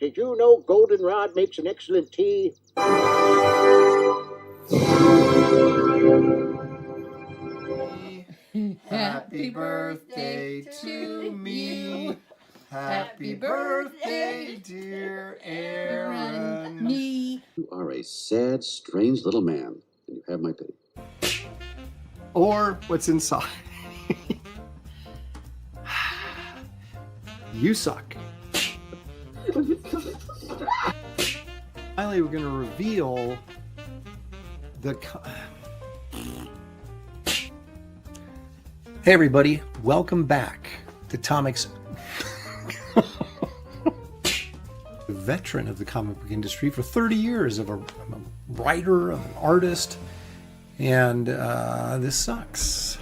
Did you know goldenrod makes an excellent tea? Happy birthday to me. Happy birthday, dear Aaron. Me. You are a sad, strange little man, and you have my pity. Or what's inside. You suck. Finally, we're going to reveal the... Hey, everybody. Welcome back to Tomic's... veteran of the comic book industry for 30 years. I'm a writer, I'm an artist, and this sucks.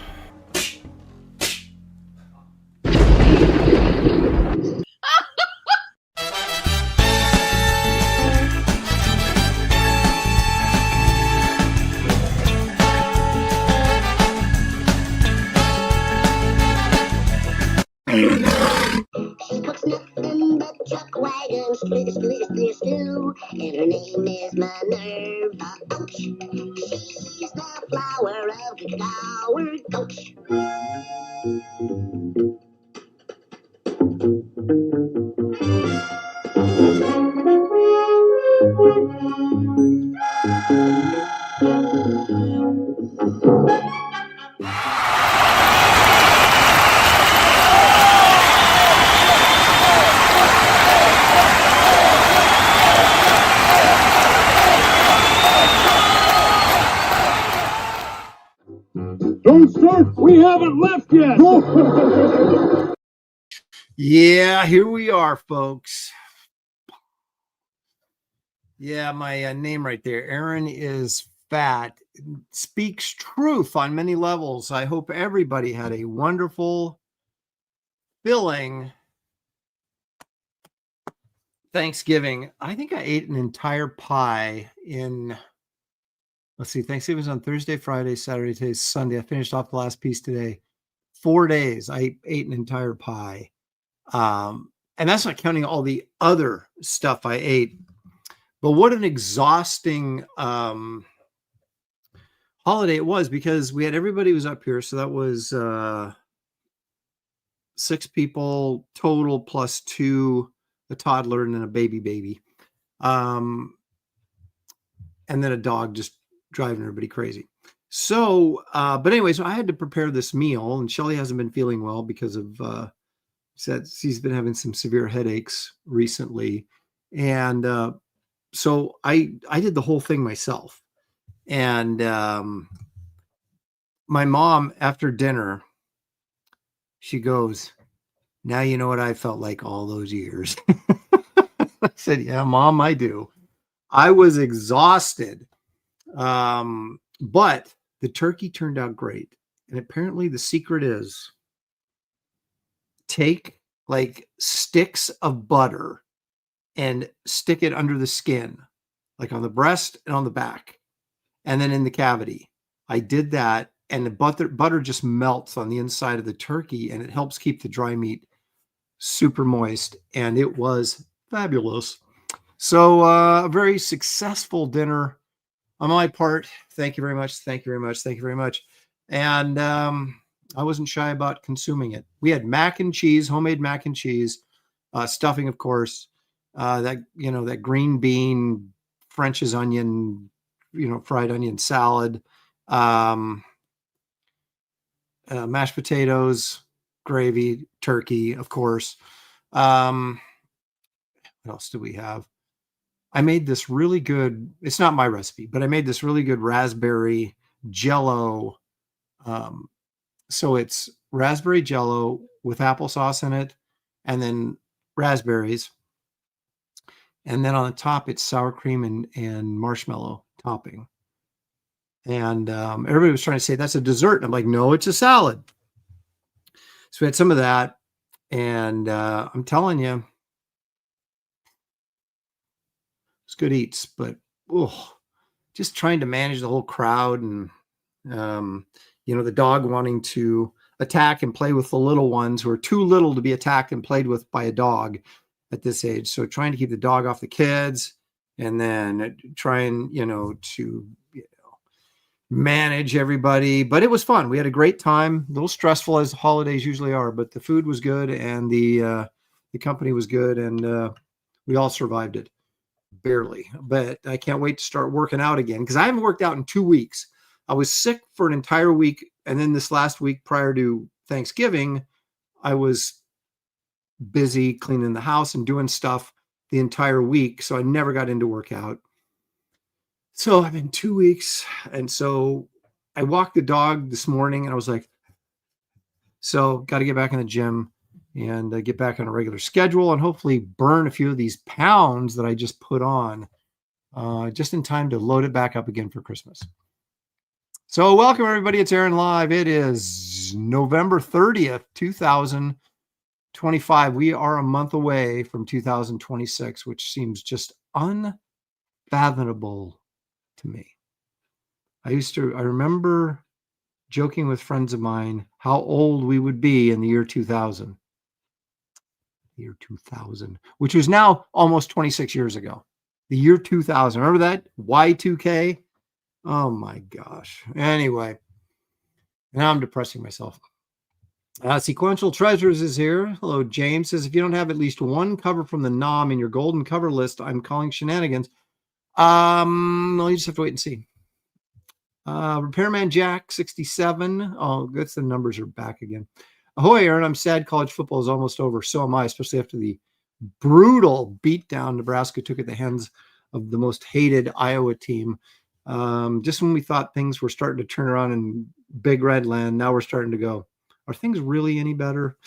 Stew, and her name is Minerva Oaks. She's the flower of the Coward Coach. Don't start! We haven't left yet! Yeah, here we are, folks. Yeah, my name right there. Aaron is fat. Speaks truth on many levels. I hope everybody had a wonderful, filling Thanksgiving. I think I ate an entire pie in... Let's see, Thanksgiving was on Thursday, Friday, Saturday, today's Sunday. I finished off the last piece today. 4 days, I ate an entire pie. And that's not counting all the other stuff I ate. But what an exhausting holiday it was, because we had everybody was up here. So that was 6 people total plus 2, a toddler and then a baby. And then a dog just driving everybody crazy. So, but anyway, so I had to prepare this meal, and Shelly hasn't been feeling well because of, said she's been having some severe headaches recently. And so I did the whole thing myself. And my mom, after dinner, she goes, "Now you know what I felt like all those years." I said, "Yeah, Mom, I do." I was exhausted. But the turkey turned out great. And apparently the secret is take like sticks of butter and stick it under the skin, like on the breast and on the back, and then in the cavity. I did that, and the butter just melts on the inside of the turkey, and it helps keep the dry meat super moist, and it was fabulous. So a very successful dinner on my part. Thank you very much. Thank you very much. Thank you very much. And I wasn't shy about consuming it. We had mac and cheese, homemade mac and cheese, stuffing, of course, that green bean, French's onion, fried onion salad, mashed potatoes, gravy, turkey, of course. What else do we have? I made this really good, it's not my recipe, but I made this really good raspberry jello. So it's raspberry jello with applesauce in it, and then raspberries. And then on the top, it's sour cream and marshmallow topping. And everybody was trying to say that's a dessert. And I'm like, no, it's a salad. So we had some of that. And I'm telling you, it's good eats, but just trying to manage the whole crowd, and the dog wanting to attack and play with the little ones who are too little to be attacked and played with by a dog. at this age. So trying to keep the dog off the kids, and then trying, to manage everybody. But it was fun. We had a great time. A little stressful as holidays usually are, but the food was good, and the company was good, and we all survived it. Barely. But I can't wait to start working out again, because I haven't worked out in 2 weeks. I was sick for an entire week, and then this last week prior to Thanksgiving, I was busy cleaning the house and doing stuff the entire week, so I never got into workout. So I've been 2 weeks, and so I walked the dog this morning, and I was like, so got to get back in the gym and get back on a regular schedule, and hopefully burn a few of these pounds that I just put on just in time to load it back up again for Christmas. So welcome, everybody. It's Aaron Live. It is November 30th, 2025. We are a month away from 2026, which seems just unfathomable to me. I remember joking with friends of mine how old we would be in the year 2000. Year 2000, which was now almost 26 years ago. The year 2000. Remember that? Y2K? Oh my gosh. Anyway, now I'm depressing myself. Sequential Treasures is here. Hello, James. Says, if you don't have at least one cover from the NOM in your golden cover list, I'm calling shenanigans. Well, you just have to wait and see. Repairman Jack 67. Oh, that's the numbers are back again. Ahoy, Aaron. I'm sad college football is almost over. So am I, especially after the brutal beatdown Nebraska took at the hands of the most hated Iowa team. Just when we thought things were starting to turn around in Big Red Land, now we're starting to go, are things really any better?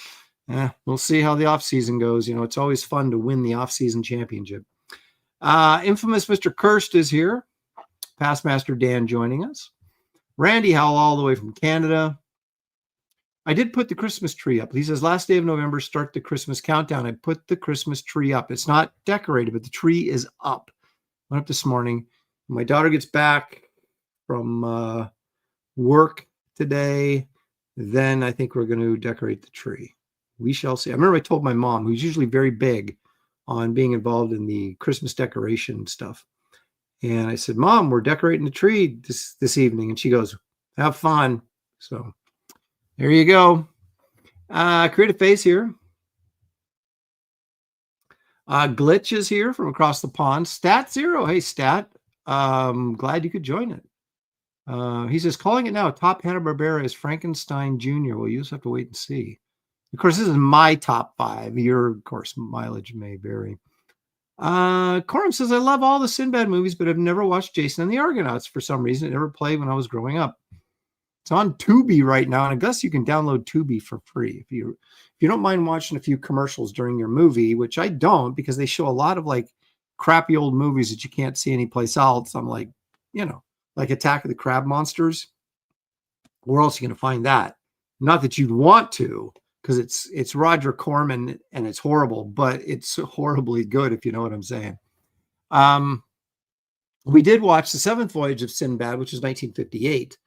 We'll see how the offseason goes. It's always fun to win the offseason championship. Infamous Mr. Kirst is here. Past Master Dan joining us. Randy Howell all the way from Canada. I did put the Christmas tree up. He says, last day of November, start the Christmas countdown. I put the Christmas tree up. It's not decorated, but the tree is up. Went up this morning. When my daughter gets back from work today, then I think we're going to decorate the tree. We shall see. I remember I told my mom, who's usually very big on being involved in the Christmas decoration stuff. And I said, Mom, we're decorating the tree this evening. And she goes, have fun. So there you go. Creative Face here. Glitch is here from across the pond. Stat Zero. Hey, Stat. Glad you could join it. He says, calling it now. Top Hanna-Barbera is Frankenstein Jr. Well, you just have to wait and see. Of course, this is my top 5. Your, of course, mileage may vary. Corum says, I love all the Sinbad movies, but I've never watched Jason and the Argonauts for some reason. It never played when I was growing up. It's on Tubi right now, and I guess you can download Tubi for free if you don't mind watching a few commercials during your movie, which I don't, because they show a lot of like crappy old movies that you can't see anyplace else. I'm like, like Attack of the Crab Monsters. Where else are you going to find that? Not that you'd want to, because it's Roger Corman and it's horrible, but it's horribly good if you know what I'm saying. We did watch The Seventh Voyage of Sinbad, which is 1958.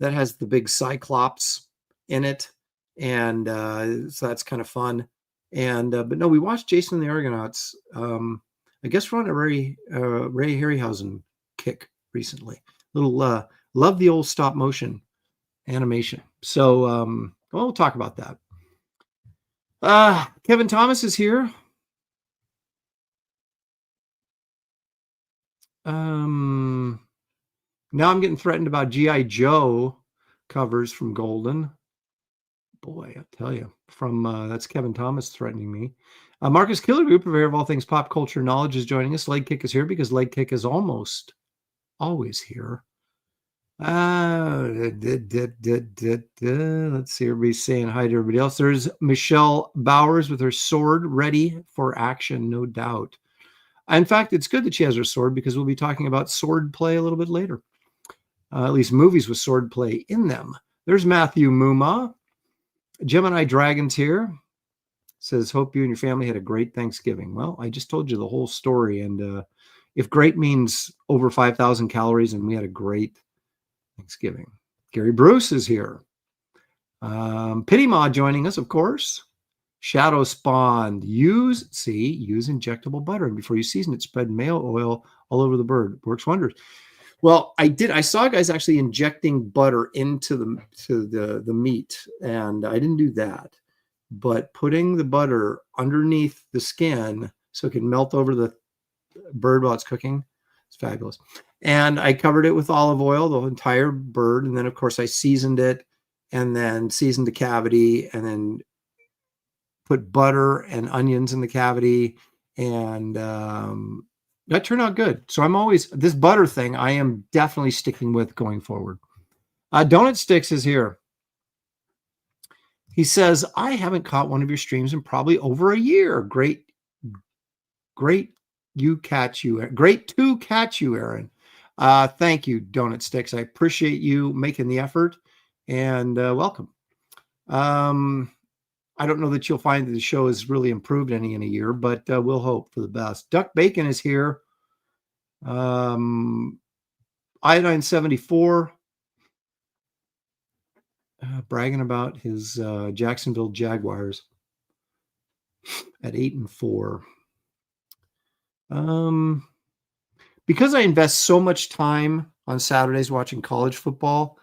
That has the big Cyclops in it, and so that's kind of fun. And but no, we watched Jason and the Argonauts. I guess we're on a Ray Harryhausen kick recently. Little love the old stop motion animation. So we'll talk about that. Kevin Thomas is here. Now I'm getting threatened about G.I. Joe covers from Golden. Boy, I'll tell you. That's Kevin Thomas threatening me. Marcus Killer Group, purveyor of all things pop culture knowledge, is joining us. Leg Kick is here because Leg Kick is almost always here. Let's see. Everybody's saying hi to everybody else. There's Michelle Bowers with her sword ready for action, no doubt. In fact, it's good that she has her sword because we'll be talking about sword play a little bit later. At least movies with sword play in them. There's Matthew Muma. Gemini Dragons here. Says, hope you and your family had a great Thanksgiving. Well, I just told you the whole story. And if great means over 5,000 calories, and we had a great Thanksgiving. Gary Bruce is here. Pity Ma joining us, of course. Shadow spawned. Use injectable butter. And before you season it, spread mayo oil all over the bird. Works wonders. Well, I saw guys actually injecting butter into the meat, and I didn't do that. But putting the butter underneath the skin so it can melt over the bird while it's cooking, it's fabulous. And I covered it with olive oil, the entire bird. And then, of course, I seasoned it and then seasoned the cavity and then put butter and onions in the cavity. And that turned out good. So I'm always, this butter thing, I am definitely sticking with going forward. Donut Sticks is here. He says, I haven't caught one of your streams in probably over a year. Great to catch you, Aaron. Thank you, Donut Sticks. I appreciate you making the effort, and welcome. I don't know that you'll find that the show has really improved any in a year, but we'll hope for the best. Duck Bacon is here. Iodine 74. Bragging about his Jacksonville Jaguars at 8-4. Because I invest so much time on Saturdays watching college football,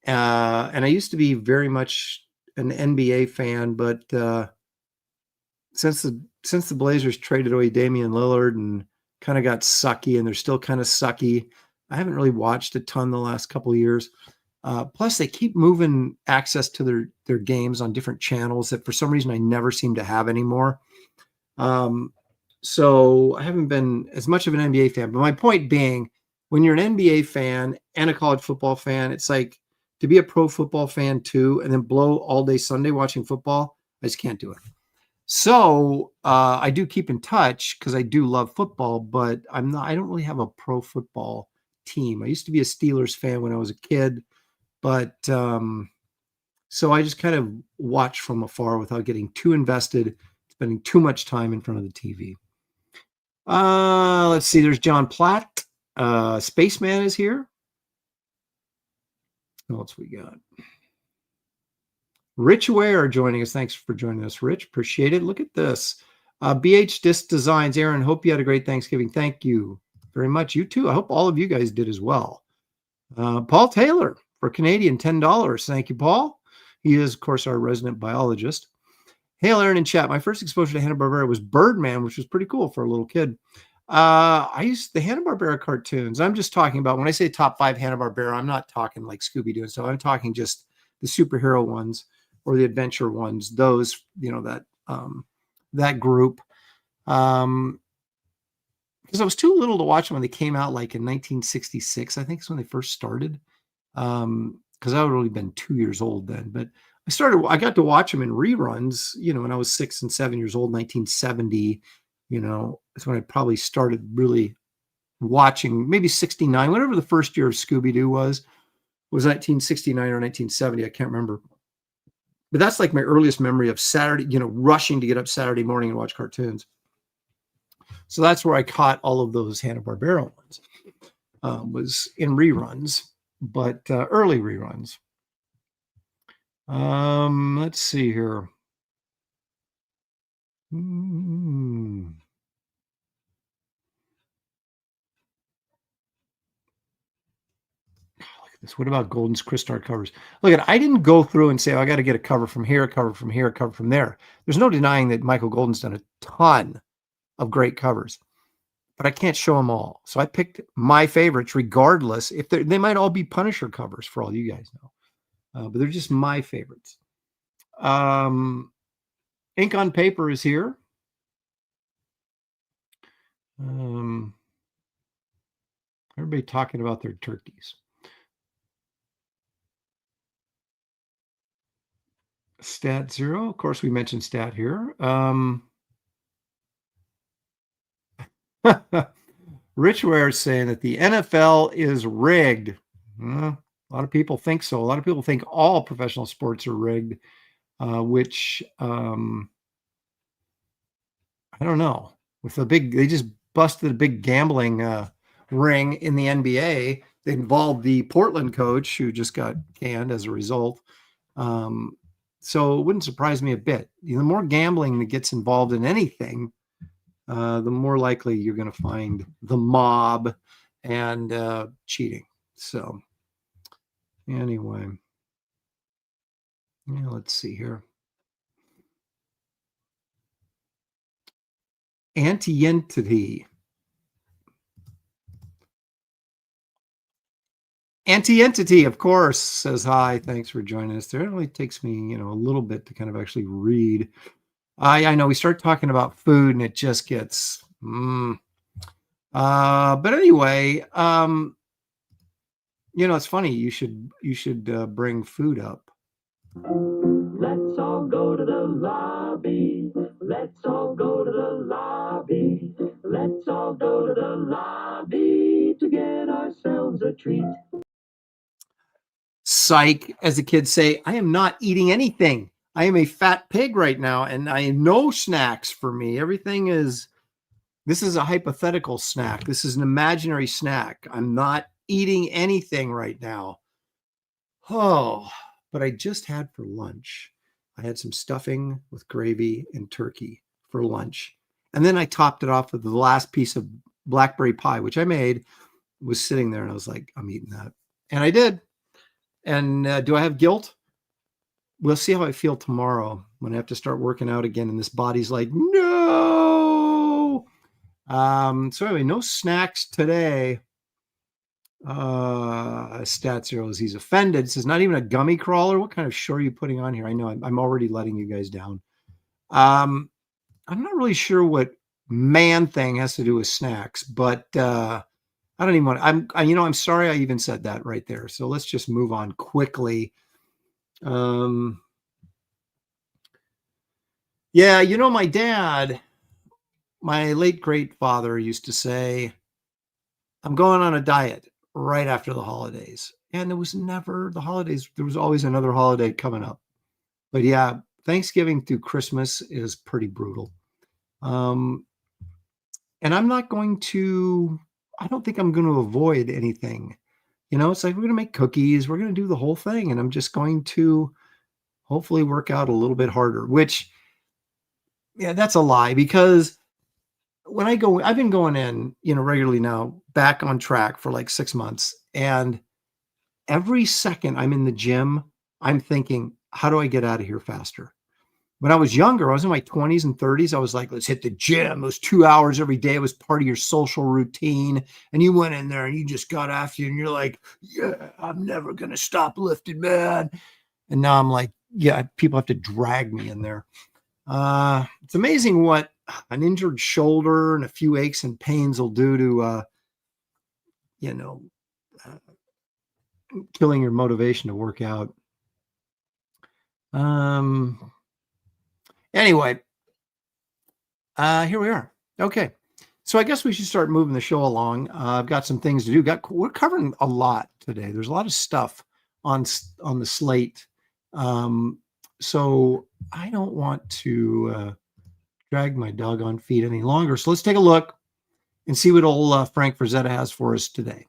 and I used to be very much an NBA fan, but since the Blazers traded away Damian Lillard and kind of got sucky, and they're still kind of sucky, I haven't really watched a ton the last couple of years. Plus, they keep moving access to their games on different channels that for some reason I never seem to have anymore. So I haven't been as much of an NBA fan. But my point being, when you're an NBA fan and a college football fan, it's like to be a pro football fan too, and then blow all day Sunday watching football. I just can't do it. So I do keep in touch because I do love football, but I don't really have a pro football team. I used to be a Steelers fan when I was a kid. But so I just kind of watch from afar without getting too invested, spending too much time in front of the TV. Let's see. There's John Platt. Spaceman is here. What else we got? Rich Ware joining us. Thanks for joining us, Rich. Appreciate it. Look at this. BH Disc Designs. Aaron, hope you had a great Thanksgiving. Thank you very much. You too. I hope all of you guys did as well. Paul Taylor. For Canadian, $10. Thank you, Paul. He is, of course, our resident biologist. Hail, Aaron in chat. My first exposure to Hanna-Barbera was Birdman, which was pretty cool for a little kid. I used the Hanna-Barbera cartoons. I'm just talking about, when I say top 5 Hanna-Barbera, I'm not talking like Scooby-Doo and stuff. I'm talking just the superhero ones or the adventure ones. Those, that group. Because I was too little to watch them when they came out, like in 1966. I think is when they first started. Because I would have only been 2 years old then, but I got to watch them in reruns, when I was 6 and 7 years old, 1970, that's when I probably started really watching, maybe 69, whatever the first year of Scooby-Doo was 1969 or 1970. I can't remember, but that's like my earliest memory of Saturday, rushing to get up Saturday morning and watch cartoons. So that's where I caught all of those Hanna-Barbera ones, was in reruns. But early reruns. Let's see here. Look at this. What about Golden's Crystal covers? Look at, I didn't go through and say, I got to get a cover from here, a cover from here, a cover from there. There's no denying that Michael Golden's done a ton of great covers, but I can't show them all. So I picked my favorites, regardless. If they might all be Punisher covers, for all you guys know, but they're just my favorites. Ink on Paper is here. Everybody talking about their turkeys. Stat Zero. Of course, we mentioned Stat here. Rich Ware is saying that the NFL is rigged. A lot of people think so. A lot of people think all professional sports are rigged, which I don't know. They just busted a big gambling ring in the NBA. They involved the Portland coach, who just got canned as a result. So it wouldn't surprise me a bit. The more gambling that gets involved in anything, the more likely you're going to find the mob and cheating. So anyway, yeah, let's see here. Anti-entity. Anti-entity, of course, says hi. Thanks for joining us. There, it only takes me, a little bit to kind of actually read. I know we start talking about food and it just gets. But anyway, it's funny. You should bring food up. Let's all go to the lobby. Let's all go to the lobby. Let's all go to the lobby to get ourselves a treat. Psych, as the kids say, I am not eating anything. I am a fat pig right now, and I have no snacks for me. This is a hypothetical snack. This is an imaginary snack. I'm not eating anything right now. Oh, but I just had for lunch. I had some stuffing with gravy and turkey for lunch. And then I topped it off with the last piece of blackberry pie, which I made. It was sitting there, and I was like, I'm eating that. And I did. And do I have guilt? We'll see how I feel tomorrow when I have to start working out again. And this body's like, no. So anyway, no snacks today. Stat Zeros, he's offended. Says not even a gummy crawler. What kind of show are you putting on here? I know I'm already letting you guys down. I'm not really sure what man thing has to do with snacks, but I don't even want. I'm sorry I even said that right there. So let's just move on quickly. Yeah, my dad, my late great father, used to say, "I'm going on a diet right after the holidays," and there was never the holidays. There was always another holiday coming up. But yeah, Thanksgiving through Christmas is pretty brutal. And I'm not going to. I don't think I'm going to avoid anything. It's like we're going to make cookies. We're going to do the whole thing. And I'm just going to hopefully work out a little bit harder, which, yeah, that's a lie, because when I've been going in, regularly now, back on track for like 6 months. And every second I'm in the gym, I'm thinking, how do I get out of here faster? When I was younger, I was in my 20s and 30s. I was like, let's hit the gym. It was 2 hours every day. It was part of your social routine. And you went in there and you just got after you. And you're like, yeah, I'm never going to stop lifting, man. And now I'm like, yeah, people have to drag me in there. It's amazing what an injured shoulder and a few aches and pains will do to, killing your motivation to work out. Anyway, here we are. Okay. So I guess we should start moving the show along. I've got some things to do. We're covering a lot today. There's a lot of stuff on the slate. So I don't want to drag my doggone feet any longer. So let's take a look and see what old Frank Frazetta has for us today.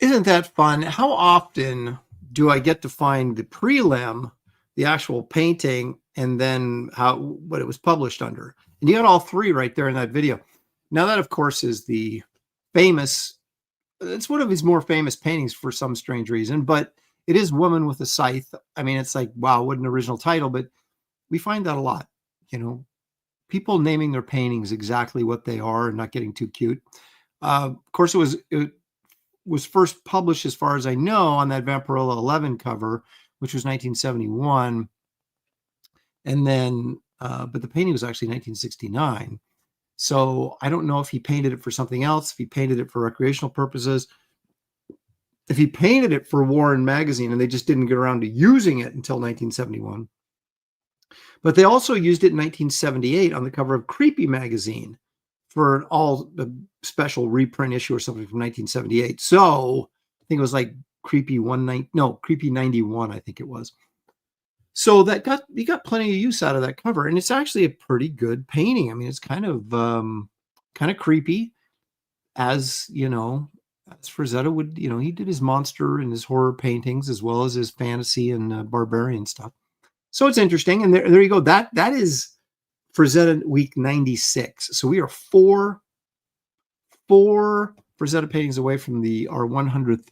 Isn't that fun? How often do I get to find the prelim, the actual painting, and then what it was published under? And you got all three right there in that video. Now that, of course, is the famous, it's one of his more famous paintings for some strange reason, but it is Woman with a Scythe. I mean, it's like, wow, what an original title, but we find that a lot, people naming their paintings exactly what they are and not getting too cute. Of course, it was first published, as far as I know, on that Vampirella 11 cover, which was 1971. And then, but the painting was actually 1969. So I don't know if he painted it for something else, if he painted it for recreational purposes, if he painted it for Warren Magazine and they just didn't get around to using it until 1971. But they also used it in 1978 on the cover of Creepy Magazine for an all special reprint issue or something from 1978. So I think it was like Creepy 91, I think it was. So you got plenty of use out of that cover, and it's actually a pretty good painting. I mean, it's kind of creepy, as you know, as Frazetta would. You know, he did his monster and his horror paintings as well as his fantasy and barbarian stuff. So it's interesting, and there you go. That is Frazetta week 96. So we are four Frazetta paintings away from our 100th,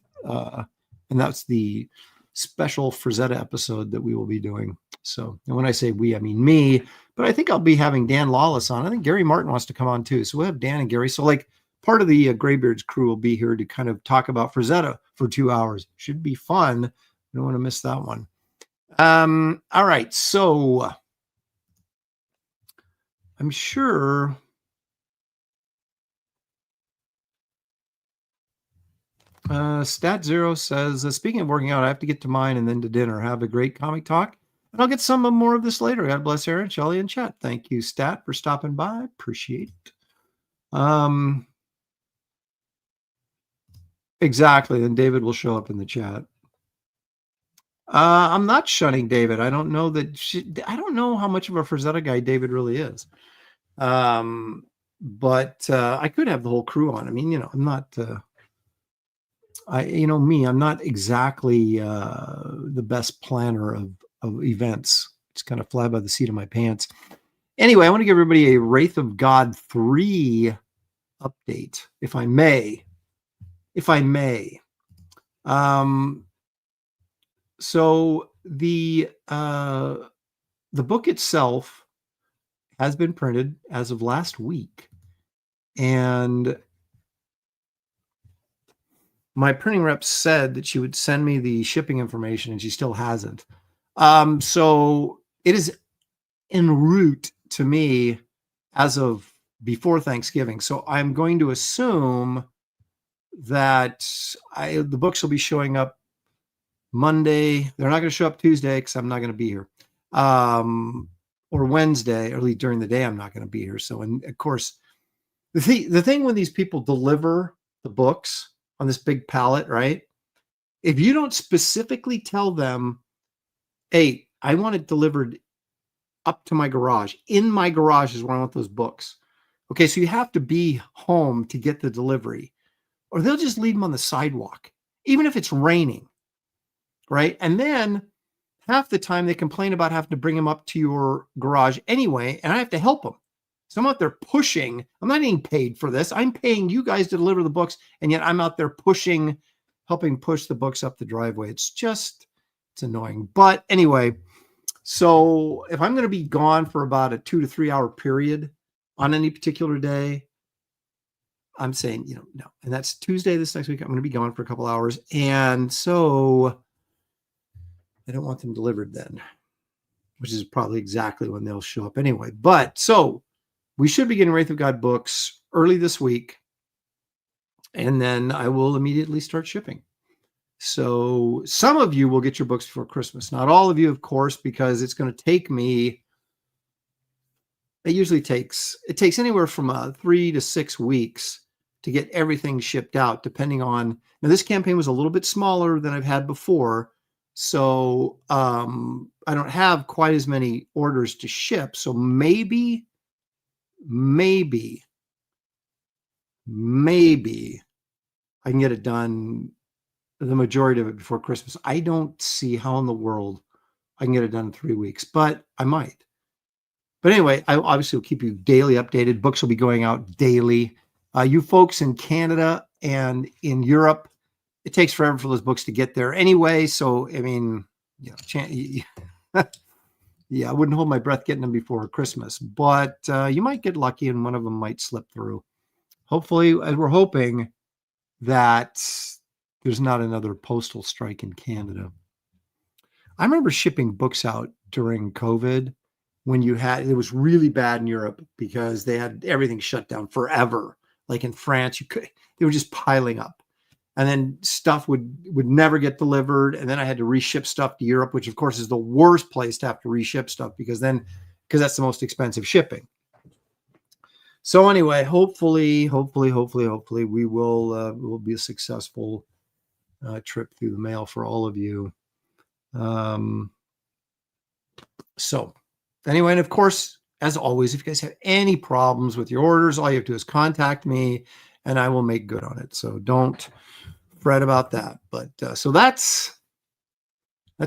and that's the special Frazetta episode that we will be doing. So, and when I say we, I mean me, but I think I'll be having Dan Lawless on. I think Gary Martin wants to come on too. So we'll have Dan and Gary. So like part of the Graybeards crew will be here to kind of talk about Frazetta for 2 hours. Should be fun. I don't want to miss that one. All right. So I'm sure Stat Zero says, speaking of working out, I have to get to mine and then to dinner. Have a great comic talk. And I'll get some more of this later. God bless Aaron, Shelley, and chat. Thank you, Stat, for stopping by. Appreciate it. Exactly. Then David will show up in the chat. I'm not shunning David. I don't know I don't know how much of a Frazetta guy David really is. But I could have the whole crew on. I mean, you know, I'm not, I'm not exactly the best planner of events. It's kind of fly by the seat of my pants. Anyway, I want to give everybody a Wraith of God 3 update, if I may. So the book itself has been printed as of last week, and my printing rep said that she would send me the shipping information, and she still hasn't. So it is en route to me as of before Thanksgiving. So I'm going to assume that the books will be showing up Monday. They're not going to show up Tuesday because I'm not going to be here. Or Wednesday, or at least during the day, I'm not going to be here. So, and of course, the thing when these people deliver the books on this big pallet, right? If you don't specifically tell them, hey, I want it delivered up to my garage. In my garage is where I want those books. Okay, so you have to be home to get the delivery, or they'll just leave them on the sidewalk, even if it's raining, right? And then half the time they complain about having to bring them up to your garage anyway, and I have to help them. So I'm out there pushing. I'm not getting paid for this. I'm paying you guys to deliver the books, and yet I'm out there helping push the books up the driveway. It's annoying. But anyway, so if I'm going to be gone for about a 2 to 3 hour period on any particular day, I'm saying, no. And that's Tuesday this next week. I'm going to be gone for a couple hours. And so I don't want them delivered then, which is probably exactly when they'll show up anyway. But so we should be getting Wraith of God books early this week, and then I will immediately start shipping. So some of you will get your books before Christmas. Not all of you, of course, because it's going to take me, it takes anywhere from 3 to 6 weeks to get everything shipped out, depending on, now this campaign was a little bit smaller than I've had before. So I don't have quite as many orders to ship. So maybe I can get it done, the majority of it, before Christmas. I don't see how in the world I can get it done in 3 weeks, but I might. But anyway, I obviously will keep you daily updated. Books will be going out daily. You folks in Canada and in Europe, it takes forever for those books to get there anyway. So, I mean, Yeah, I wouldn't hold my breath getting them before Christmas, but you might get lucky and one of them might slip through. Hopefully, we're hoping that there's not another postal strike in Canada. I remember shipping books out during COVID when it was really bad in Europe because they had everything shut down forever. Like in France, they were just piling up. And then stuff would never get delivered. And then I had to reship stuff to Europe, which of course is the worst place to have to reship stuff because that's the most expensive shipping. So anyway, hopefully we will be a successful trip through the mail for all of you. So anyway, and of course, as always, if you guys have any problems with your orders, all you have to do is contact me and I will make good on it. So don't fret about that. But so that's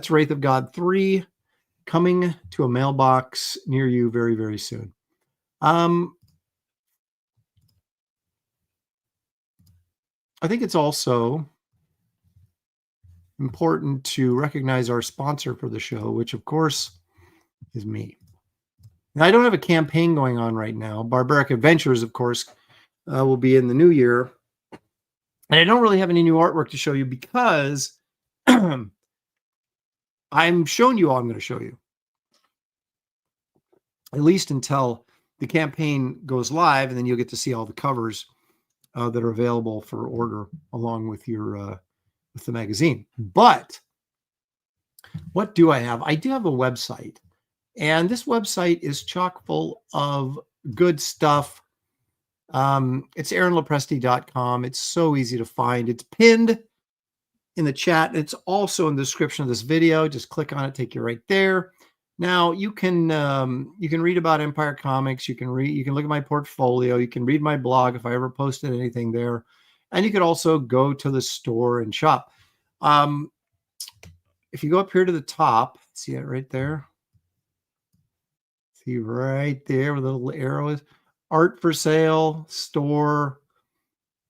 Wraith of God 3 coming to a mailbox near you very, very soon. I think it's also important to recognize our sponsor for the show, which of course is me. Now, I don't have a campaign going on right now. Barbaric Adventures, of course, will be in the new year. And I don't really have any new artwork to show you because I'm showing you all I'm going to show you. At least until the campaign goes live, and then you'll get to see all the covers that are available for order along with your with the magazine. But what do I have? I do have a website, and this website is chock full of good stuff. It's aaronlopresti.com. It's so easy to find. It's pinned in the chat. It's also in the description of this video. Just click on it, take you right there. Now you can read about Empire Comics. You can look at my portfolio. You can read my blog if I ever posted anything there, and you could also go to the store and shop. If you go up here to the top, see it right there. See right there where the little arrow is. Art for sale, store.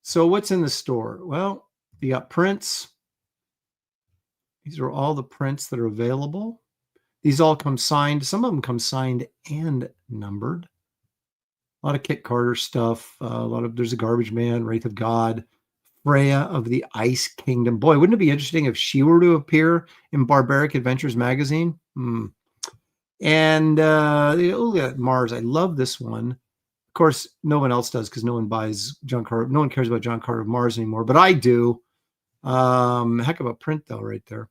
So what's in the store? Well, you got prints. These are all the prints that are available. These all come signed. Some of them come signed and numbered. A lot of Kit Carter stuff. There's a Garbage Man, Wraith of God, Freya of the Ice Kingdom. Boy, wouldn't it be interesting if she were to appear in Barbaric Adventures magazine? And look at Mars. I love this one. Of course, no one else does because no one buys John Carter. No one cares about John Carter of Mars anymore, but I do. Heck of a print though, right there.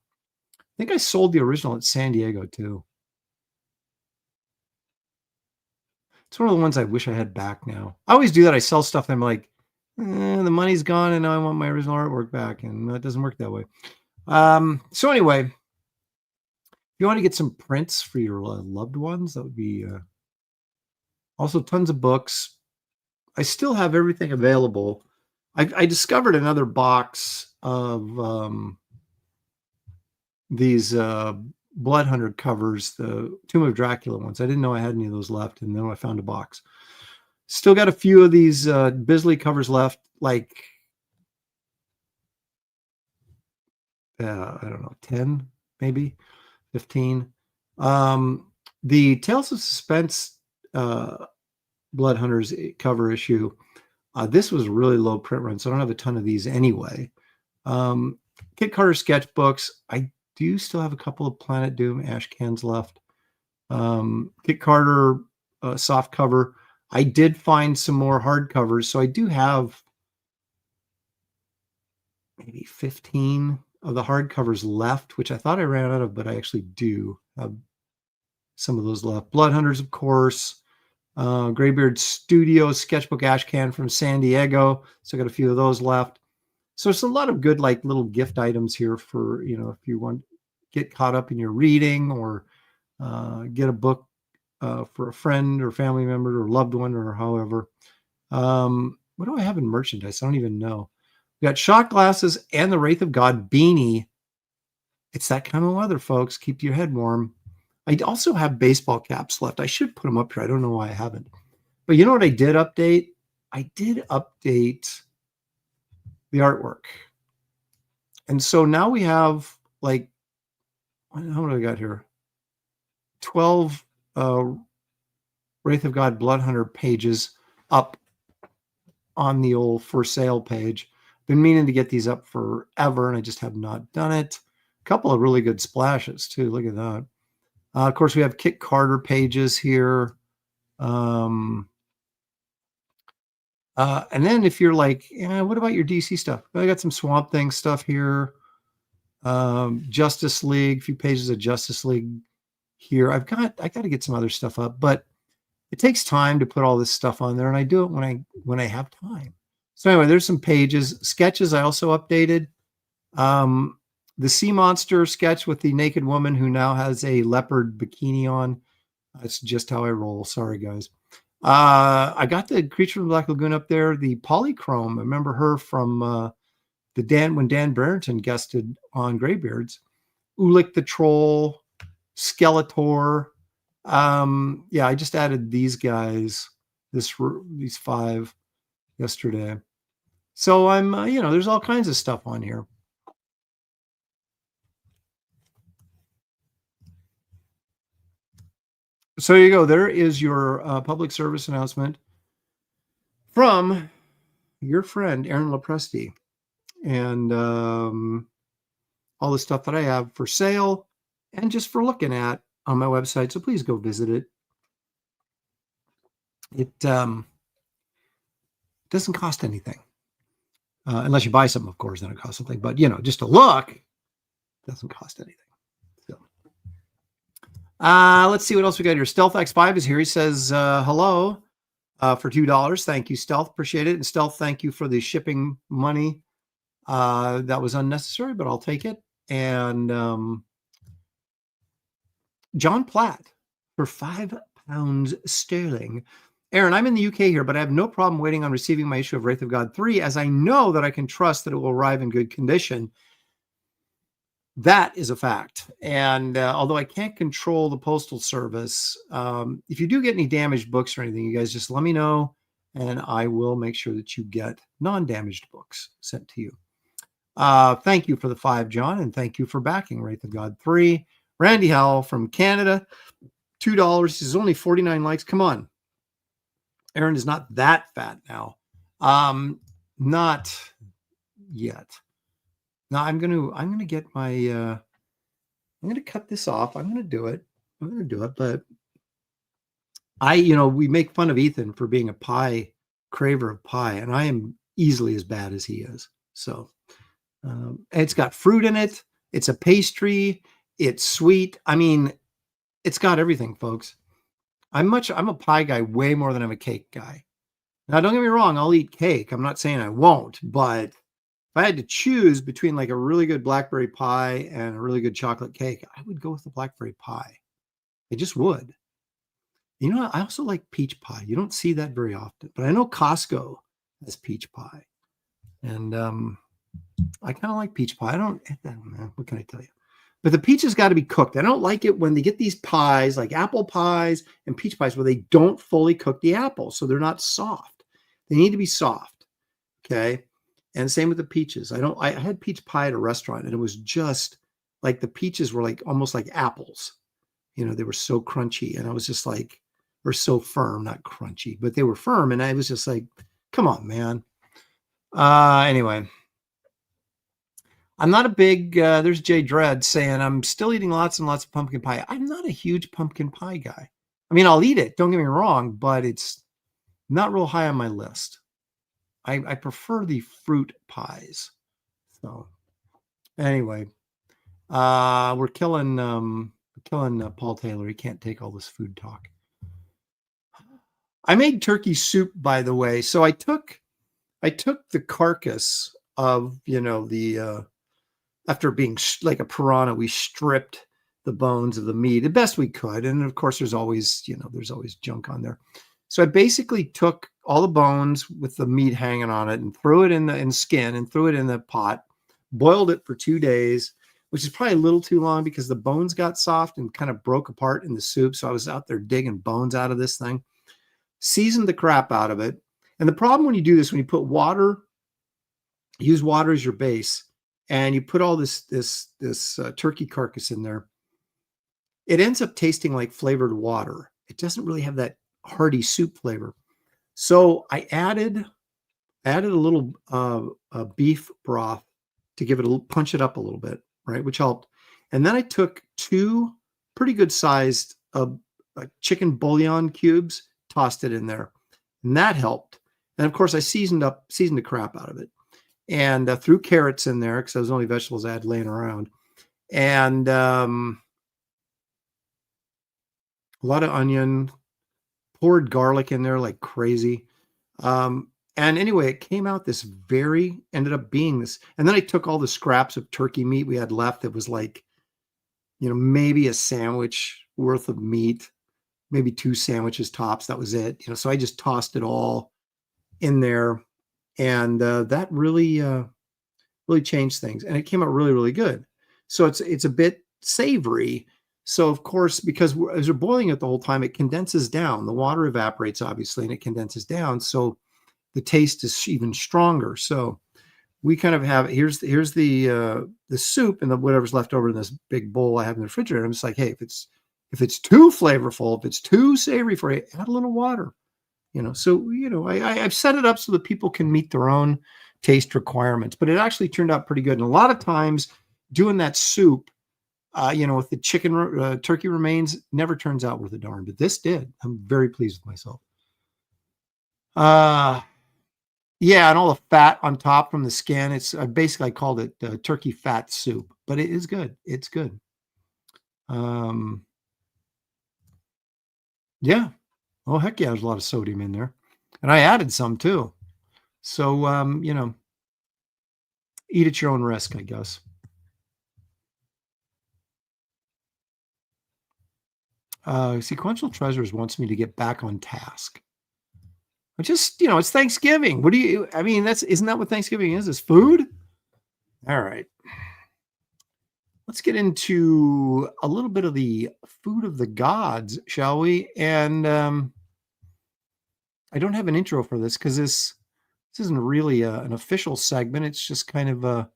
I think I sold the original at San Diego too. It's one of the ones I wish I had back now. I always do that. I sell stuff and I'm like, the money's gone and now I want my original artwork back, and that doesn't work that way. So anyway, if you want to get some prints for your loved ones, that would be also tons of books. I still have everything available. I discovered another box of these Blood Hunter covers, the Tomb of Dracula ones. I didn't know I had any of those left, and then I found a box. Still got a few of these Bisley covers left, like I don't know, 10, maybe 15. The Tales of Suspense Blood Hunters cover issue. This was a really low print run, so I don't have a ton of these anyway. Kit Carter sketchbooks. I do still have a couple of Planet Doom ash cans left. Kit Carter soft cover. I did find some more hardcovers, so I do have maybe 15 of the hardcovers left, which I thought I ran out of, but I actually do have some of those left. Blood Hunters, of course. Graybeard Studios sketchbook ash can from San Diego. So I got a few of those left. So it's a lot of good, like little gift items here for, if you want to get caught up in your reading or get a book for a friend or family member or loved one or however. What do I have in merchandise? I don't even know. We got shot glasses and the Wraith of God beanie. It's that kind of weather, folks. Keep your head warm. I also have baseball caps left. I should put them up here. I don't know why I haven't. But you know what I did update? I did update the artwork. And so now we have, like, how many do I got here? 12 Wraith of God Blood Hunter pages up on the old for sale page. Been meaning to get these up forever, and I just have not done it. A couple of really good splashes too. Look at that. Of course, we have Kit Carter pages here. And then if you're like, what about your DC stuff? I got some Swamp Thing stuff here. Justice League, a few pages of Justice League here. I got to get some other stuff up, but it takes time to put all this stuff on there, and I do it when I have time. So anyway, there's some pages. Sketches I also updated. The sea monster sketch with the naked woman who now has a leopard bikini on. That's just how I roll. Sorry, guys. I got the Creature from the Black Lagoon up there. The Polychrome, I remember her from when Dan Barrington guested on Greybeards. Ulik the Troll, Skeletor. Yeah, I just added these guys, these 5 yesterday. So I'm, there's all kinds of stuff on here. So you go. There is your public service announcement from your friend Aaron Lopresti, and all the stuff that I have for sale and just for looking at on my website. So please go visit it. It doesn't cost anything, unless you buy something, of course, then it costs something. But just to look, it doesn't cost anything. So, let's see what else we got here. Stealth X5 is here. He says hello for $2. Thank you, Stealth. Appreciate it. And Stealth, thank you for the shipping money. That was unnecessary, but I'll take it. And John Platt for £5 sterling. Aaron, I'm in the UK here, but I have no problem waiting on receiving my issue of Wraith of God 3, as I know that I can trust that it will arrive in good condition. That is a fact. And although I can't control the postal service, if you do get any damaged books or anything, you guys just let me know, and I will make sure that you get non-damaged books sent to you. Thank you for the 5, John, and thank you for backing Wraith of God 3. Randy Howell from Canada, $2. This is only 49 likes. Come on. Aaron is not that fat now. Not yet. Now I'm gonna get my I'm gonna cut this off. I'm gonna do it. But we make fun of Ethan for being a pie craver of pie, and I am easily as bad as he is. So it's got fruit in it. It's a pastry. It's sweet. I mean, it's got everything, folks. I'm a pie guy way more than I'm a cake guy. Now, don't get me wrong. I'll eat cake. I'm not saying I won't, but if I had to choose between like a really good blackberry pie and a really good chocolate cake, I would go with the blackberry pie. I just would. I also like peach pie. You don't see that very often, but I know Costco has peach pie. And I kind of like peach pie. What can I tell you? But the peach has got to be cooked. I don't like it when they get these pies, like apple pies and peach pies, where they don't fully cook the apple. So they're not soft. They need to be soft. Okay. And same with the peaches. I had peach pie at a restaurant, and it was just like the peaches were like almost like apples. They were so crunchy, and I was just like, or so firm, not crunchy, but they were firm. And I was just like, come on, man. Anyway. I'm not a big, there's Jay Dredd saying, I'm still eating lots and lots of pumpkin pie. I'm not a huge pumpkin pie guy. I mean, I'll eat it, don't get me wrong, but it's not real high on my list. I prefer the fruit pies. So anyway, we're killing Paul Taylor. He can't take all this food talk. I made turkey soup, by the way. So I took the carcass of, after being like a piranha, we stripped the bones of the meat the best we could. And of course, there's always junk on there. So I basically took all the bones with the meat hanging on it and threw it in skin and threw it in the pot, boiled it for 2 days, which is probably a little too long because the bones got soft and kind of broke apart in the soup. So I was out there digging bones out of this thing, seasoned the crap out of it. And the problem when you do this, when you put water, use water as your base, and you put all this turkey carcass in there, it ends up tasting like flavored water. It doesn't really have that hearty soup flavor. So I added a little beef broth to give it punch it up a little bit, right? Which helped. And then I took 2 pretty good sized chicken bouillon cubes, tossed it in there, and that helped. And of course, I seasoned the crap out of it, and threw carrots in there because those were the only vegetables I had laying around, and a lot of onion, poured garlic in there like crazy. And anyway, it came out ended up being this. And then I took all the scraps of turkey meat we had left that was like, maybe a sandwich worth of meat, maybe 2 sandwiches tops. That was it. So I just tossed it all in there. And that really, really changed things. And it came out really, really good. So it's a bit savory. So of course, because as we're boiling it the whole time, it condenses down. The water evaporates, obviously, and it condenses down. So the taste is even stronger. So we kind of have here's the soup and whatever's left over in this big bowl I have in the refrigerator. I'm just like, hey, if it's too flavorful, if it's too savory for you, add a little water. So I've set it up so that people can meet their own taste requirements. But it actually turned out pretty good. And a lot of times, doing that soup, with the turkey remains, never turns out worth a darn. But this did. I'm very pleased with myself. Yeah, and all the fat on top from the skin. I basically called it turkey fat soup, but it is good. It's good. Yeah. Oh, heck yeah, there's a lot of sodium in there. And I added some too. So, eat at your own risk, I guess. Sequential Treasures wants me to get back on task. It's Thanksgiving. Isn't that what Thanksgiving is? Is food? All right. Let's get into a little bit of the food of the gods, shall we? And I don't have an intro for this because this isn't really an official segment. It's just kind of I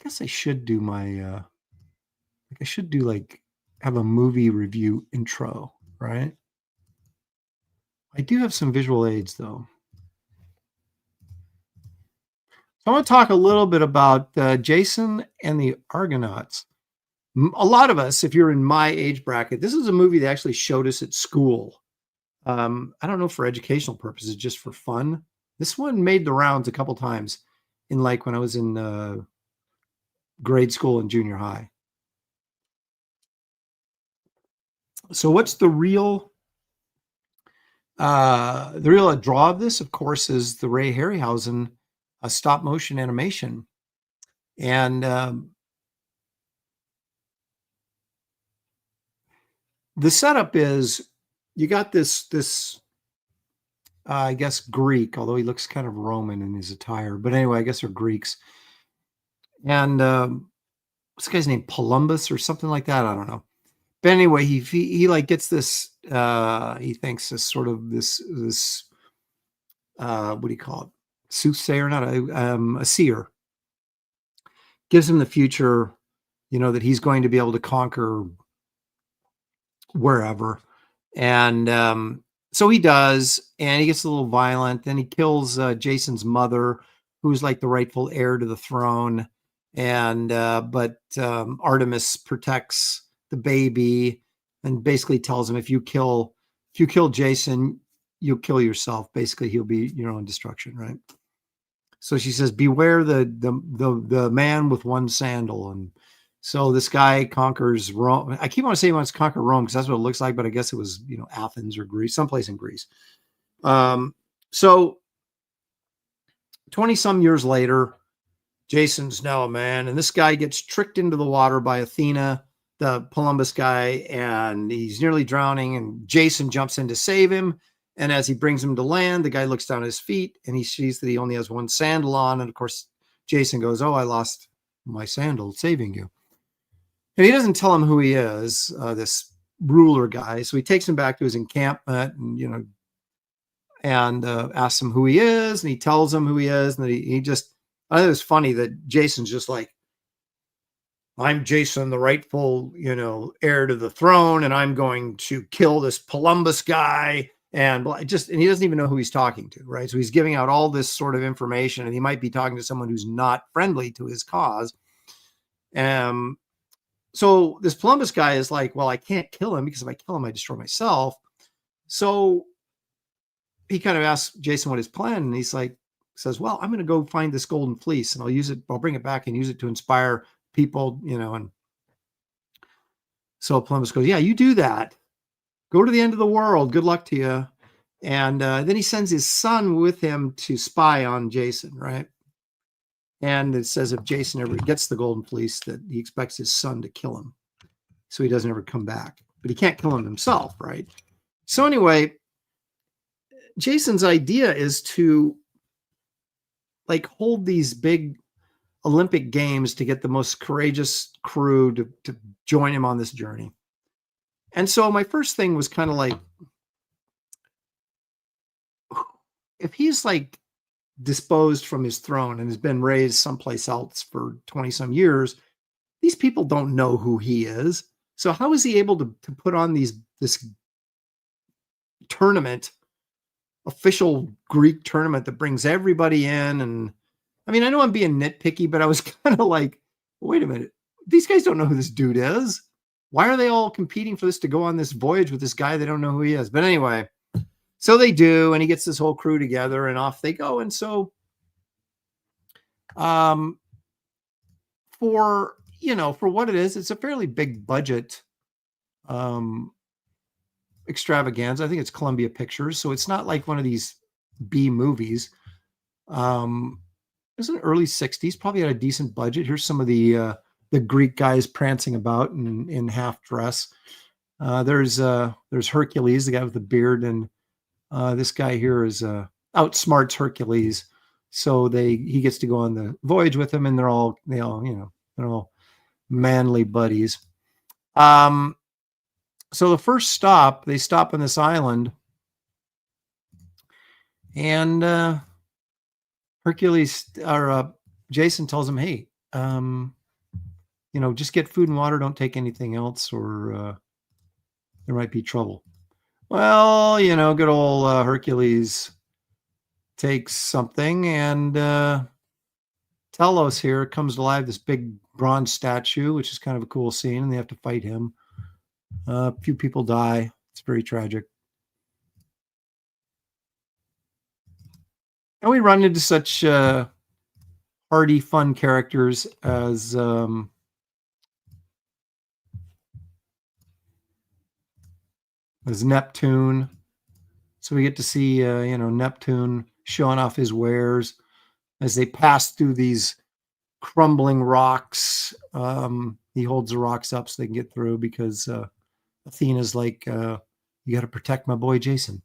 guess I should do my have a movie review intro, right? I do have some visual aids though. So I want to talk a little bit about Jason and the Argonauts. A lot of us, if you're in my age bracket, this is a movie they actually showed us at school. I don't know for educational purposes, just for fun. This one made the rounds a couple times when I was in grade school and junior high. So what's the real draw of this, of course, is the Ray Harryhausen stop motion animation. And the setup is you got this I guess Greek, although he looks kind of Roman in his attire. But anyway, I guess they're Greeks. And what's the guy's name? Columbus or something like that? I don't know. But anyway, he like gets this. He thinks this sort of this what do you call it? Soothsayer, not a seer. Gives him the future, that he's going to be able to conquer wherever, and so he does, and he gets a little violent. Then he kills Jason's mother, who's like the rightful heir to the throne, and but Artemis protects the baby and basically tells him if you kill Jason, you'll kill yourself. Basically, he'll be your own destruction, right? So she says, beware the man with one sandal. And so this guy conquers Rome. I keep on saying he wants to conquer Rome because that's what it looks like, but I guess it was, Athens or Greece, someplace in Greece. So 20 some years later, Jason's now a man, and this guy gets tricked into the water by Athena, the Columbus guy, and he's nearly drowning, and Jason jumps in to save him. And as he brings him to land, the guy looks down at his feet and he sees that he only has one sandal on. And of course, Jason goes, "Oh, I lost my sandal saving you." And he doesn't tell him who he is, this ruler guy. So he takes him back to his encampment and asks him who he is. And he tells him who he is. And he just, I think it's funny that Jason's just like, I'm Jason, the rightful, heir to the throne, and I'm going to kill this Columbus guy. And and he doesn't even know who he's talking to, right? So he's giving out all this sort of information, and he might be talking to someone who's not friendly to his cause. So this Columbus guy is like, well, I can't kill him because if I kill him, I destroy myself. So he kind of asks Jason what his plan, and he's like, says, well, I'm going to go find this golden fleece and I'll bring it back and use it to inspire people, and so Columbus goes, yeah, you do that. Go to the end of the world. Good luck to you. And then he sends his son with him to spy on Jason, right? And it says if Jason ever gets the golden fleece, that he expects his son to kill him, so he doesn't ever come back. But he can't kill him himself, right? So anyway, Jason's idea is to hold these big Olympic games to get the most courageous crew to join him on this journey. And so my first thing was kind of like, if he's disposed from his throne and has been raised someplace else for 20 some years, these people don't know who he is. So how is he able to put on this tournament, official Greek tournament that brings everybody in? And I mean, I know I'm being nitpicky, but I was kind of like, wait a minute, these guys don't know who this dude is. Why are they all competing for this to go on this voyage with this guy? They don't know who he is. But anyway, so they do, and he gets this whole crew together and off they go. And so for what it is, it's a fairly big budget extravaganza. I think it's Columbia Pictures, so it's not like one of these B movies. It was in the early 60s, probably had a decent budget. Here's some of the Greek guys prancing about in half dress. There's Hercules, the guy with the beard, and this guy here is outsmarts Hercules, so he gets to go on the voyage with him, and they're all manly buddies. So the first stop, they stop on this island, and Hercules or Jason tells him, hey, just get food and water. Don't take anything else, or there might be trouble. Well, good old Hercules takes something, and Telos here comes to life, this big bronze statue, which is kind of a cool scene, and they have to fight him. A few people die. It's very tragic. And we run into such hearty, fun characters as Neptune. So we get to see, Neptune showing off his wares as they pass through these crumbling rocks. He holds the rocks up so they can get through because Athena's like, you got to protect my boy Jason.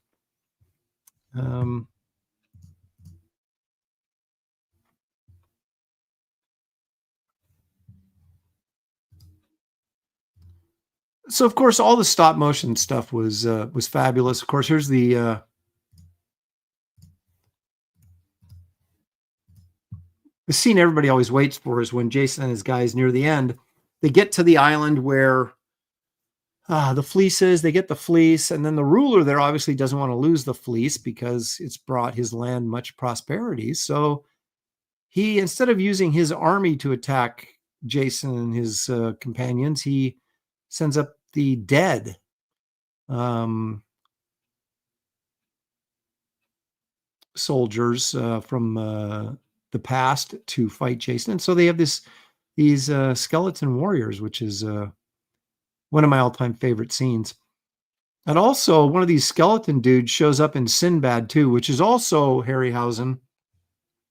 So of course, all the stop motion stuff was fabulous. Of course, here's the scene everybody always waits for is when Jason and his guys near the end, they get to the island where the fleece is. They get the fleece, and then the ruler there obviously doesn't want to lose the fleece because it's brought his land much prosperity. So he, instead of using his army to attack Jason and his companions, he sends up the dead. Soldiers from the past to fight Jason. And so they have these skeleton warriors, which is one of my all-time favorite scenes. And also one of these skeleton dudes shows up in Sinbad too, which is also Harryhausen.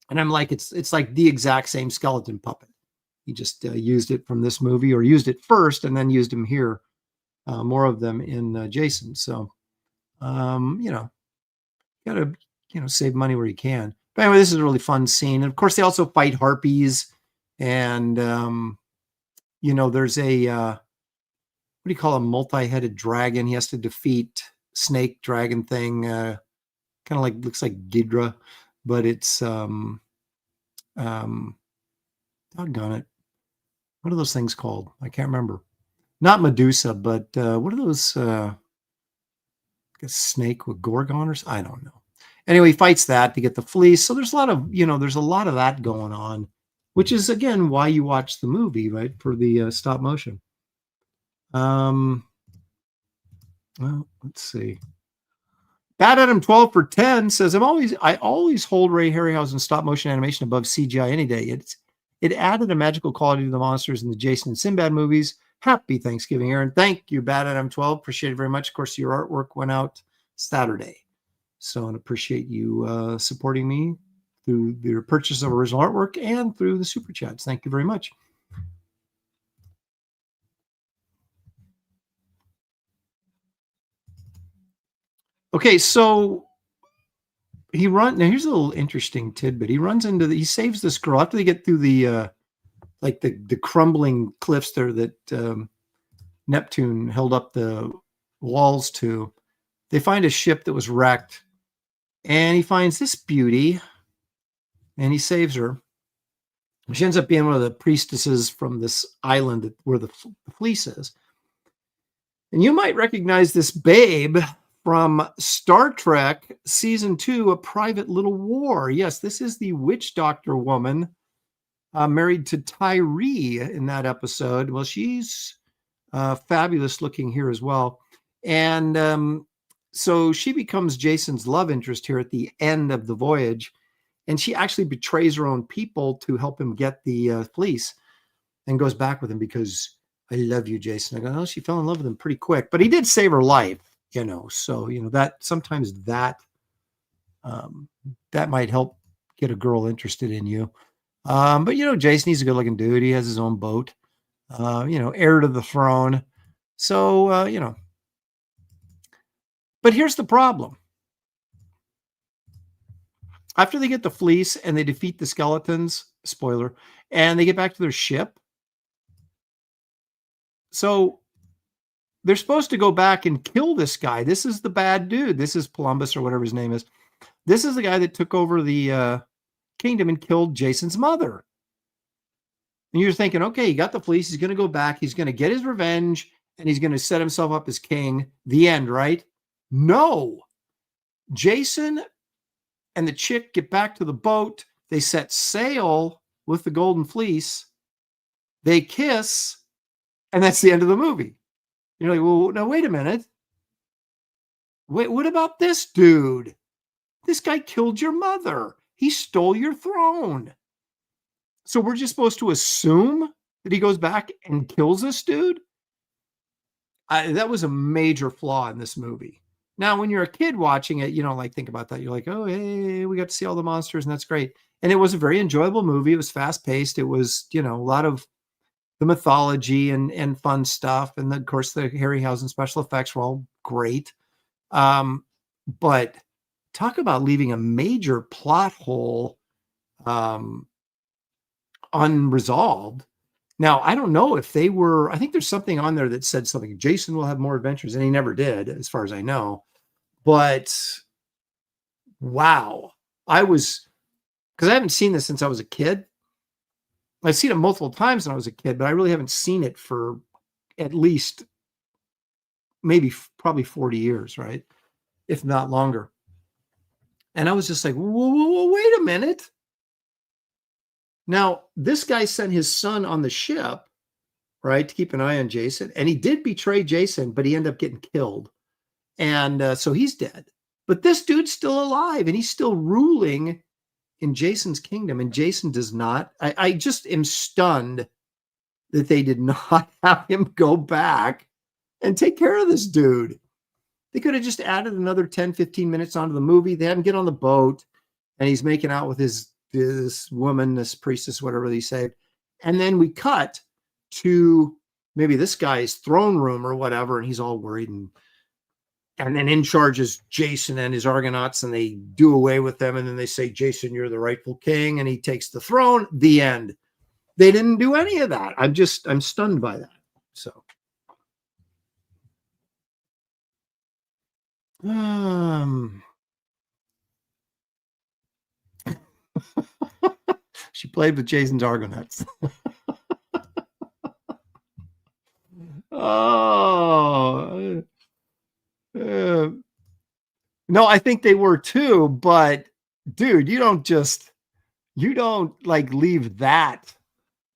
And I'm like, it's like the exact same skeleton puppet. He just used it from this movie, or used it first and then used him here. More of them in Jason. So, gotta, save money where you can. But anyway, this is a really fun scene. And of course, they also fight harpies. And, there's a, what do you call a multi-headed dragon? He has to defeat snake dragon thing. Kind of looks like Ghidra, but it's, doggone it. What are those things called? I can't remember. Not Medusa, but what are those? A snake with gorgoners? I don't know. Anyway, he fights that to get the fleece. So there's a lot of, there's a lot of that going on, which is again why you watch the movie, right? For the stop motion. Well, let's see. Bad Adam 12 for 10 says, I always hold Ray Harryhausen's stop motion animation above CGI any day. It added a magical quality to the monsters in the Jason and Sinbad movies. Happy Thanksgiving, Aaron. Thank you, Bad Adam 12. Appreciate it very much. Of course, your artwork went out Saturday. So I appreciate you supporting me through your purchase of original artwork and through the super chats. Thank you very much. Okay, so now here's a little interesting tidbit. He saves this girl after they get through the crumbling cliffs there that Neptune held up the walls to. They find a ship that was wrecked, and he finds this beauty, and he saves her. She ends up being one of the priestesses from this island where the fleece is. And you might recognize this babe from Star Trek Season 2, A Private Little War. Yes, this is the witch doctor woman married to Tyree in that episode. Well, she's fabulous looking here as well. And so she becomes Jason's love interest here at the end of the voyage. And she actually betrays her own people to help him get the fleece and goes back with him because I love you, Jason. I go, oh, she fell in love with him pretty quick, but he did save her life, so, that sometimes that might help get a girl interested in you. But, Jason, he's a good looking dude. He has his own boat, heir to the throne. So, but here's the problem. After they get the fleece and they defeat the skeletons, spoiler, and they get back to their ship. So they're supposed to go back and kill this guy. This is the bad dude. This is Columbus or whatever his name is. This is the guy that took over the kingdom and killed Jason's mother. And you're thinking, okay, he got the fleece. He's going to go back. He's going to get his revenge and he's going to set himself up as king. The end, right? No. Jason and the chick get back to the boat. They set sail with the golden fleece. They kiss. And that's the end of the movie. You're like, well, now wait a minute. Wait, what about this dude? This guy killed your mother. He stole your throne. So we're just supposed to assume that he goes back and kills this dude? That was a major flaw in this movie. Now, when you're a kid watching it, you don't think about that. You're like, oh, hey, we got to see all the monsters, and that's great. And it was a very enjoyable movie. It was fast-paced. It was, a lot of the mythology and fun stuff. And then, of course, the Harryhausen special effects were all great. But talk about leaving a major plot hole unresolved. Now, I don't know if I think there's something on there that said something. Jason will have more adventures, and he never did, as far as I know. But wow, because I haven't seen this since I was a kid. I've seen it multiple times when I was a kid, but I really haven't seen it for at least probably 40 years, right? If not longer. And I was just like, whoa, wait a minute. Now, this guy sent his son on the ship, right, to keep an eye on Jason. And he did betray Jason, but he ended up getting killed. And so he's dead. But this dude's still alive, and he's still ruling in Jason's kingdom, and Jason does not. I just am stunned that they did not have him go back and take care of this dude. They could have just added another 10, 15 minutes onto the movie. They had him get on the boat, and he's making out with this woman, this priestess, whatever they say. And then we cut to maybe this guy's throne room or whatever, and he's all worried, and then in charge is Jason and his Argonauts, and they do away with them. And then they say, Jason, you're the rightful king. And he takes the throne. The end. They didn't do any of that. I'm stunned by that. So, she played with Jason's Argonauts. No, I think they were too, but dude, you don't like leave that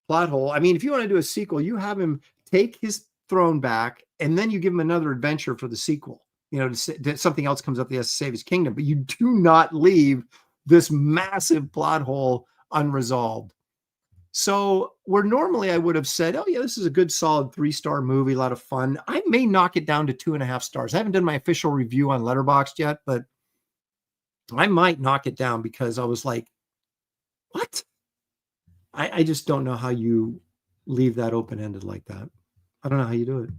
plot hole. I mean, if you want to do a sequel, you have him take his throne back and then you give him another adventure for the sequel. You know, something else comes up, he has to save his kingdom, but you do not leave this massive plot hole unresolved. So where normally I would have said, oh yeah, this is a good solid 3-star movie, a lot of fun, I may knock it down to 2.5 stars. I haven't done my official review on Letterboxd yet, but I might knock it down because I was like, what? I just don't know how you leave that open-ended like that. I don't know how you do it.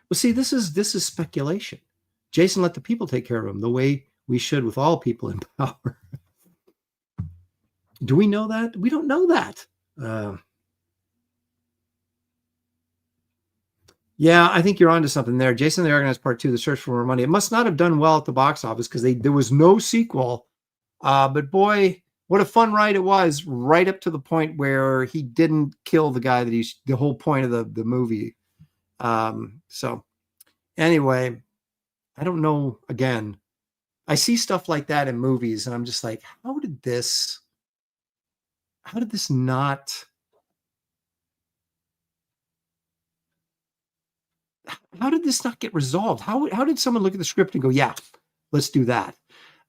Well, see, this is speculation. Jason let the people take care of him the way we should with all people in power. Do we know that? We don't know that. Yeah, I think you're onto something there. Jason the Argonauts Part 2, The Search for More Money. It must not have done well at the box office because there was no sequel. But boy, what a fun ride it was, right up to the point where he didn't kill the guy that the whole point of the movie. So anyway, I don't know. Again, I see stuff like that in movies and I'm just like, how did this not get resolved? How did someone look at the script and go, yeah, let's do that?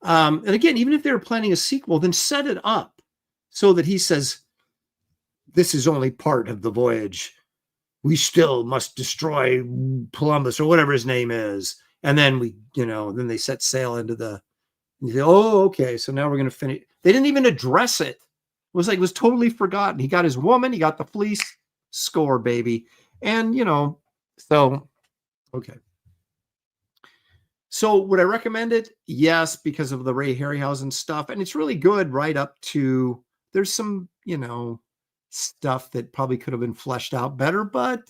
And again, even if they were planning a sequel, then set it up so that he says, this is only part of the voyage. We still must destroy Columbus or whatever his name is. And then then they set sail into oh, okay. So now we're going to finish. They didn't even address it. It was totally forgotten. He got his woman, he got the fleece, score, baby. And, so, okay. So would I recommend it? Yes, because of the Ray Harryhausen stuff. And it's really good right up to, there's some, stuff that probably could have been fleshed out better, but,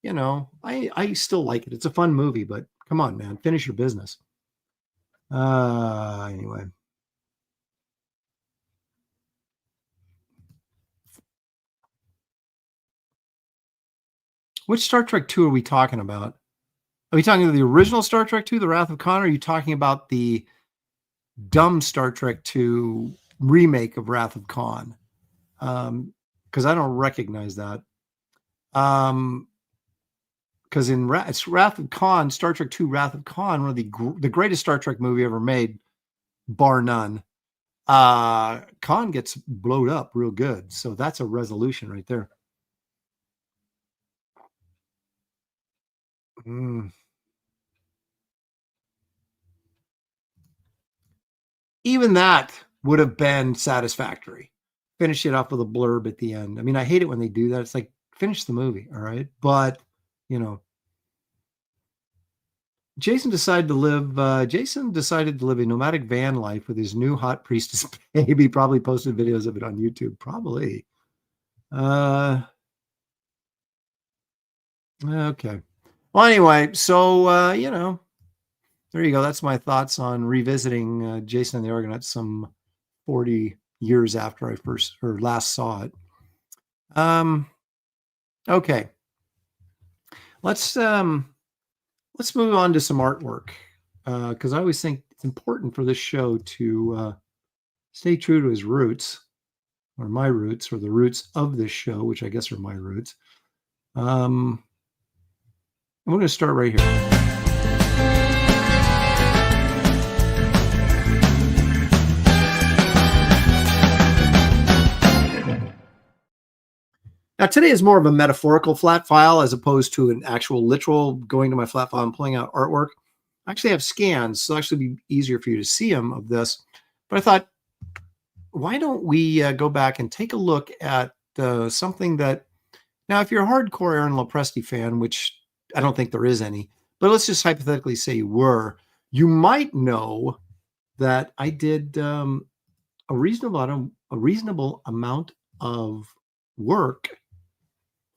I still like it. It's a fun movie, but come on, man, finish your business. Anyway. Which Star Trek 2 are we talking about? Are we talking about the original Star Trek 2, The Wrath of Khan, or are you talking about the dumb Star Trek 2 remake of Wrath of Khan? Because I don't recognize that. Because it's Wrath of Khan, Star Trek 2, Wrath of Khan, one of the greatest Star Trek movie ever made, bar none. Khan gets blowed up real good. So that's a resolution right there. Even that would have been satisfactory. Finish it off with a blurb at the end. I mean, I hate it when they do that. It's like, finish the movie, all right? But, Jason decided to live a nomadic van life with his new hot priestess baby. Probably posted videos of it on YouTube. Probably. Okay. Well, anyway, so, there you go. That's my thoughts on revisiting Jason and the Argonauts some 40 years after I last saw it. Okay. Let's move on to some artwork because I always think it's important for this show to stay true to his roots, or my roots, or the roots of this show, which I guess are my roots. I'm going to start right here. Now, today is more of a metaphorical flat file as opposed to an actual literal going to my flat file and pulling out artwork. I actually have scans, so it'll actually be easier for you to see them of this. But I thought, why don't we go back and take a look at something that, now, if you're a hardcore Aaron Lopresti fan, which I don't think there is any, but let's just hypothetically say you were, you might know that I did a reasonable amount of work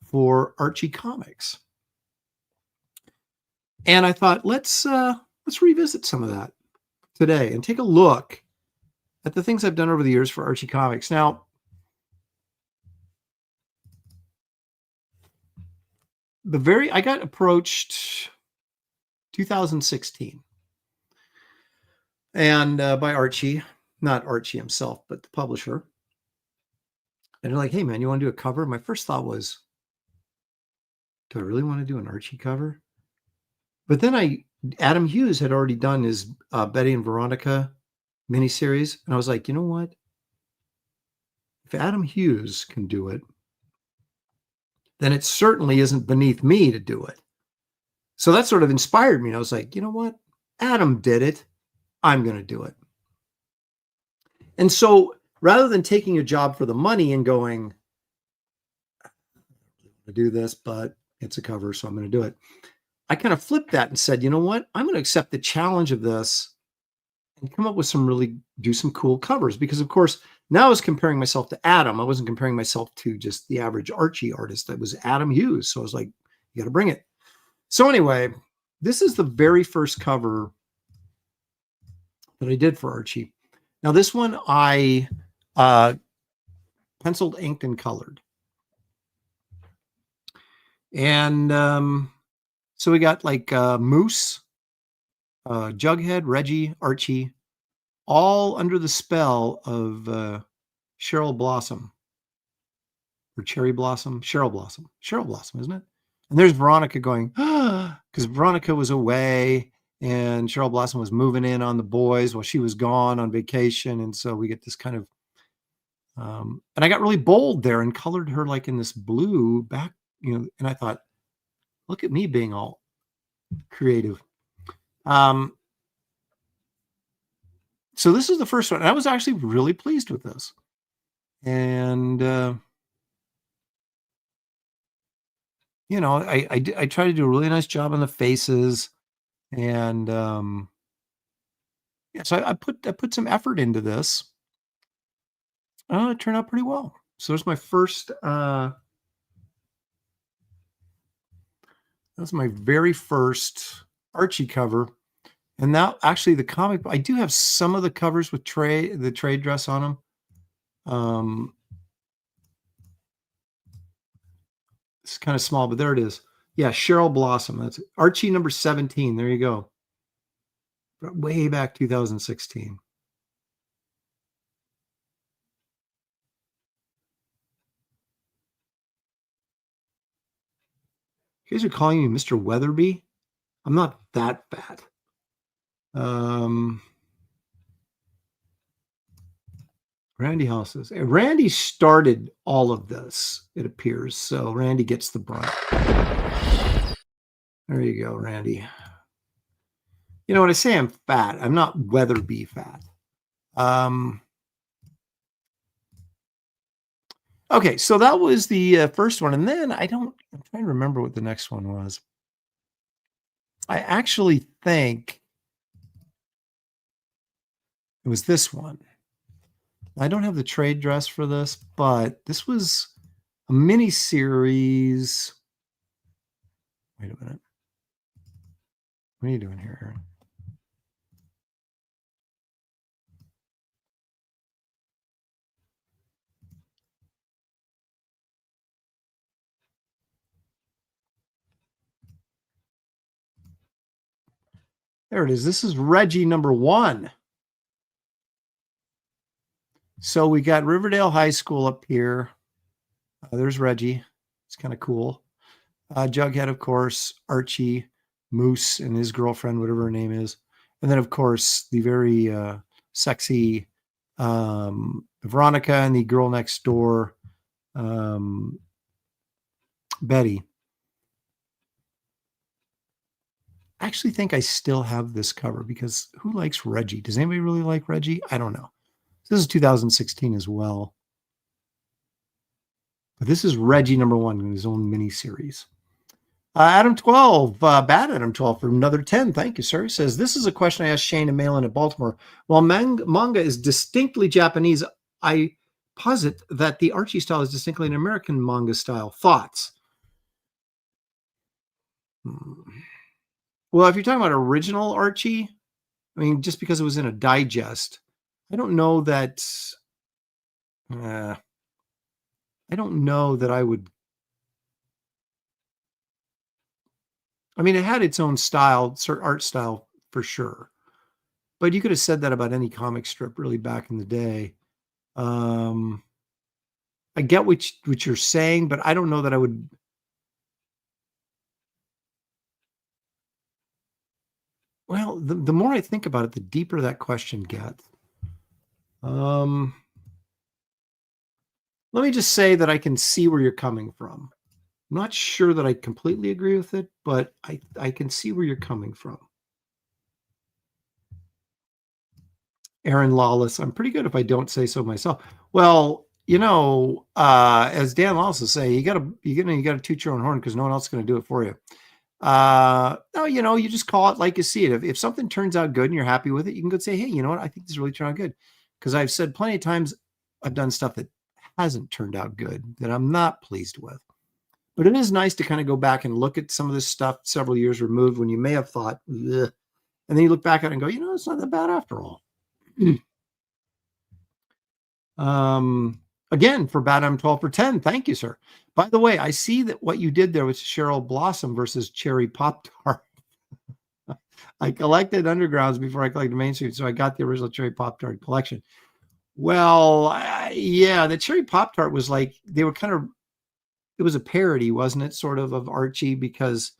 for Archie Comics. And I thought, let's revisit some of that today and take a look at the things I've done over the years for Archie Comics. Now, I got approached 2016 and by Archie, not Archie himself, but the publisher. And they're like, hey man, you want to do a cover? My first thought was, do I really want to do an Archie cover? But then Adam Hughes had already done his Betty and Veronica miniseries. And I was like, you know what? If Adam Hughes can do it, then it certainly isn't beneath me to do it. So that sort of inspired me. And I was like, you know what? Adam did it. I'm going to do it. And so rather than taking a job for the money and going, I want to do this, but it's a cover, so I'm going to do it, I kind of flipped that and said, you know what? I'm going to accept the challenge of this and come up with do some cool covers. Because of course, now I was comparing myself to Adam. I wasn't comparing myself to just the average Archie artist. That was Adam Hughes. So I was like, you got to bring it. So anyway, this is the very first cover that I did for Archie. Now this one I penciled, inked, and colored. And so we got like Moose, Jughead, Reggie, Archie, all under the spell of Cheryl Blossom or Cherry Blossom, Cheryl Blossom, isn't it? And there's Veronica going, because Veronica was away and Cheryl Blossom was moving in on the boys while she was gone on vacation. And so we get this kind of, and I got really bold there and colored her like in this blue back, and I thought, look at me being all creative. So this is the first one. And I was actually really pleased with this. And, I try to do a really nice job on the faces. And so I put some effort into this. It turned out pretty well. So there's my first, that's my very first Archie cover. And now actually the comic, I do have some of the covers with the trade dress on them. It's kind of small, but there it is. Yeah, Cheryl Blossom. That's Archie number 17. There you go. Way back 2016. You guys are calling me Mr. Weatherby? I'm not that bad. Randy Houses. Randy started all of this, it appears. So Randy gets the brunt. There you go, Randy. When I say I'm fat, I'm not Weatherby fat. Okay, so that was the first one. And then I'm trying to remember what the next one was. I actually think it was this one. I don't have the trade dress for this, but this was a mini series. Wait a minute. What are you doing here, Aaron? There it is. This is Reggie number 1. So we got Riverdale High School up here. There's Reggie. It's kind of cool. Jughead, of course, Archie, Moose, and his girlfriend, whatever her name is. And then, of course, the very sexy Veronica and the girl next door, Betty. I actually think I still have this cover because who likes Reggie? Does anybody really like Reggie? I don't know. This is 2016 as well. But this is Reggie number 1 in his own mini series. Adam 12, bad Adam 12 for another 10. Thank you, sir. He says, this is a question I asked Shane and Malin at Baltimore. While manga is distinctly Japanese, I posit that the Archie style is distinctly an American manga style. Thoughts? Well, if you're talking about original Archie, I mean, just because it was in a digest, I don't know that I would I mean, it had its own style, art style for sure. But you could have said that about any comic strip really back in the day. I get what you're saying, but I don't know that I would. Well, the more I think about it, the deeper that question gets. Let me just say that I can see where you're coming from. I'm not sure that I completely agree with it, but I can see where you're coming from. Aaron Lawless, I'm pretty good if I don't say so myself. Well, as Dan Lawless will say, you gotta toot your own horn because no one else is going to do it for you. No, you just call it like you see it. If something turns out good and you're happy with it, you can go say, hey, you know what? I think this really turned out good. Because I've said plenty of times I've done stuff that hasn't turned out good, that I'm not pleased with. But it is nice to kind of go back and look at some of this stuff several years removed when you may have thought, ugh. And then you look back at it and go, it's not that bad after all. Again, for Bad I'm 12 for 10. Thank you, sir. By the way, I see that what you did there was Cheryl Blossom versus Cherry Pop-Tart. I collected Undergrounds before I collected Main Street, so I got the original Cherry Pop-Tart collection. Well, the Cherry Pop-Tart was like, they were it was a parody, wasn't it, sort of Archie, because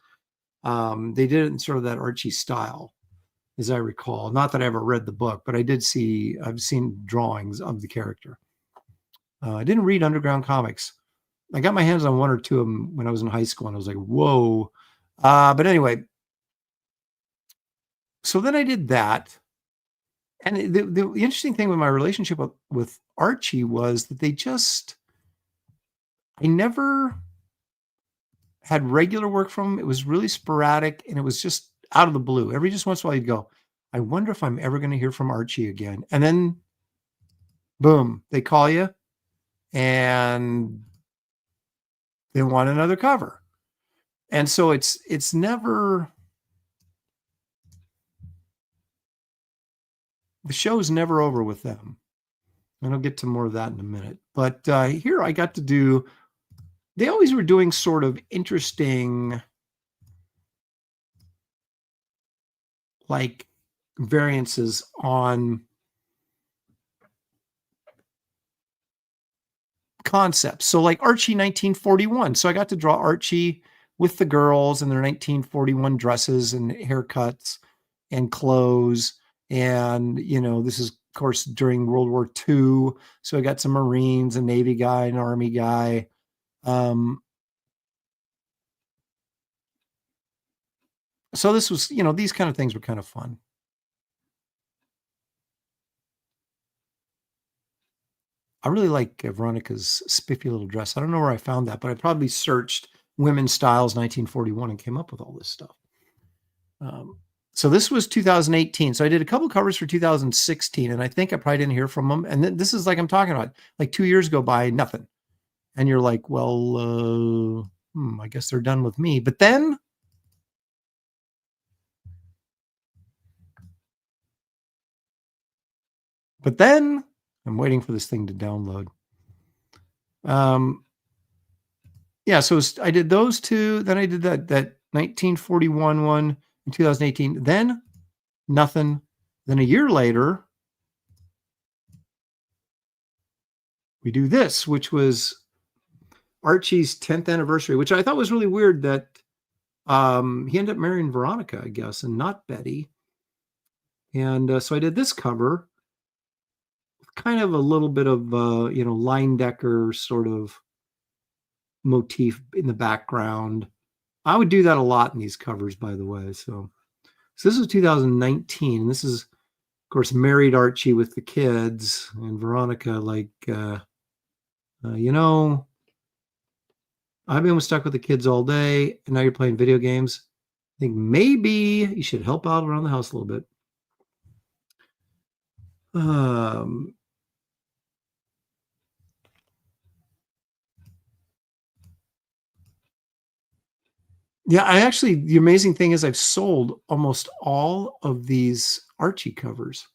they did it in sort of that Archie style, as I recall. Not that I ever read the book, but I've seen drawings of the character. I didn't read Underground comics. I got my hands on one or two of them when I was in high school, and I was like, whoa. But anyway, so then I did that. And the interesting thing with my relationship with Archie was that I never had regular work from him. It was really sporadic, and it was just out of the blue. Every just once in a while you'd go, I wonder if I'm ever going to hear from Archie again. And then, boom, they call you, and they want another cover. And so it's never, the show's never over with them. And I'll get to more of that in a minute. But here I got to do, they always were doing sort of interesting, like, variances on concepts. So like Archie 1941. So I got to draw Archie with the girls in their 1941 dresses and haircuts and clothes. And, this is, of course, during World War II. So I got some Marines, a Navy guy, an Army guy. So this was, these kind of things were kind of fun. I really like Veronica's spiffy little dress. I don't know where I found that, but I probably searched women's styles 1941 and came up with all this stuff. So this was 2018. So I did a couple covers for 2016, and I think I probably didn't hear from them. And then this is like I'm talking about, like 2 years go by, nothing. And you're like, well, I guess they're done with me. But then I'm waiting for this thing to download. So I did those two. Then I did that 1941 one in 2018. Then nothing. Then a year later, we do this, which was Archie's 10th anniversary, which I thought was really weird that he ended up marrying Veronica, I guess, and not Betty. And so I did this cover, kind of a little bit of Leyendecker sort of motif in the background. I would do that a lot in these covers, by the way. So this is 2019, and this is, of course, married Archie with the kids, and Veronica like, I've been stuck with the kids all day, and now you're playing video games. I think maybe you should help out around the house a little bit. Yeah, the amazing thing is I've sold almost all of these Archie covers.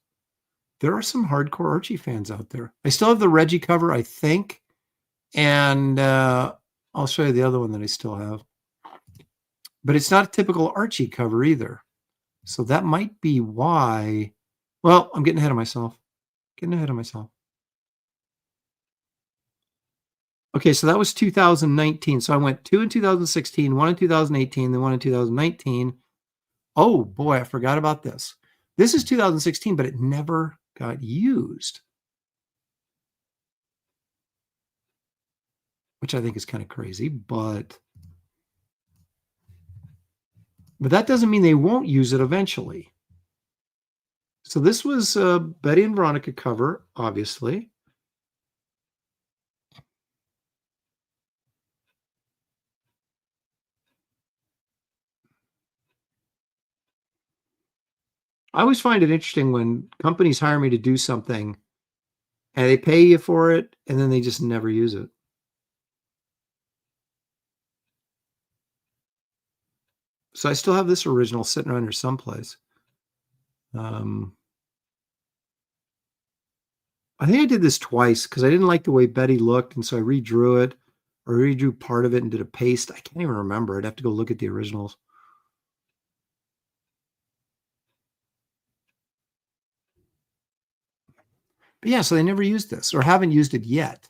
There are some hardcore Archie fans out there. I still have the Reggie cover, I think. And I'll show you the other one that I still have. but it's not a typical Archie cover either. So that might be why. Well, I'm getting ahead of myself. Okay, so that was 2019. So I went 2 in 2016, 1 in 2018, then 1 in 2019. Oh boy, I forgot about this. This is 2016, but it never got used, which I think is kind of crazy, but that doesn't mean they won't use it eventually. So this was a Betty and Veronica cover, obviously. I always find it interesting when companies hire me to do something and they pay you for it and then they just never use it. So I still have this original sitting around here someplace. I think I did this twice because I didn't like the way Betty looked, and so I redrew it, or redrew part of it and did a paste. I can't even remember. I'd have to go look at the originals. But yeah, so they never used this or haven't used it yet.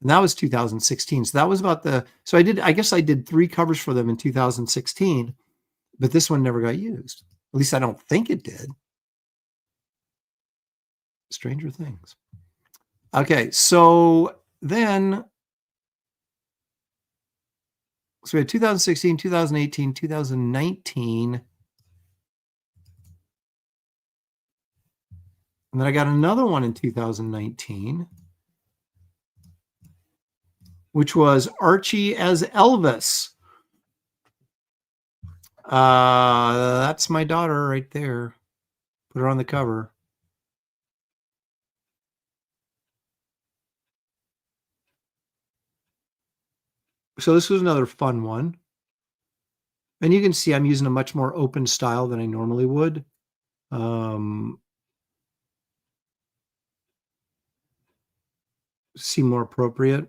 And that was 2016. So that was about I guess I did 3 covers for them in 2016, but this one never got used. At least I don't think it did. Stranger Things. Okay, so then, so we had 2016, 2018, 2019. And then I got another one in 2019, which was Archie as Elvis. That's my daughter right there. Put her on the cover. So this was another fun one. And you can see I'm using a much more open style than I normally would. Seem more appropriate.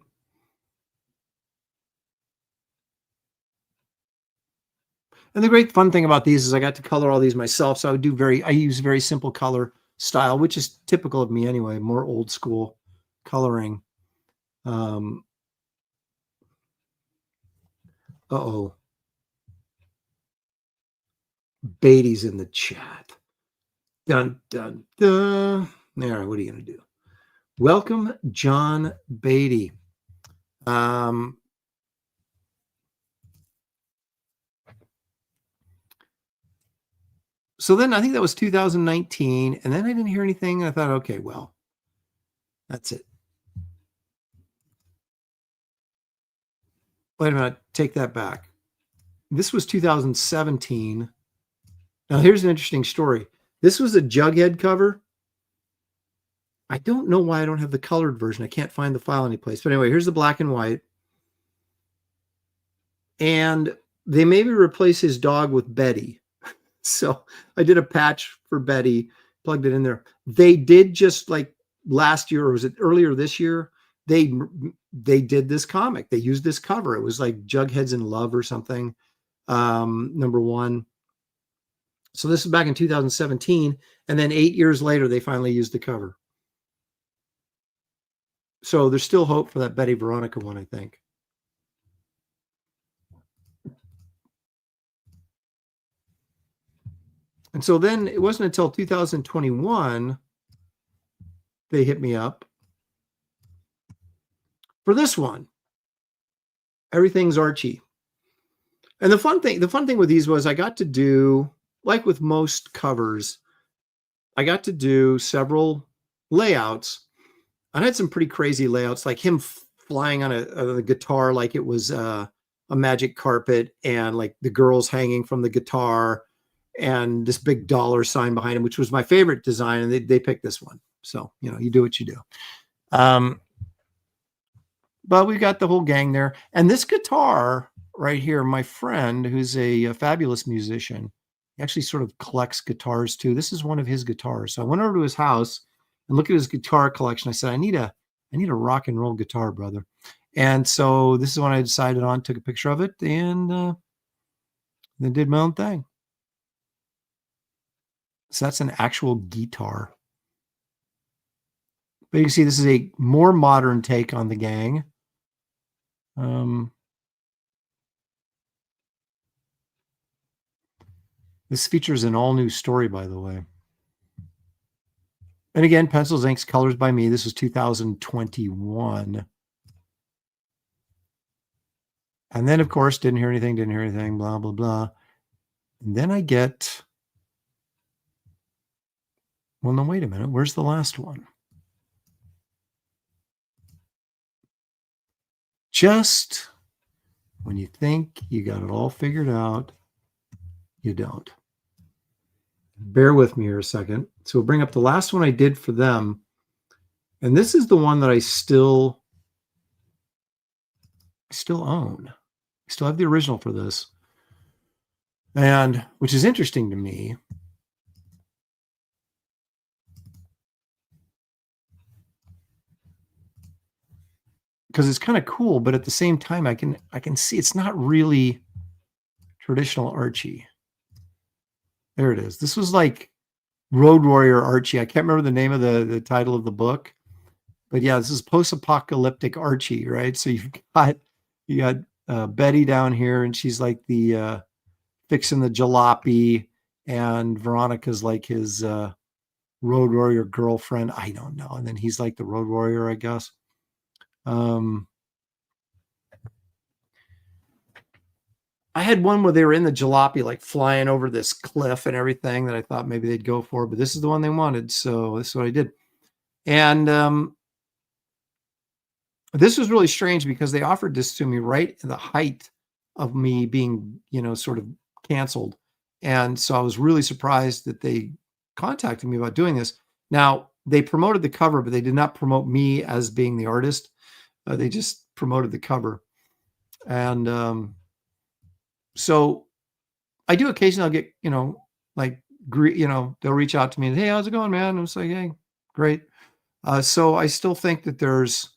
And the great fun thing about these is I got to color all these myself. So I use very simple color style, which is typical of me anyway, more old school coloring. Uh-oh. Beatty's in the chat. Dun, dun, dun. All right, what are you going to do? Welcome, John Beatty. So then I think that was 2019, and then I didn't hear anything. And I thought, okay, well, that's it. Wait a minute, take that back. This was 2017. Now here's an interesting story. This was a Jughead cover. I don't know why I don't have the colored version. I can't find the file anyplace. But anyway, here's the black and white. And they maybe replace his dog with Betty. So I did a patch for Betty, plugged it in there. They did just like last year, or was it earlier this year? They did this comic. They used this cover. It was like Jughead's in Love or something. Number 1. So this is back in 2017. And then 8 years later, they finally used the cover. So there's still hope for that Betty Veronica one, I think. And so then it wasn't until 2021 they hit me up for this one. Everything's Archie. And the fun thing with these was I got to do, like with most covers, I got to do several layouts. I had some pretty crazy layouts, like him flying on a guitar like it was a magic carpet, and like the girls hanging from the guitar, and this big dollar sign behind him, which was my favorite design. And they picked this one. So, you do what you do. But we got the whole gang there. And this guitar right here, my friend, who's a fabulous musician, he actually sort of collects guitars too. This is one of his guitars. So I went over to his house and looked at his guitar collection. I said, I need a rock and roll guitar, brother. And so this is when I decided on, took a picture of it, and then did my own thing. So that's an actual guitar. But you can see this is a more modern take on the gang. This features an all-new story, by the way. And again, pencils, inks, colors by me. This was 2021. And then, of course, didn't hear anything, blah, blah, blah. And then I get, well, no, wait a minute. Where's the last one? Just when you think you got it all figured out, you don't. Bear with me here a second. So we'll bring up the last one I did for them. And this is the one that I still own. I still have the original for this. And which is interesting to me. Because it's kind of cool, but at the same time, I can see it's not really traditional Archie. There it is. This was like Road Warrior Archie. I can't remember the name of the title of the book, but yeah, this is post-apocalyptic Archie, right? So you got Betty down here, and she's like the fixing the jalopy, and Veronica's like his Road Warrior girlfriend. I don't know, and then he's like the Road Warrior, I guess. I had one where they were in the jalopy, like flying over this cliff and everything that I thought maybe they'd go for, but this is the one they wanted. So this is what I did. And this was really strange because they offered this to me right at the height of me being, sort of canceled. And so I was really surprised that they contacted me about doing this. Now, they promoted the cover, but they did not promote me as being the artist. They just promoted the cover. And so I do occasionally I'll get, they'll reach out to me and, hey, how's it going, man? And it's like, hey, great. So I still think that there's,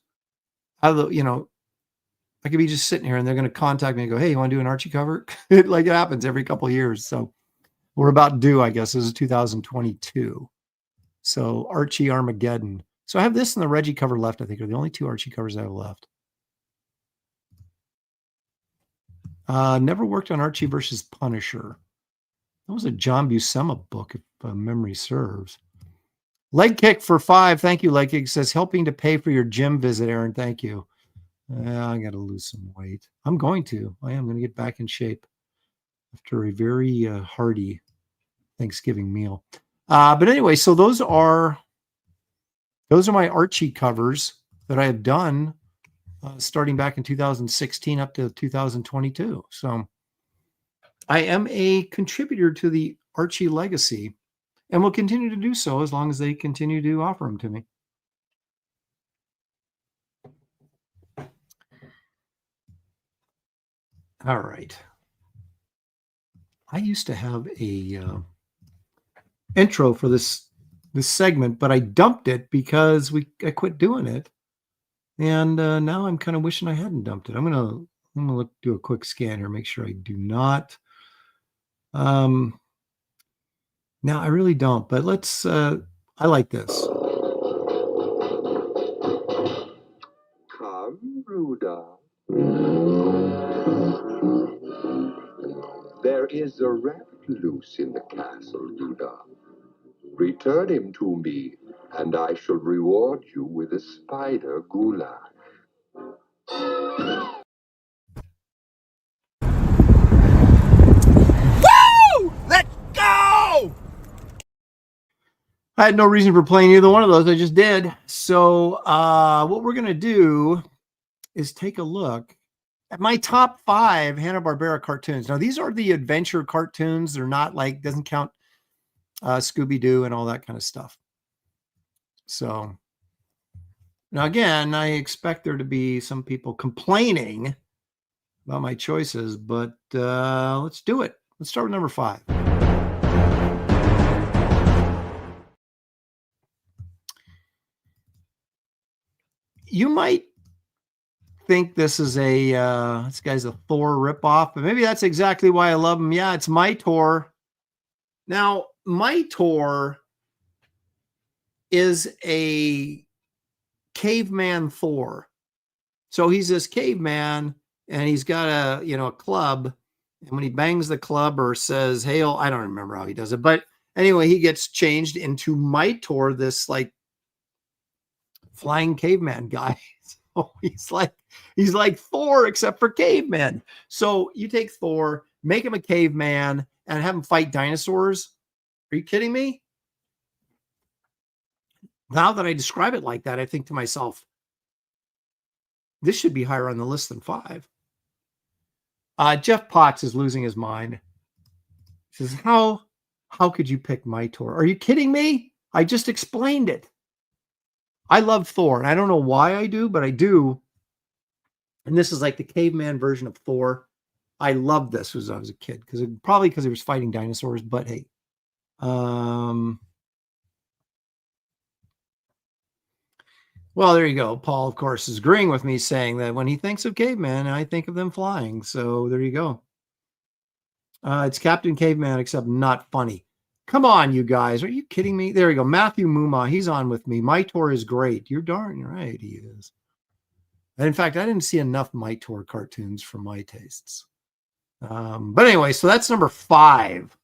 I could be just sitting here and they're going to contact me and go, hey, you want to do an Archie cover? It happens every couple of years. So we're about due, I guess. This is 2022. So Archie Armageddon. So I have this and the Reggie cover left, I think, are the only two Archie covers I have left. Never worked on Archie versus Punisher. That was a John Buscema book, if memory serves. Leg Kick for 5. Thank you, Leg Kick. Says, helping to pay for your gym visit, Aaron. Thank you. I got to lose some weight. I'm going to. I am going to get back in shape after a very hearty Thanksgiving meal. But anyway, so those are my Archie covers that I have done starting back in 2016 up to 2022. So I am a contributor to the Archie legacy and will continue to do so as long as they continue to offer them to me. All right. I used to have a intro for this segment, but I dumped it because I quit doing it. And now I'm kind of wishing I hadn't dumped it. I'm gonna do a quick scan here, make sure I do not. Now I really don't, but let's. I like this. Come, Rudolph. There is a rat loose in the castle, Rudolph. Return him to me, and I shall reward you with a spider goulash. Woo! Let's go! I had no reason for playing either one of those. I just did. So what we're going to do is take a look at my top 5 Hanna-Barbera cartoons. Now, these are the adventure cartoons. They're not doesn't count Scooby-Doo and all that kind of stuff. So now, again, I expect there to be some people complaining about my choices, but let's do it. Let's start with number 5. You might think this is this guy's a Thor ripoff, but maybe that's exactly why I love him. Yeah, it's Mytor. Now, Mytor is a caveman Thor. So he's this caveman and he's got a club. And when he bangs the club or says, hail, I don't remember how he does it. But anyway, he gets changed into Mytor, this like flying caveman guy. So he's like Thor, except for cavemen. So you take Thor, make him a caveman, and have him fight dinosaurs. Are you kidding me? Now that I describe it like that, I think to myself, this should be higher on the list than 5. Jeff Potts is losing his mind. He says, how could you pick Mytor? Are you kidding me? I just explained it. I love Thor, and I don't know why I do, but I do. And this is like the caveman version of Thor. I loved this as I was a kid, probably because he was fighting dinosaurs, but hey. Well, there you go. Paul, of course, is agreeing with me, saying that when he thinks of caveman, I think of them flying. So there you go. It's Captain Caveman, except not funny. Come on, you guys. Are you kidding me? There you go. Matthew Muma, he's on with me. Mytor is great. You're darn right he is. And in fact, I didn't see enough Mytor cartoons for my tastes. But anyway, so that's number 5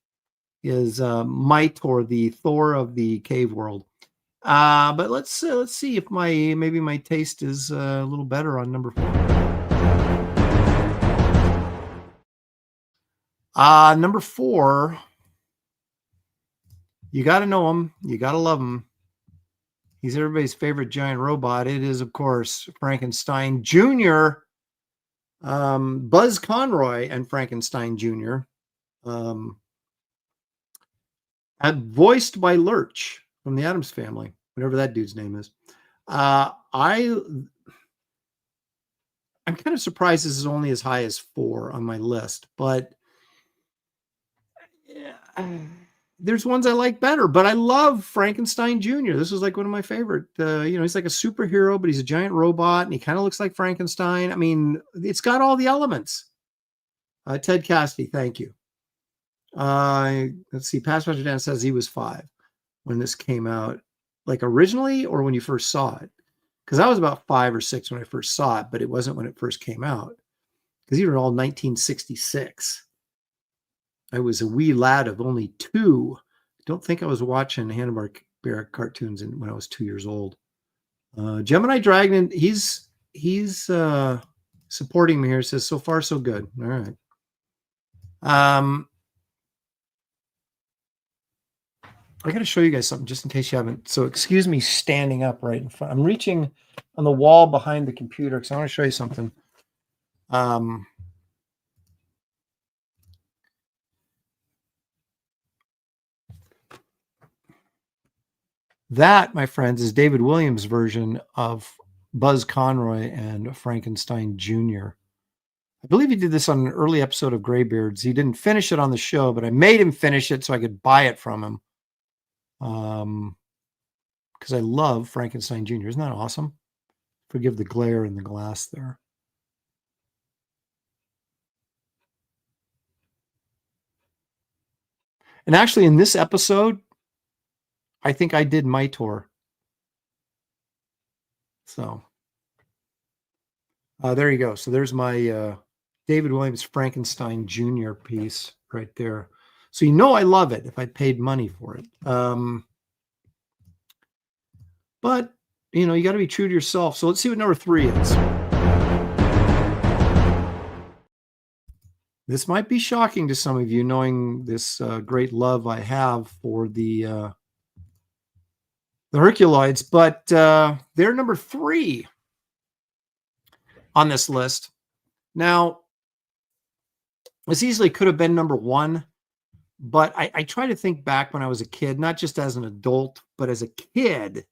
is Mytor, the Thor of the cave world. But let's see if maybe my taste is a little better on number 4. Number 4, you got to know him, you got to love him. He's everybody's favorite giant robot. It is, of course, Frankenstein Jr., Buzz Conroy and Frankenstein Jr., voiced by Lurch from the Addams Family, whatever that dude's name is. I'm kind of surprised this is only as high as 4 on my list, but there's ones I like better. But I love Frankenstein Jr. This is like one of my favorite. He's like a superhero, but he's a giant robot, and he kind of looks like Frankenstein. I mean, it's got all the elements. Ted Cassidy, thank you. Let's see. Passmaster Dan says he was 5 when this came out, like originally, or when you first saw it. Because I was about 5 or 6 when I first saw it, but it wasn't when it first came out. Because these were all 1966. I was a wee lad of only 2. I don't think I was watching Hanna-Barbera cartoons when I was 2 years old. Gemini Dragon, he's supporting me here. Says so far so good. All right. I got to show you guys something just in case you haven't. So excuse me standing up right in front. I'm reaching on the wall behind the computer because I want to show you something. That, my friends, is David Williams' version of Buzz Conroy and Frankenstein Jr. I believe he did this on an early episode of Graybeards. He didn't finish it on the show, but I made him finish it so I could buy it from him. Because I love Frankenstein Jr. Isn't that awesome? Forgive the glare in the glass there. And actually, in this episode, I think I did Mytor. So there you go. So there's my David Williams Frankenstein Jr. piece right there. So you know I love it if I paid money for it. But, you got to be true to yourself. So let's see what number 3 is. This might be shocking to some of you, knowing this great love I have for the Herculoids, but they're number 3 on this list. Now, this easily could have been number 1, but I try to think back when I was a kid, not just as an adult, but as a kid,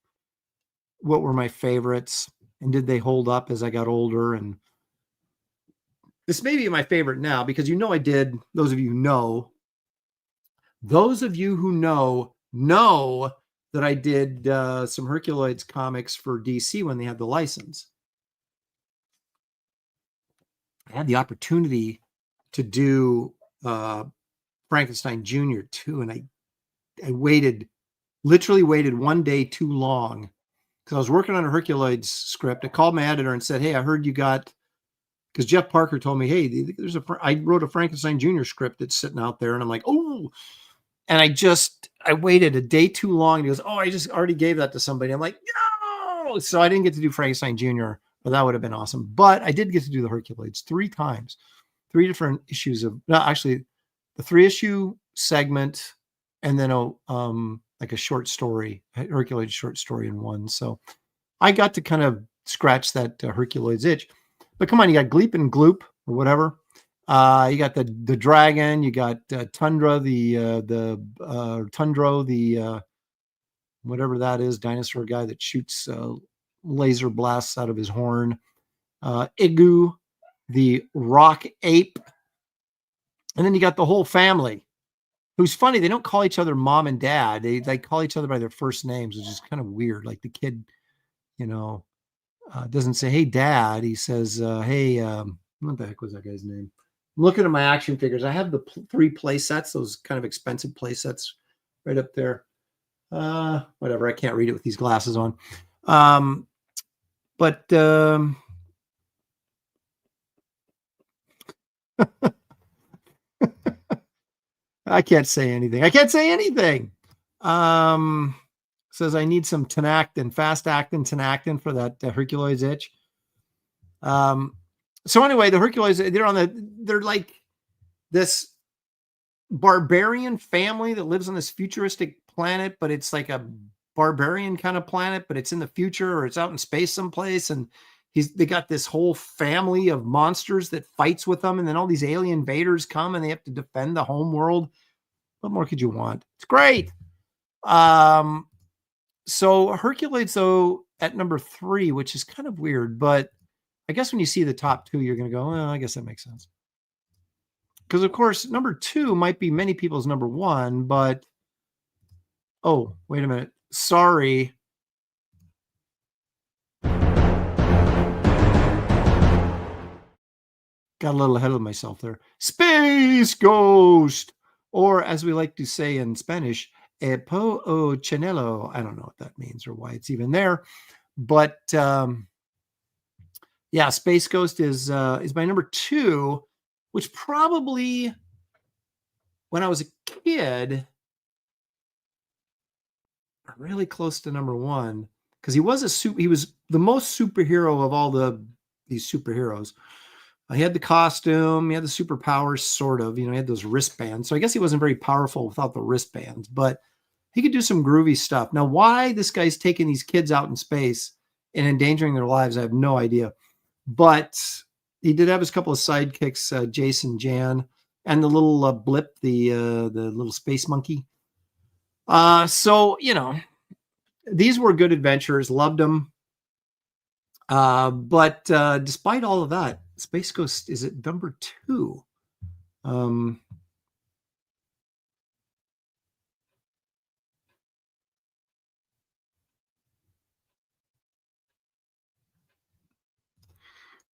what were my favorites and did they hold up as I got older? And this may be my favorite now because I did. Those of you who know that I did some Herculoids comics for DC when they had the license. I had the opportunity to do Frankenstein Jr. too, and I literally waited one day too long because I was working on a Herculoids script. I called my editor and said, "Hey, I heard you got," because Jeff Parker told me, "Hey, I wrote a Frankenstein Jr. script that's sitting out there," and I'm like, "Oh," and I waited a day too long. And he goes, "Oh, I just already gave that to somebody." I'm like, "No!" So I didn't get to do Frankenstein Jr., but that would have been awesome. But I did get to do the Herculoids 3 times, 3 different issues of, no, actually, the 3-issue segment, and then like a short story, a Herculoids short story in one. So I got to kind of scratch that Herculoids itch. But come on, you got Gleep and Gloop or whatever. You got the dragon. You got Tundra, Tundro, the whatever that is, dinosaur guy that shoots laser blasts out of his horn. Igu, the rock ape, and then you got the whole family. Who's funny? They don't call each other mom and dad. They call each other by their first names, which is kind of weird. Like the kid, doesn't say, "Hey, Dad." He says, "Hey, what the heck was that guy's name?" I'm looking at my action figures. I have the 3 play sets, those kind of expensive play sets right up there. Whatever. I can't read it with these glasses on. But I can't say anything. Says I need some Tenactin, fast actin Tenactin for that Herculoids itch. So anyway, the Herculoids, they're like this barbarian family that lives on this futuristic planet, but it's like a barbarian kind of planet, but it's in the future or it's out in space someplace. And they got this whole family of monsters that fights with them. And then all these alien invaders come and they have to defend the home world. What more could you want? It's great. So Herculoids, though, at number 3, which is kind of weird, but I guess when you see the top 2, you're going to go, well, I guess that makes sense. Because, of course, number 2 might be many people's number 1, but, oh, wait a minute. Sorry. Got a little ahead of myself there. Space Ghost, or as we like to say in Spanish, po o chinelo. I don't know what that means or why it's even there, but yeah, Space Ghost is my number 2, which probably when I was a kid, really close to number 1, because he was the most superhero of all these superheroes. He had the costume, he had the superpowers, sort of. He had those wristbands. So I guess he wasn't very powerful without the wristbands, but he could do some groovy stuff. Now, why this guy's taking these kids out in space and endangering their lives, I have no idea. But he did have his couple of sidekicks, Jason Jan, and the little Blip, the little space monkey. So, these were good adventures. Loved them. But despite all of that, Space Ghost is at number 2.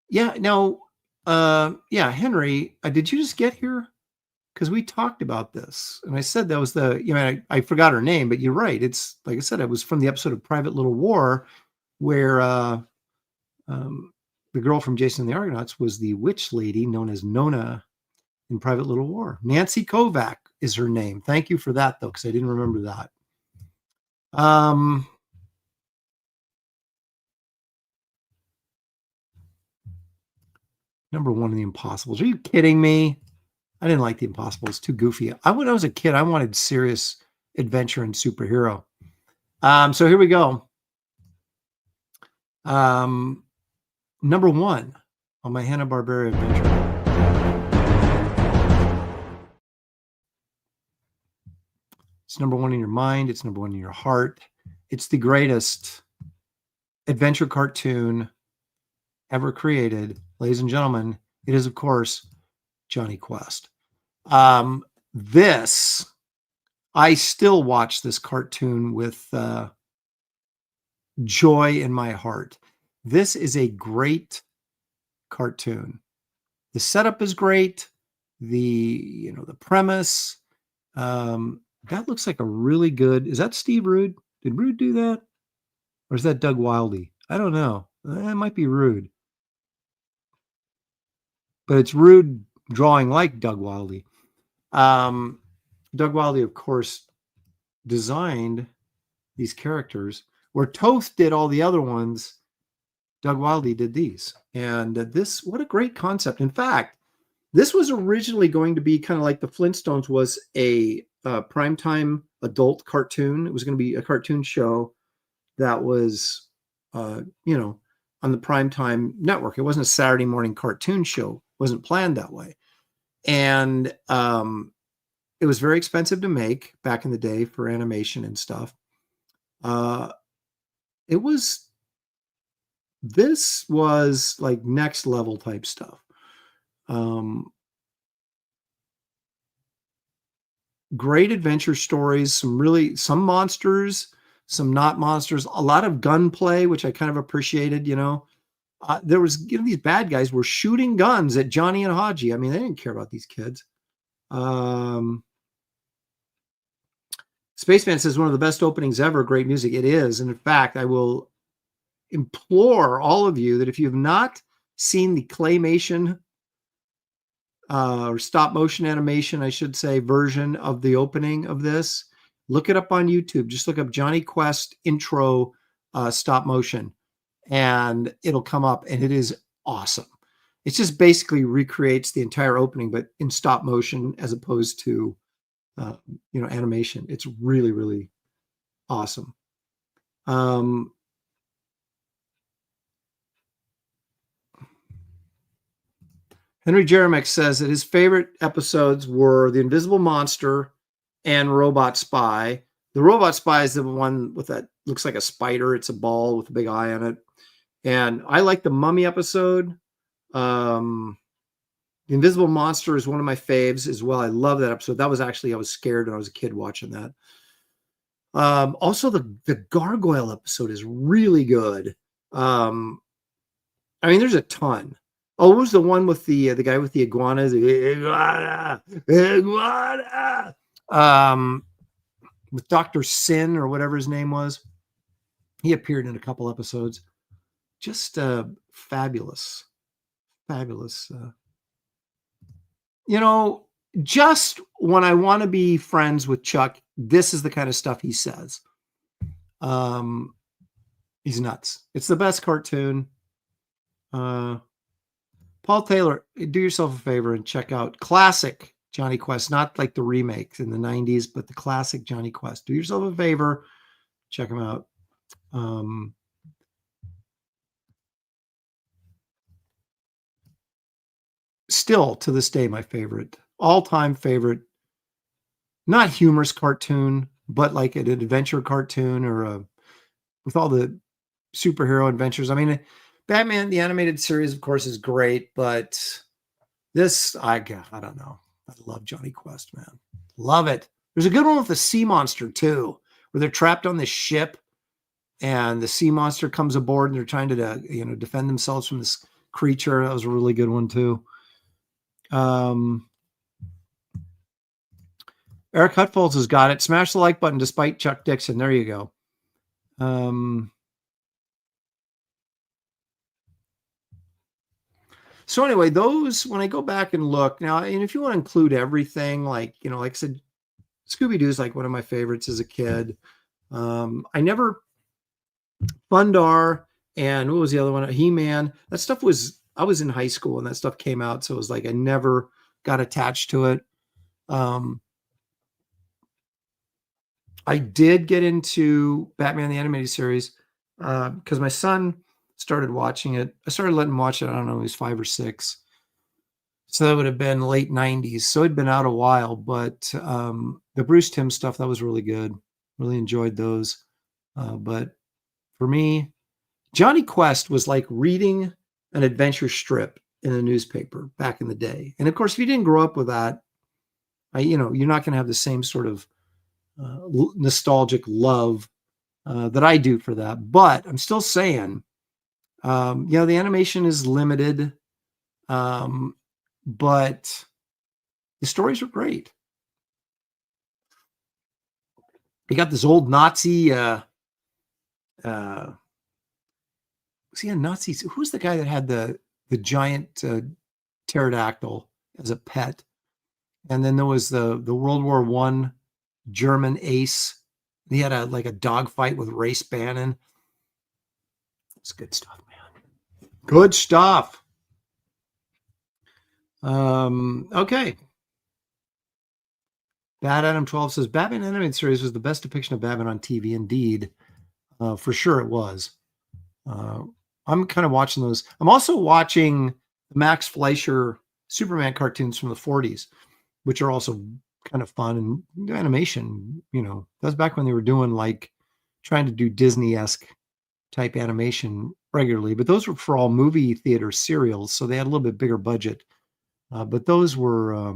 Yeah. Now, Henry, did you just get here? Because we talked about this, and I said that was I forgot her name, but you're right. It's like I said, it was from the episode of Private Little War, where the girl from Jason and the Argonauts was the witch lady known as Nona in Private Little War. Nancy Kovac is her name. Thank you for that, though, because I didn't remember that. Number 1 in the Impossibles. Are you kidding me? I didn't like the Impossibles. Too goofy. When I was a kid, I wanted serious adventure and superhero. So here we go. Number 1 on my Hanna-Barbera adventure. It's number 1 in your mind. It's number 1 in your heart. It's the greatest adventure cartoon ever created. Ladies and gentlemen, it is, of course, Johnny Quest. I still watch this cartoon with joy in my heart. This is a great cartoon. The setup is great. The premise, that looks like a really good. Is that Steve Rude? Did Rude do that, or is that Doug Wildey? I don't know. That might be Rude, but it's Rude drawing like Doug Wildey. Doug Wildey, of course, designed these characters. Where Toth did all the other ones, Doug Wildey did these. And this, what a great concept. In fact, this was originally going to be kind of like the Flintstones was a primetime adult cartoon. It was going to be a cartoon show that was, on the primetime network. It wasn't a Saturday morning cartoon show. It wasn't planned that way. And it was very expensive to make back in the day for animation and stuff. This was like next level type stuff. Great adventure stories, some monsters, some not monsters, a lot of gunplay, which I kind of appreciated. There was, these bad guys were shooting guns at Johnny and Haji. I mean, they didn't care about these kids. Spaceman says one of the best openings ever. Great music. It is. And in fact, I will implore all of you that if you have not seen the claymation or stop motion animation, I should say, version of the opening of this, look it up on YouTube. Just look up Johnny Quest intro stop motion and it'll come up, and it is awesome. It just basically recreates the entire opening, but in stop motion as opposed to animation. It's really, really awesome. Henry Jeremek says that his favorite episodes were The Invisible Monster and Robot Spy. The Robot Spy is the one with that looks like a spider. It's a ball with a big eye on it. And I like the Mummy episode. The Invisible Monster is one of my faves as well. I love that episode. That was actually, I was scared when I was a kid watching that. Also, the Gargoyle episode is really good. I mean, there's a ton. Oh, what was the one with the guy with the iguanas? Iguana. With Dr. Sin or whatever his name was. He appeared in a couple episodes. Just fabulous. Fabulous. Just when I want to be friends with Chuck, this is the kind of stuff he says. He's nuts. It's the best cartoon. Paul Taylor, do yourself a favor and check out classic Johnny Quest, not like the remakes in the 90s, but the classic Johnny Quest. Do yourself a favor, check him out. Still to this day, my favorite, all-time favorite, not humorous cartoon, but like an adventure cartoon or with all the superhero adventures. I mean, Batman, the animated series, of course, is great, but this, I don't know. I love Johnny Quest, man. Love it. There's a good one with the sea monster, too, where they're trapped on this ship and the sea monster comes aboard and they're trying to, defend themselves from this creature. That was a really good one, too. Eric Hutfolds has got it. Smash the like button despite Chuck Dixon. There you go. So anyway, those, when I go back and look now, and if you want to include everything, like I said, Scooby-Doo is like one of my favorites as a kid. I never, Fundar, and what was the other one? He-Man. That stuff I was in high school and that stuff came out. So it was like, I never got attached to it. I did get into Batman the Animated Series because my son started watching it. I started letting him watch it. I don't know, he was 5 or 6. So that would have been late 90s. So it'd been out a while, but the Bruce Timm stuff, that was really good. Really enjoyed those. But for me, Johnny Quest was like reading an adventure strip in a newspaper back in the day. And of course, if you didn't grow up with that, you're not going to have the same sort of nostalgic love that I do for that. But I'm still saying, the animation is limited. but the stories were great. You got this old Nazi, was he a Nazi? Who's the guy that had the giant pterodactyl as a pet? And then there was the World War I German ace. He had a dogfight with Race Bannon. It's good stuff, man. Good stuff. Okay. Bad Adam 12 says Batman animated series was the best depiction of Batman on TV. Indeed, for sure it was. I'm kind of watching those. I'm also watching the Max Fleischer Superman cartoons from the 40s, which are also kind of fun and animation. You know, that was back when they were doing trying to do Disney-esque type animation regularly, but those were for all movie theater serials, so they had a little bit bigger budget. But those were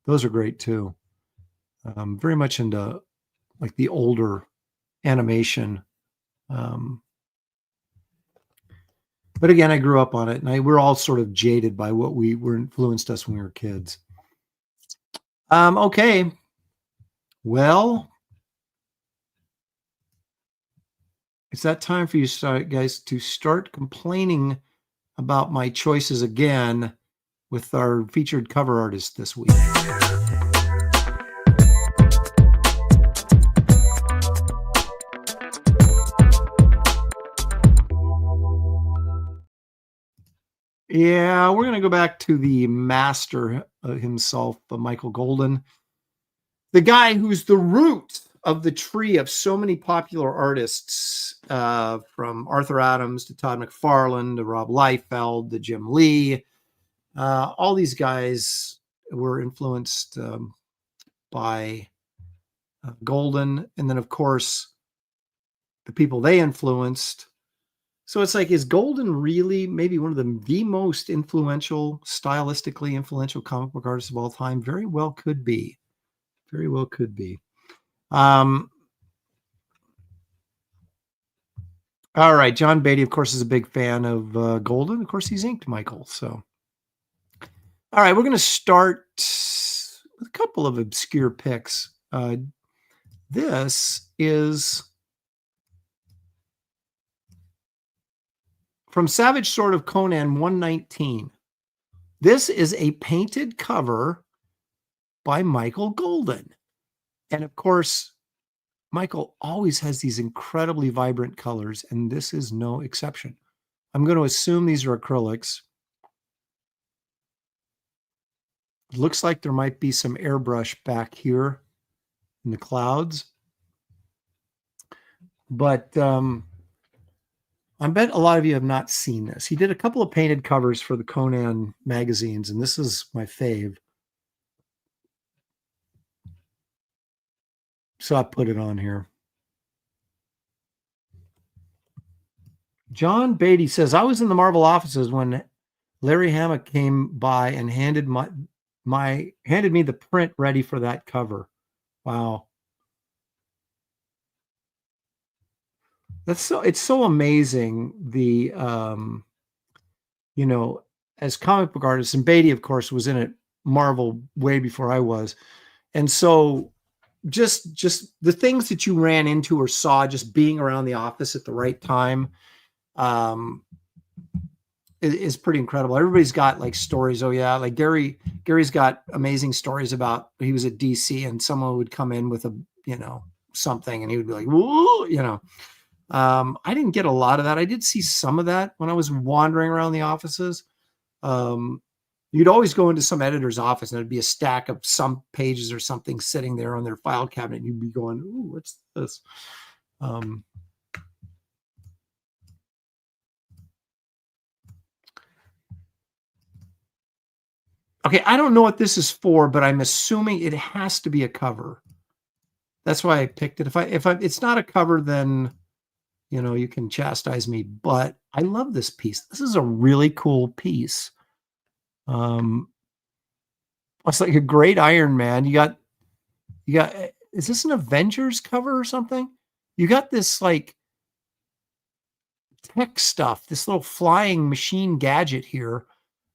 great too. Very much into the older animation. But again, I grew up on it, and we're all sort of jaded by what we were influenced us when we were kids. Okay. Well, it's that time for you guys to start complaining about my choices again with our featured cover artist this week. Yeah, we're going to go back to the master himself, Michael Golden, the guy who's the root of the tree of so many popular artists, from Arthur Adams to Todd McFarlane to Rob Liefeld to Jim Lee. All these guys were influenced by Golden. And then, of course, the people they influenced. So it's is Golden really maybe one of the most stylistically influential comic book artists of all time? Very well could be. Very well could be. All right. John Beatty, of course, is a big fan of Golden. Of course, he's inked Michael. So, all right, we're going to start with a couple of obscure picks. This is from Savage Sword of Conan 119. This is a painted cover by Michael Golden. And of course, Michael always has these incredibly vibrant colors, and this is no exception. I'm going to assume these are acrylics. It looks like there might be some airbrush back here in the clouds. But I bet a lot of you have not seen this. He did a couple of painted covers for the Conan magazines, and this is my fave. So I put it on here. John Beatty says, I was in the Marvel offices when Larry Hama came by and handed me the print ready for that cover. Wow. It's so amazing. The, as comic book artists, and Beatty, of course, was in it Marvel way before I was. And so just the things that you ran into or saw just being around the office at the right time, is pretty incredible. Everybody's got stories. Oh yeah. Gary's got amazing stories about, he was at DC and someone would come in with something and he would be like, whoa, I didn't get a lot of that. I did see some of that when I was wandering around the offices. You'd always go into some editor's office and there'd be a stack of some pages or something sitting there on their file cabinet. And you'd be going, ooh, what's this? Okay, I don't know what this is for, but I'm assuming it has to be a cover. That's why I picked it. If it's not a cover, then you can chastise me. But I love this piece. This is a really cool piece. It's like a great Iron Man. You got. Is this an Avengers cover or something? You got this tech stuff, this little flying machine gadget here.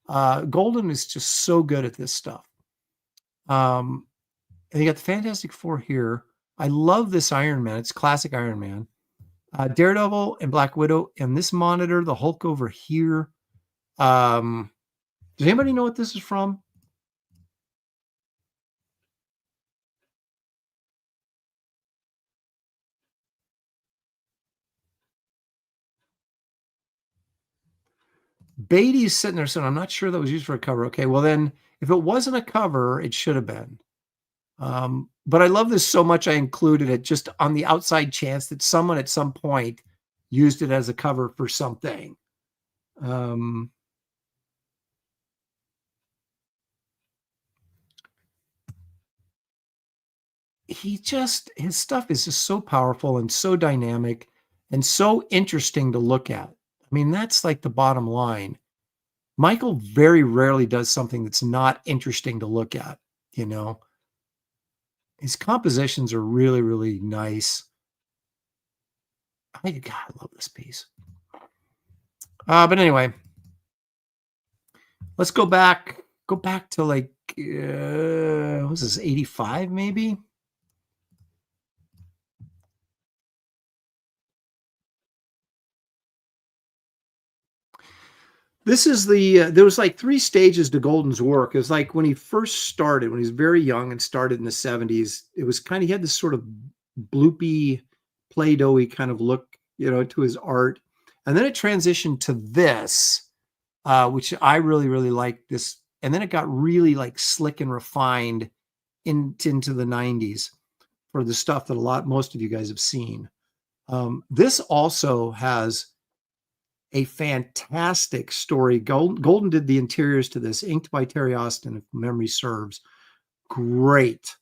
Golden is just so good at this stuff. And you got the Fantastic Four here. I love this Iron Man. It's classic Iron Man. Daredevil and Black Widow and this monitor, the Hulk over here. Does anybody know what this is from? Beatty's sitting there saying, I'm not sure that was used for a cover. Okay, well then, if it wasn't a cover, it should have been. But I love this so much I included it just on the outside chance that someone at some point used it as a cover for something. His stuff is just so powerful and so dynamic and so interesting to look at. I mean, that's like the bottom line. Michael very rarely does something that's not interesting to look at, you know. His compositions are really, really nice. I love this piece. But anyway, let's go back to like, what was this, 85 maybe? This is there was like 3 stages to Golden's work. It was like when he first started, when he was very young and started in the 70s, it was kind of, he had this sort of bloopy, Play-Doh-y kind of look, you know, to his art. And then it transitioned to this, which I really, really liked this. And then it got really like slick and refined into the 90s for the stuff that most of you guys have seen. This also has a fantastic story. Golden did the interiors to this, inked by Terry Austin, if memory serves. Great.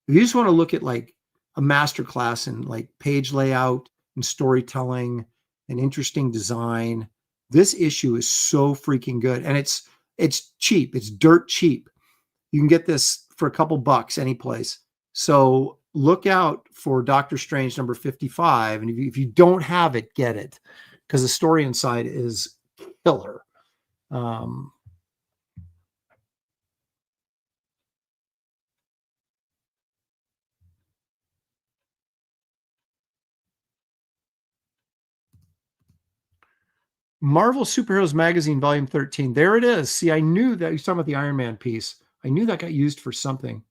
If you just want to look at like a masterclass in like page layout and storytelling and interesting design, this issue is so freaking good. And it's cheap. It's dirt cheap. You can get this for a couple bucks any place. So look out for Doctor Strange number 55. And if you don't have it, get it, because the story inside is killer. Marvel Superheroes Magazine, Volume 13. There it is. See, I knew that. You're talking about the Iron Man piece. I knew that got used for something.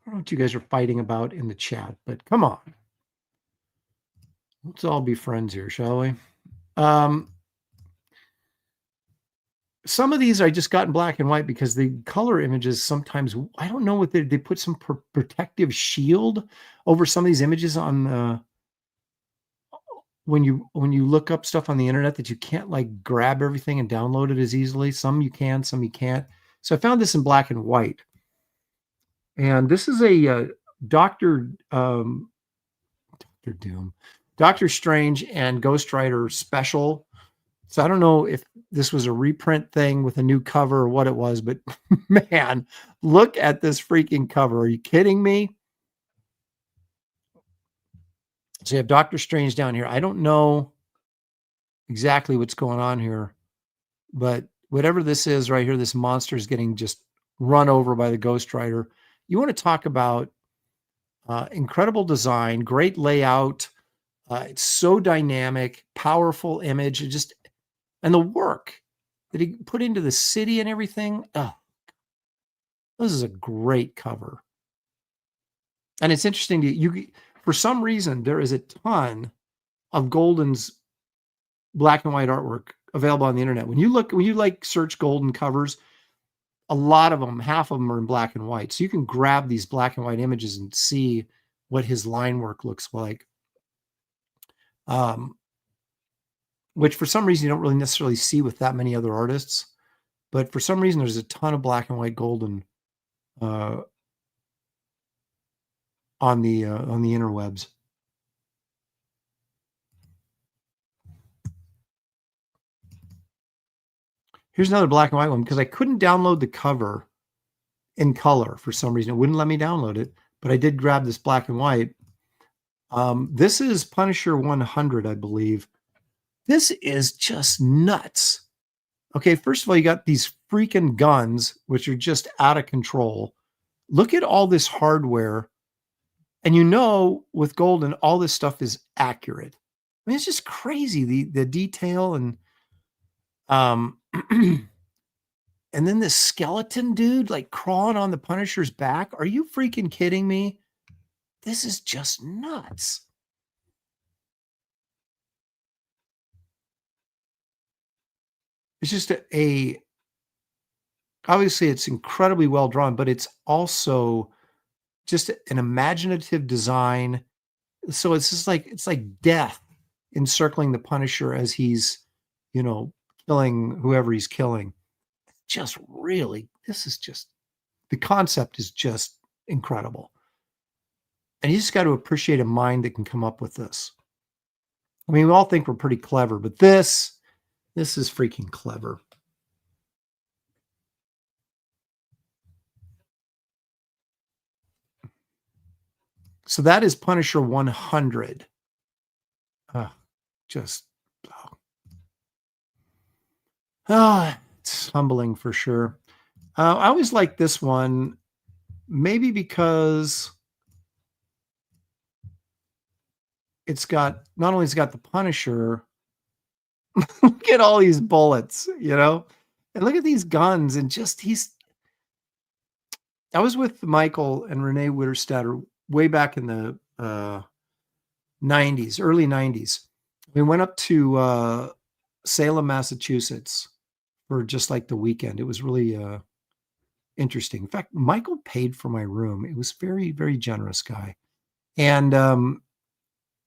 I don't know what you guys are fighting about in the chat, but come on. Let's all be friends here, shall we? Some of these I just got in black and white because the color images sometimes, I don't know what they put some protective shield over some of these images on when you look up stuff on the internet that you can't like grab everything and download it as easily. Some you can, some you can't. So I found this in black and white. And this is a Doctor Doom, Doctor Strange and Ghost Rider special. So I don't know if this was a reprint thing with a new cover or what it was, but man, look at this freaking cover. Are you kidding me? So you have Doctor Strange down here. I don't know exactly what's going on here, but whatever this is right here, this monster is getting just run over by the Ghost Rider. You want to talk about incredible design, great layout. It's so dynamic, powerful image. And the work that he put into the city and everything. Oh, this is a great cover. And it's interesting for some reason, there is a ton of Golden's black and white artwork available on the internet. When you like search Golden covers, a lot of them, half of them are in black and white. So you can grab these black and white images and see what his line work looks like. Which for some reason you don't really necessarily see with that many other artists, but for some reason there's a ton of black and white Golden on the interwebs. Here's another black and white one because I couldn't download the cover in color for some reason. It wouldn't let me download it, but I did grab this black and white. This is Punisher 100, I believe. This is just nuts. Okay, first of all, you got these freaking guns, which are just out of control. Look at all this hardware. And you know, with Golden, all this stuff is accurate. I mean, it's just crazy, the detail and and then this skeleton dude like crawling on the Punisher's back. Are you freaking kidding me? This is just nuts. It's just obviously it's incredibly well drawn, but it's also just an imaginative design. So it's just like, it's like death encircling the Punisher as he's, killing whoever he's killing. Just really, the concept is just incredible. And you just got to appreciate a mind that can come up with this. I mean, we all think we're pretty clever, but this is freaking clever. So that is Punisher 100. It's humbling for sure. I always like this one, maybe because not only it's got the Punisher, look at all these bullets, and look at these guns, and just I was with Michael and Renee Witterstatter way back in the 90s, early 90s. We went up to Salem, Massachusetts for just like the weekend. It was really interesting. In fact, Michael paid for my room. It was very, very generous guy. And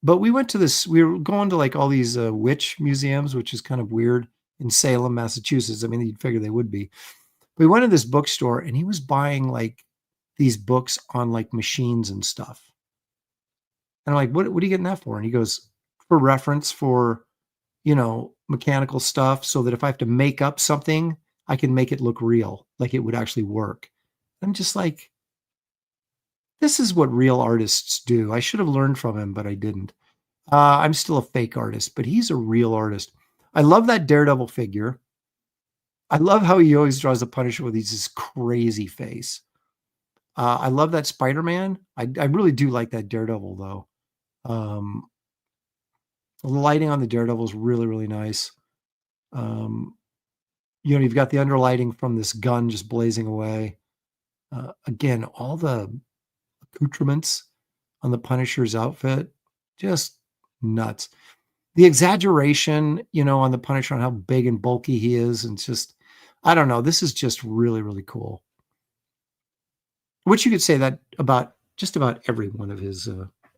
but we went to we were going to like all these witch museums, which is kind of weird in Salem, Massachusetts. I mean, you'd figure they would be. We went to this bookstore and he was buying like these books on like machines and stuff. And I'm like, what are you getting that for? And he goes, for reference for, mechanical stuff, so that if I have to make up something, I can make it look real, like it would actually work. I'm just like, this is what real artists do. I should have learned from him, but I didn't. I'm still a fake artist, but he's a real artist. I love that Daredevil figure. I love how he always draws the Punisher with this crazy face. I love that Spider-Man. I really do like that Daredevil, though. The lighting on the Daredevil is really, really nice. You've got the underlighting from this gun just blazing away. Again, all the accoutrements on the Punisher's outfit, just nuts. The exaggeration, on the Punisher, on how big and bulky he is, and just, I don't know, this is just really, really cool. Which you could say that about just about every one of his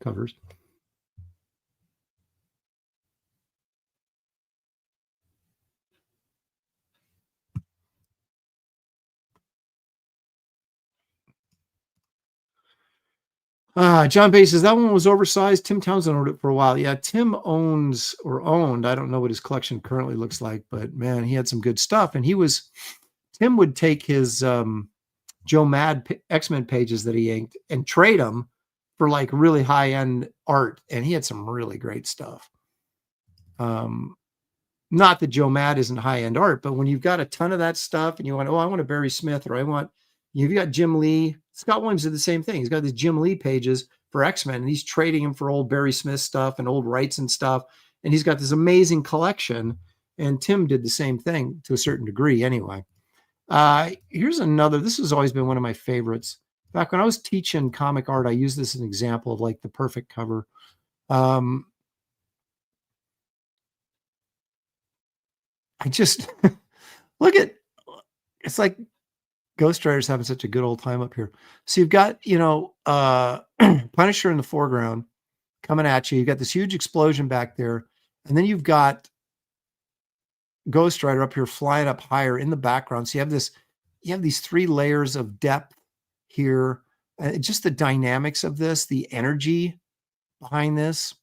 covers. John Bay says that one was oversized. Tim Townsend owned it for a while. Yeah, Tim owned. I don't know what his collection currently looks like, but man, he had some good stuff. And Tim would take his Joe Mad X-Men pages that he inked and trade them for like really high end art. And he had some really great stuff. Not that Joe Mad isn't high end art, but when you've got a ton of that stuff and you want, I want a Barry Smith, or you've got Jim Lee. Scott Williams did the same thing. He's got these Jim Lee pages for X-Men, and he's trading them for old Barry Smith stuff and old Wrights and stuff. And he's got this amazing collection. And Tim did the same thing to a certain degree anyway. Here's another. This has always been one of my favorites. Back when I was teaching comic art, I used this as an example of like the perfect cover. I just look at, it's like Ghost Rider's having such a good old time up here. So you've got, Punisher in the foreground coming at you. You've got this huge explosion back there. And then you've got Ghost Rider up here flying up higher in the background. So you have these three layers of depth here. Just the dynamics of this, the energy behind this,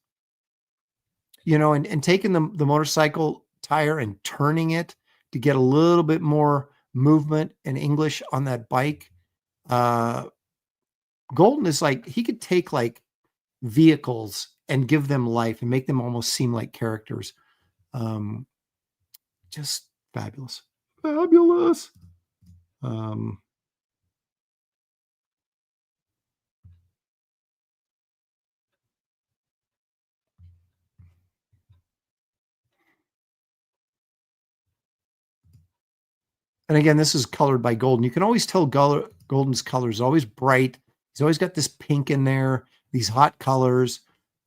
and taking the motorcycle tire and turning it to get a little bit more movement and English on that bike. Golden is like, he could take like vehicles and give them life and make them almost seem like characters. Just fabulous. Fabulous. And again, this is colored by Golden. You can always tell Golden's color is always bright. He's always got this pink in there, these hot colors.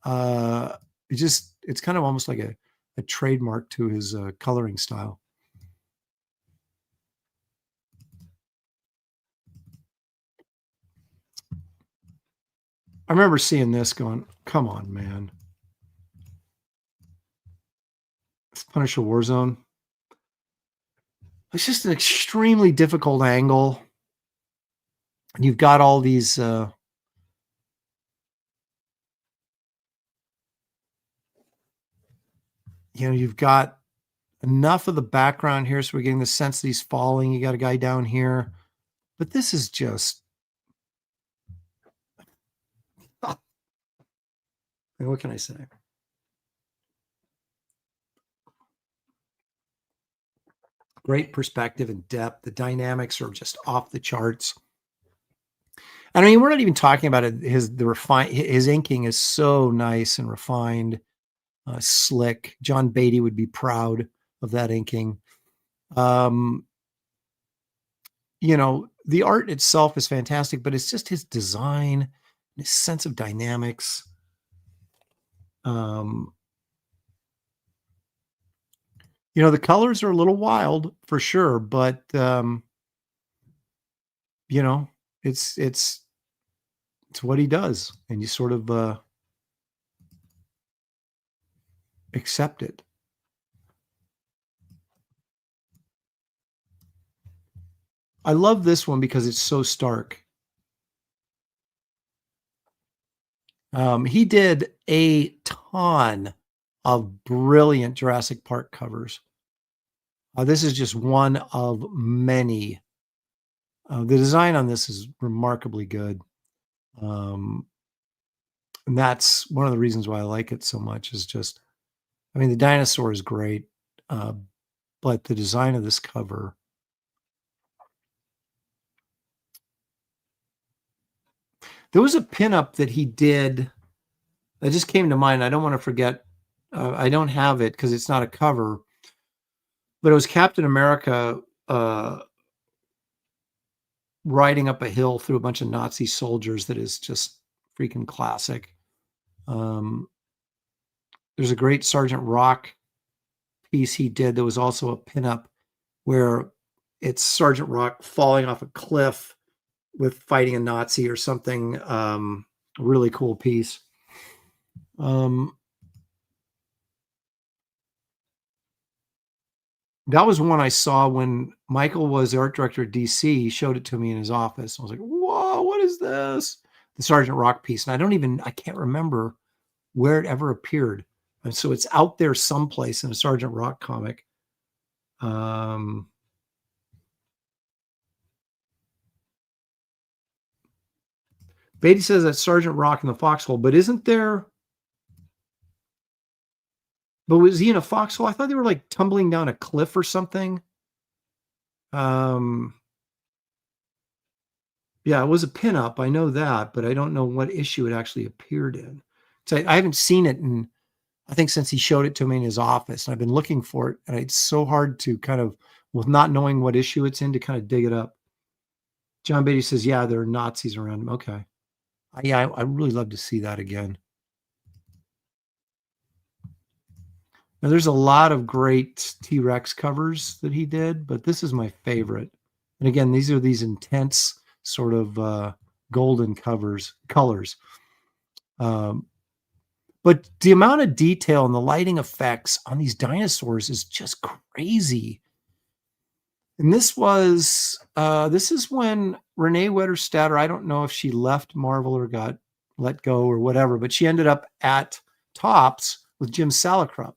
It's kind of almost like a trademark to his coloring style. I remember seeing this going, come on, man. It's Punisher Warzone. It's just an extremely difficult angle. And you've got all these you've got enough of the background here, so we're getting the sense that he's falling. You got a guy down here. But this is just, what can I say? Great perspective and depth. The dynamics are just off the charts. And I mean, we're not even talking about it. His inking is so nice and refined, slick. John Beatty would be proud of that inking. The art itself is fantastic, but it's just his design, his sense of dynamics. The colors are a little wild for sure, but it's what he does, and you sort of accept it. I love this one because it's so stark. He did a ton of brilliant Jurassic Park covers. This is just one of many. The design on this is remarkably good. And that's one of the reasons why I like it so much, is just, I mean, the dinosaur is great, but the design of this cover. There was a pinup that he did that just came to mind. I don't want to forget. I don't have it because it's not a cover, but it was Captain America riding up a hill through a bunch of Nazi soldiers. That is just freaking classic. There's a great Sergeant Rock piece he did. There was also a pinup where it's Sergeant Rock falling off a cliff with fighting a Nazi or something. Really cool piece. That was one I saw when Michael was the art director at DC. He showed it to me in his office. I was like, whoa, what is this? The Sergeant Rock piece. And I can't remember where it ever appeared. And so it's out there someplace in a Sergeant Rock comic. Beatty says that's Sergeant Rock in the foxhole, but isn't there? But was he in a foxhole? I thought they were like tumbling down a cliff or something. Yeah, it was a pinup. I know that, but I don't know what issue it actually appeared in. So I haven't seen it in, I think, since he showed it to me in his office. And I've been looking for it, and it's so hard to kind of, with not knowing what issue it's in, to kind of dig it up. John Beatty says, yeah, there are Nazis around him. Okay. Yeah, I really love to see that again. Now, there's a lot of great T-Rex covers that he did, but this is my favorite. And again, these are these intense sort of golden colors. But the amount of detail and the lighting effects on these dinosaurs is just crazy. And this is when Renee Wetterstatter, I don't know if she left Marvel or got let go or whatever, but she ended up at Topps with Jim Salicrup.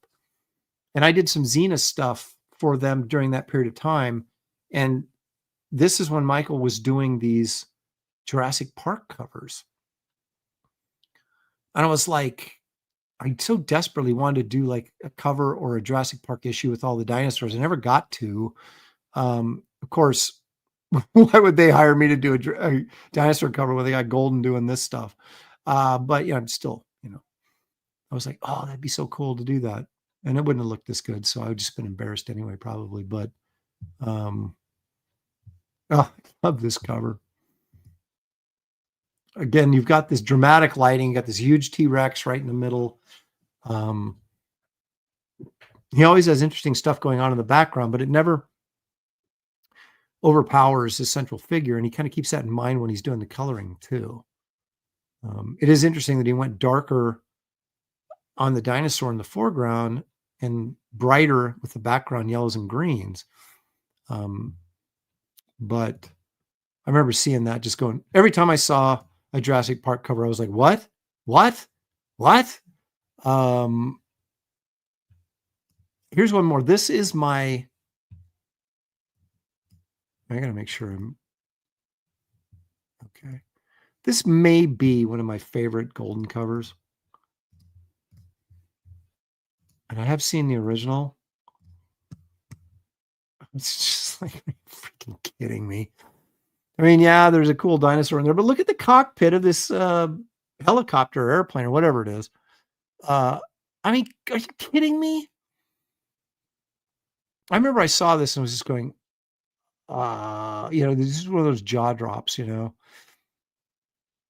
And I did some Xena stuff for them during that period of time. And this is when Michael was doing these Jurassic Park covers. And I was like, I so desperately wanted to do like a cover or a Jurassic Park issue with all the dinosaurs. I never got to. Of course, why would they hire me to do a dinosaur cover when they got Golden doing this stuff? But yeah, I'm still, I was like, oh, that'd be so cool to do that. And it wouldn't have looked this good. So I would just been embarrassed anyway, probably. But oh, I love this cover. Again, you've got this dramatic lighting, you got this huge T-Rex right in the middle. He always has interesting stuff going on in the background, but it never overpowers his central figure. And he kind of keeps that in mind when he's doing the coloring too. It is interesting that he went darker on the dinosaur in the foreground and brighter with the background yellows and greens. But I remember seeing that, just going, every time I saw a Jurassic Park cover, I was like, what? Here's one more. This is I gotta make sure I'm okay. This may be one of my favorite Golden covers. And I have seen the original. It's just like, are you freaking kidding me? I mean, yeah, there's a cool dinosaur in there, but look at the cockpit of this helicopter or airplane or whatever it is. I mean, are you kidding me? I remember I saw this and was just going, this is one of those jaw drops, And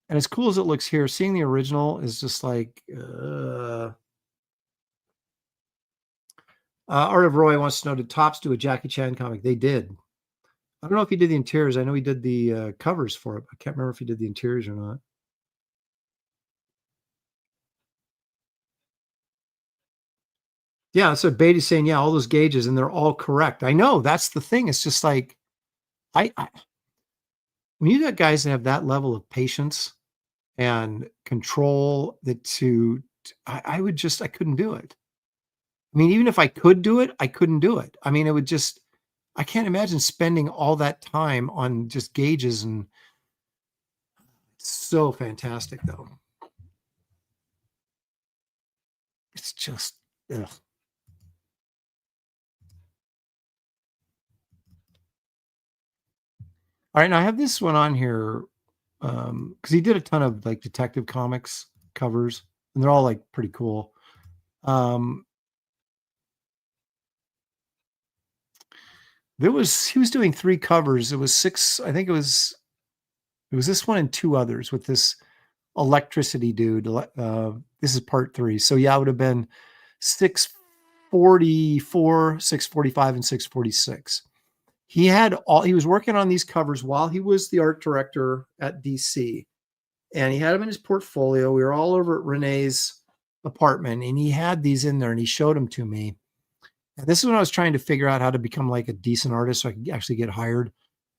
as cool as it looks here, seeing the original is just like, Art of Roy wants to know, did Topps do a Jackie Chan comic? They did. I don't know if he did the interiors. I know he did the covers for it. I can't remember if he did the interiors or not. Yeah, so Beatty's saying, yeah, all those gauges, and they're all correct. I know, that's the thing. It's just like, I when you got guys that have that level of patience and control, I couldn't do it. I mean, even if I could do it, I couldn't do it. I mean, I can't imagine spending all that time on just gauges, and it's so fantastic though. It's just, ugh. All right, now I have this one on here because he did a ton of like Detective Comics covers, and they're all like pretty cool. He was doing 3 covers. It was 6. I think it was this one and 2 others with this electricity dude. This is part 3. So yeah, it would have been 644, 645, and 646. He was working on these covers while he was the art director at DC, and he had them in his portfolio. We were all over at Renee's apartment, and he had these in there, and he showed them to me. And this is when I was trying to figure out how to become like a decent artist so I could actually get hired.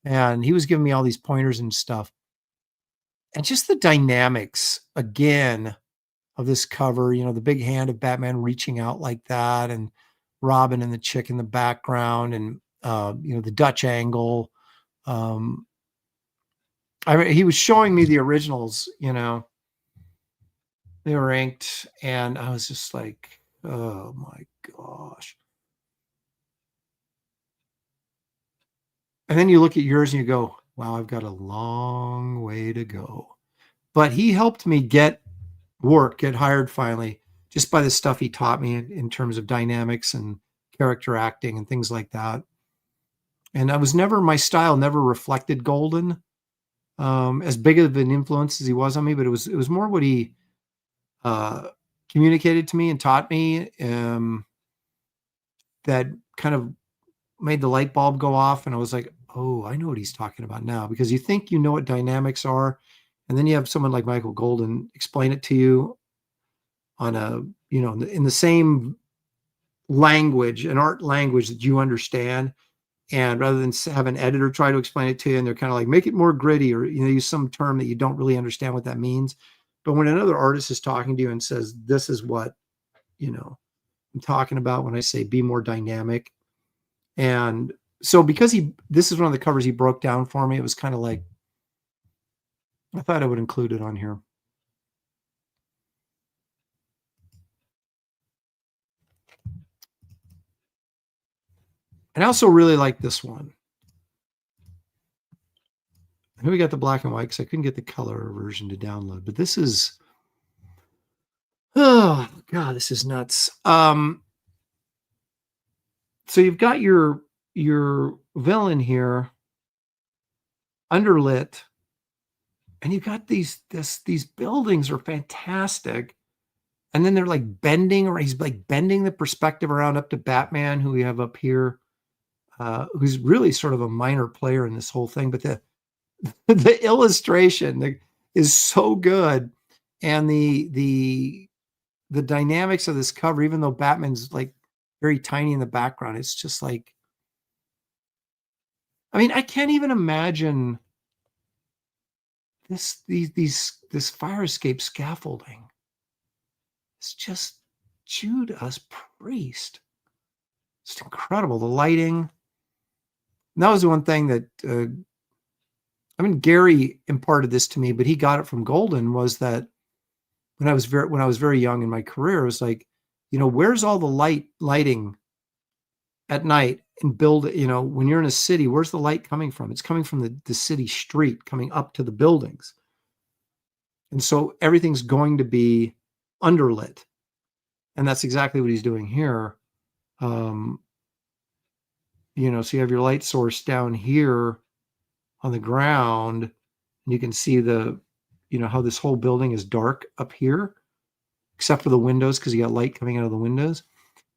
And he was giving me all these pointers and stuff. And just the dynamics, again, of this cover, the big hand of Batman reaching out like that, and Robin and the chick in the background, and the Dutch angle. He was showing me the originals, they were inked, and I was just like, oh my gosh. And then you look at yours and you go, wow, I've got a long way to go. But he helped me get hired finally, just by the stuff he taught me in terms of dynamics and character acting and things like that. And my style never reflected Golden, as big of an influence as he was on me, but it was more what he communicated to me and taught me that kind of made the light bulb go off. And I was like, oh, I know what he's talking about now, because you think you know what dynamics are, and then you have someone like Michael Golden explain it to you on in the same language, an art language that you understand. And rather than have an editor try to explain it to you, and they're kind of like, make it more gritty, or use some term that you don't really understand what that means. But when another artist is talking to you and says, this is what I'm talking about when I say be more dynamic, And so because this is one of the covers he broke down for me, it was kind of like, I thought I would include it on here. And I also really like this one. Here we got the black and white because I couldn't get the color version to download. But this is, oh God, this is nuts. So you've got your villain here, underlit, and you've got these buildings are fantastic. And then they're like bending, or he's like bending the perspective around up to Batman, who we have up here, who's really sort of a minor player in this whole thing. But the illustration is so good, and the dynamics of this cover, even though Batman's like very tiny in the background, it's just like, I mean, I can't even imagine this fire escape scaffolding. It's just Judas Priest. It's incredible. The lighting. And that was the one thing that, I mean, Gary imparted this to me, but he got it from Golden, was that when I was very young in my career, it was like, where's all the lighting at night and when you're in a city, where's the light coming from? It's coming from the city street coming up to the buildings. And so everything's going to be underlit. And that's exactly what he's doing here. So you have your light source down here on the ground, and you can see how this whole building is dark up here, except for the windows, because you got light coming out of the windows.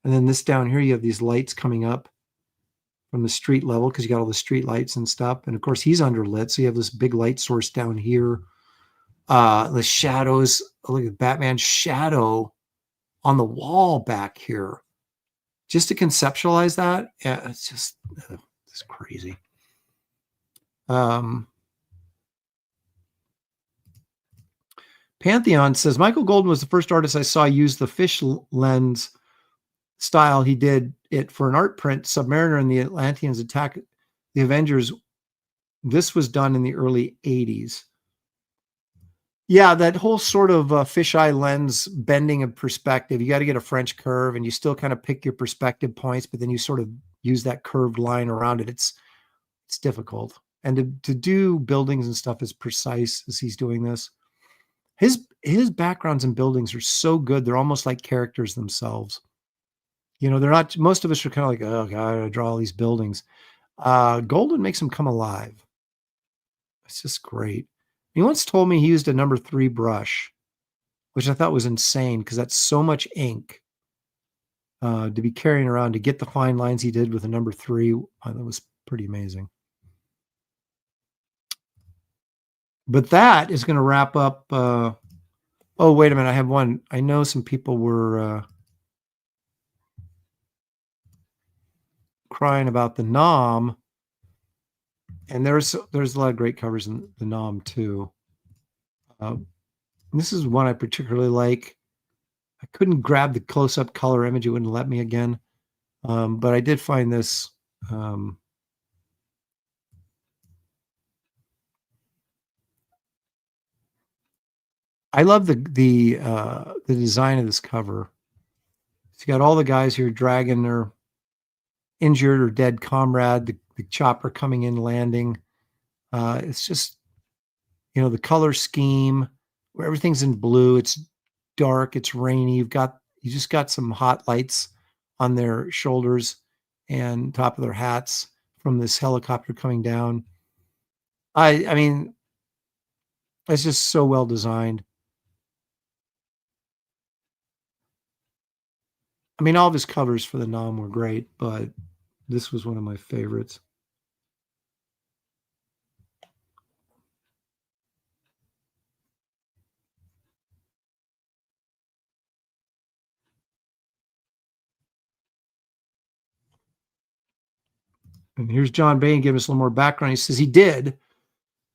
And then this down here, you have these lights coming up from the street level, because you got all the street lights and stuff. And of course, he's underlit, so you have this big light source down here. The shadows, look at Batman's shadow on the wall back here. Just to conceptualize that, yeah, it's just it's crazy. Pantheon says, Michael Golden was the first artist I saw use the fish lens style. He did it for an art print, Submariner and the Atlanteans Attack the Avengers. This was done in the early 80s. Yeah, that whole sort of fisheye lens bending of perspective. You got to get a French curve, and you still kind of pick your perspective points, but then you sort of use that curved line around it. It's difficult. And to do buildings and stuff as precise as he's doing this. His backgrounds and buildings are so good. They're almost like characters themselves. They're not, most of us are kind of like, oh God, I draw all these buildings. Golden makes them come alive. It's just great. He once told me he used a number 3 brush, which I thought was insane, because that's so much ink to be carrying around to get the fine lines he did with a number 3. That was pretty amazing. But that is going to wrap up. Oh, wait a minute. I have one. I know some people were crying about the Nom. And there's a lot of great covers in the Nom too. This is one I particularly like. I couldn't grab the close-up color image; it wouldn't let me again. But I did find this. I love the design of this cover. It's got all the guys here dragging their injured or dead comrade. The chopper coming in, landing. It's just, the color scheme where everything's in blue. It's dark. It's rainy. You just got some hot lights on their shoulders and top of their hats from this helicopter coming down. I mean, it's just so well designed. I mean, all of his covers for the Nom were great, but this was one of my favorites. And here's John Bain giving us a little more background. He says he did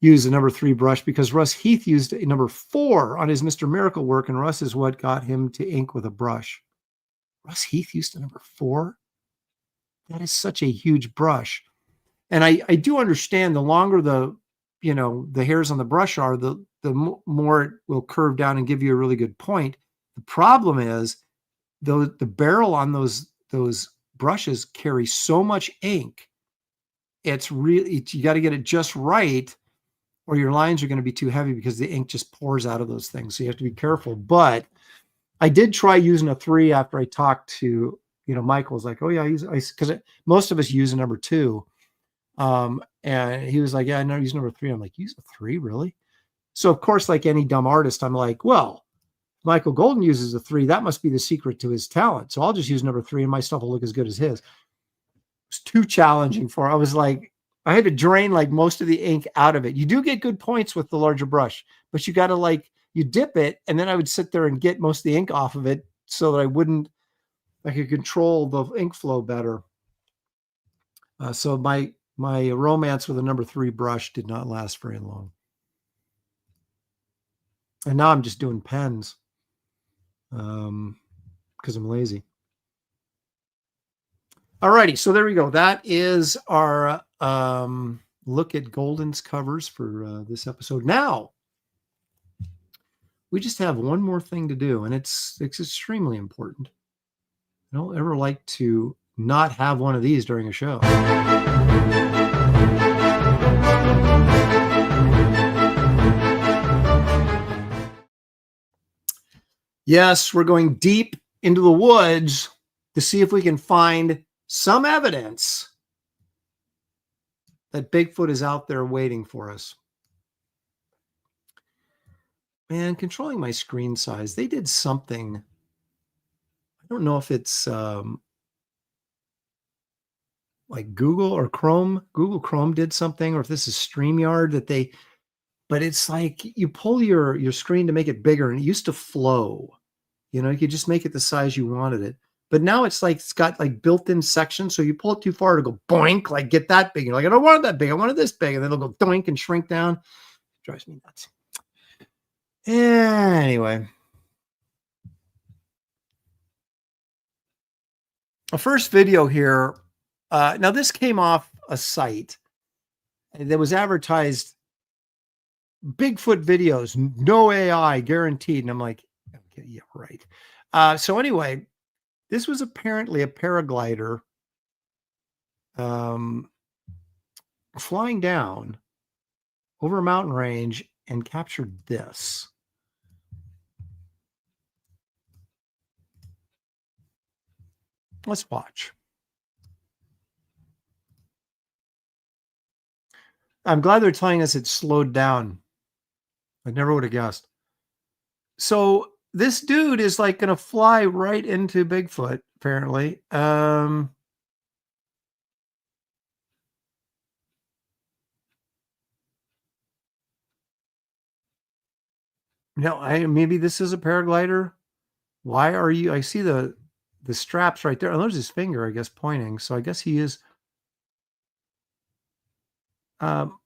use a number 3 brush because Russ Heath used a number 4 on his Mr. Miracle work, and Russ is what got him to ink with a brush. Russ Heath used a number 4? that is such a huge brush. And I do understand the longer the, the hairs on the brush are, the more it will curve down and give you a really good point. The problem is though the barrel on those brushes carry so much ink. It's really, you got to get it just right, or your lines are going to be too heavy because the ink just pours out of those things. So you have to be careful. But I did try using a 3 after I talked to, Michael's like, oh yeah, because most of us use a number 2. And he was like, yeah, I never use number 3. I'm like, use a 3, really? So of course, like any dumb artist, I'm like, well, Michael Golden uses a 3. That must be the secret to his talent. So I'll just use number 3 and my stuff will look as good as his. It was too challenging for, I was like, I had to drain like most of the ink out of it. You do get good points with the larger brush, but you got to you dip it. And then I would sit there and get most of the ink off of it so that I could control the ink flow better. So my romance with a number 3 brush did not last very long. And now I'm just doing pens because I'm lazy. All righty, so there we go. That is our look at Golden's covers for this episode. Now, we just have one more thing to do, and it's extremely important. I don't ever like to not have one of these during a show. Yes, we're going deep into the woods to see if we can find some evidence that Bigfoot is out there waiting for us. Man, controlling my screen size, they did something. I don't know if it's like Google or Chrome. Google Chrome did something, or if this is StreamYard but it's like you pull your screen to make it bigger, and it used to flow. You could just make it the size you wanted it. But now it's got like built-in sections. So you pull it too far, to go boink, like get that big. You're like, I don't want it that big. I want it this big. And then it'll go doink and shrink down. It drives me nuts. Anyway. A first video here. Now this came off a site that was advertised Bigfoot videos, no AI guaranteed. And I'm like, okay, yeah, right. So anyway, this was apparently a paraglider flying down over a mountain range and captured this. Let's watch. I'm glad they're telling us it slowed down. I never would have guessed. So this dude is like going to fly right into Bigfoot, apparently. No, maybe this is a paraglider. Why are you? I see the straps right there. Oh, there's his finger, I guess, pointing. So I guess he is.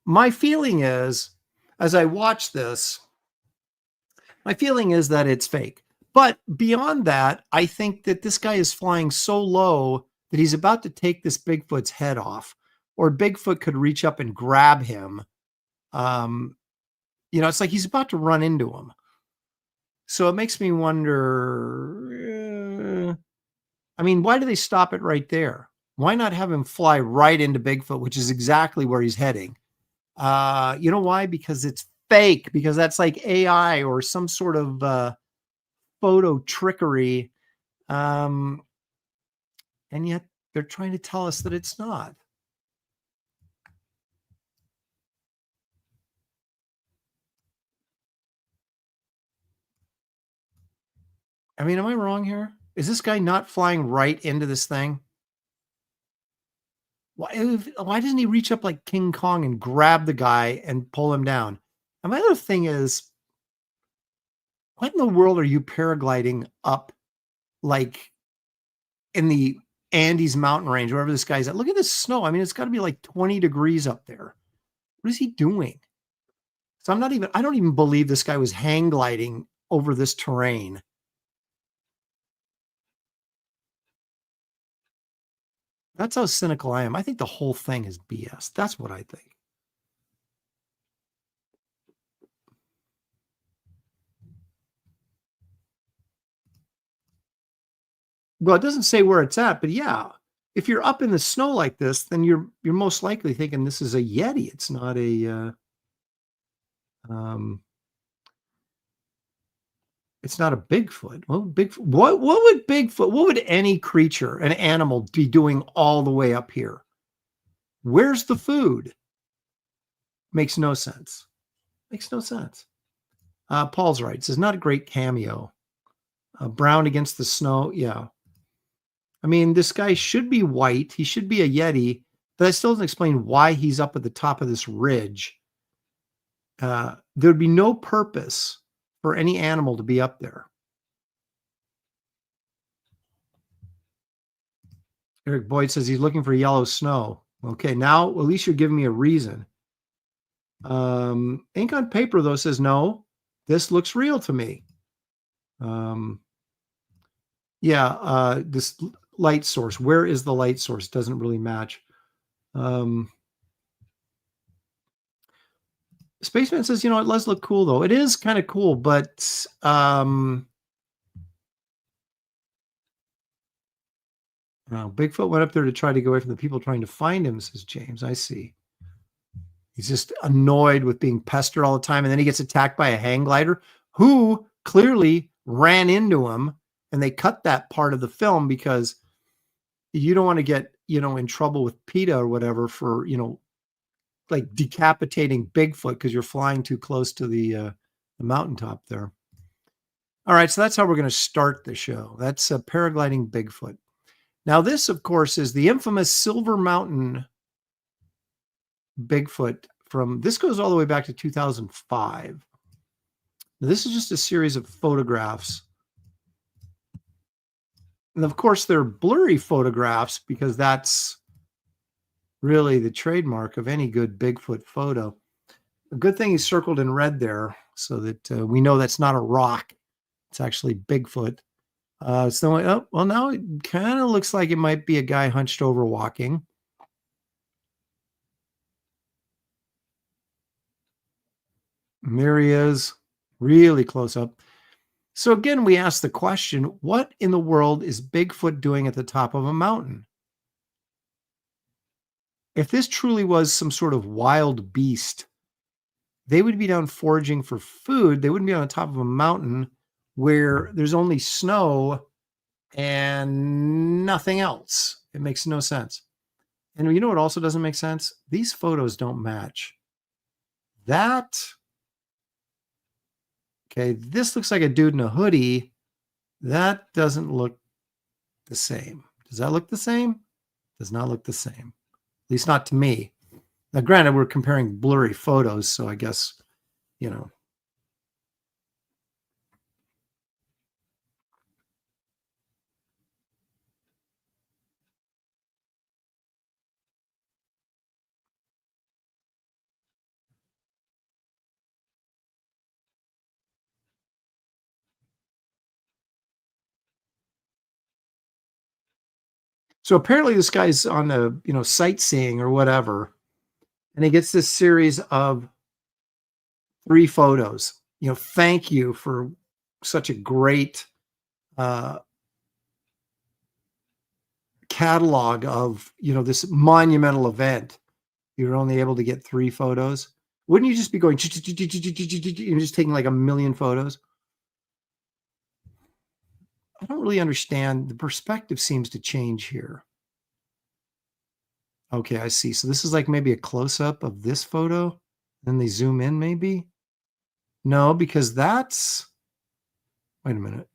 My feeling is, as I watch this, my feeling is that it's fake. But beyond that, I think that this guy is flying so low that he's about to take this Bigfoot's head off, or Bigfoot could reach up and grab him. It's like he's about to run into him. So it makes me wonder, why do they stop it right there? Why not have him fly right into Bigfoot, which is exactly where he's heading? You know why? Because it's fake, because that's like AI or some sort of photo trickery. And yet they're trying to tell us that it's not. Am I wrong here? Is this guy not flying right into this thing? Why doesn't he reach up like King Kong and grab the guy and pull him down? And my other thing is, what in the world are you paragliding up like in the Andes mountain range, wherever this guy's at? Look at this snow. It's got to be like 20 degrees up there. What is he doing? So I don't even believe this guy was hang gliding over this terrain. That's how cynical I am. I think the whole thing is BS. That's what I think. Well, it doesn't say where it's at, but yeah, if you're up in the snow like this, then you're most likely thinking this is a Yeti. It's not a it's not a Bigfoot. What would Bigfoot, what would any creature, an animal, be doing all the way up here? Where's the food? Makes no sense. Makes no sense. Paul's right. This is not a great cameo. Brown against the snow. Yeah. I mean, this guy should be white. He should be a Yeti, but that still doesn't explain why he's up at the top of this ridge. There'd be no purpose for any animal to be up there. Eric Boyd says he's looking for yellow snow. Okay, now at least you're giving me a reason. Ink on Paper, though, says no, this looks real to me. This light source. Where is the light source? Doesn't really match. Spaceman says, it does look cool, though. It is kind of cool, but Bigfoot went up there to try to get away from the people trying to find him, says James. I see. He's just annoyed with being pestered all the time. And then he gets attacked by a hang glider who clearly ran into him. And they cut that part of the film because you don't want to get, in trouble with PETA or whatever for, like decapitating Bigfoot because you're flying too close to the mountaintop there. All right. So that's how we're going to start the show. That's paragliding Bigfoot. Now, this, of course, is the infamous Silver Mountain Bigfoot this goes all the way back to 2005. Now, this is just a series of photographs. And of course, they're blurry photographs because that's really the trademark of any good Bigfoot photo. A good thing he's circled in red there so that we know that's not a rock. It's actually Bigfoot. Now it kind of looks like it might be a guy hunched over walking. And there he is, really close up. So again, we ask the question, what in the world is Bigfoot doing at the top of a mountain? If this truly was some sort of wild beast, they would be down foraging for food. They wouldn't be on the top of a mountain where there's only snow and nothing else. It makes no sense. And you know what also doesn't make sense? These photos don't match. This looks like a dude in a hoodie. That doesn't look the same. Does that look the same? Does not look the same. At least not to me. Now, granted, we're comparing blurry photos, so I guess, So apparently this guy's on a, sightseeing or whatever, and he gets this series of 3 photos. Thank you for such a great catalog of, this monumental event. You're only able to get 3 photos. Wouldn't you just be going, you're just taking like a million photos? I don't really understand. The perspective seems to change here. Okay, I see. So this is like maybe a close-up of this photo. Then they zoom in maybe? No, because that's... Wait a minute.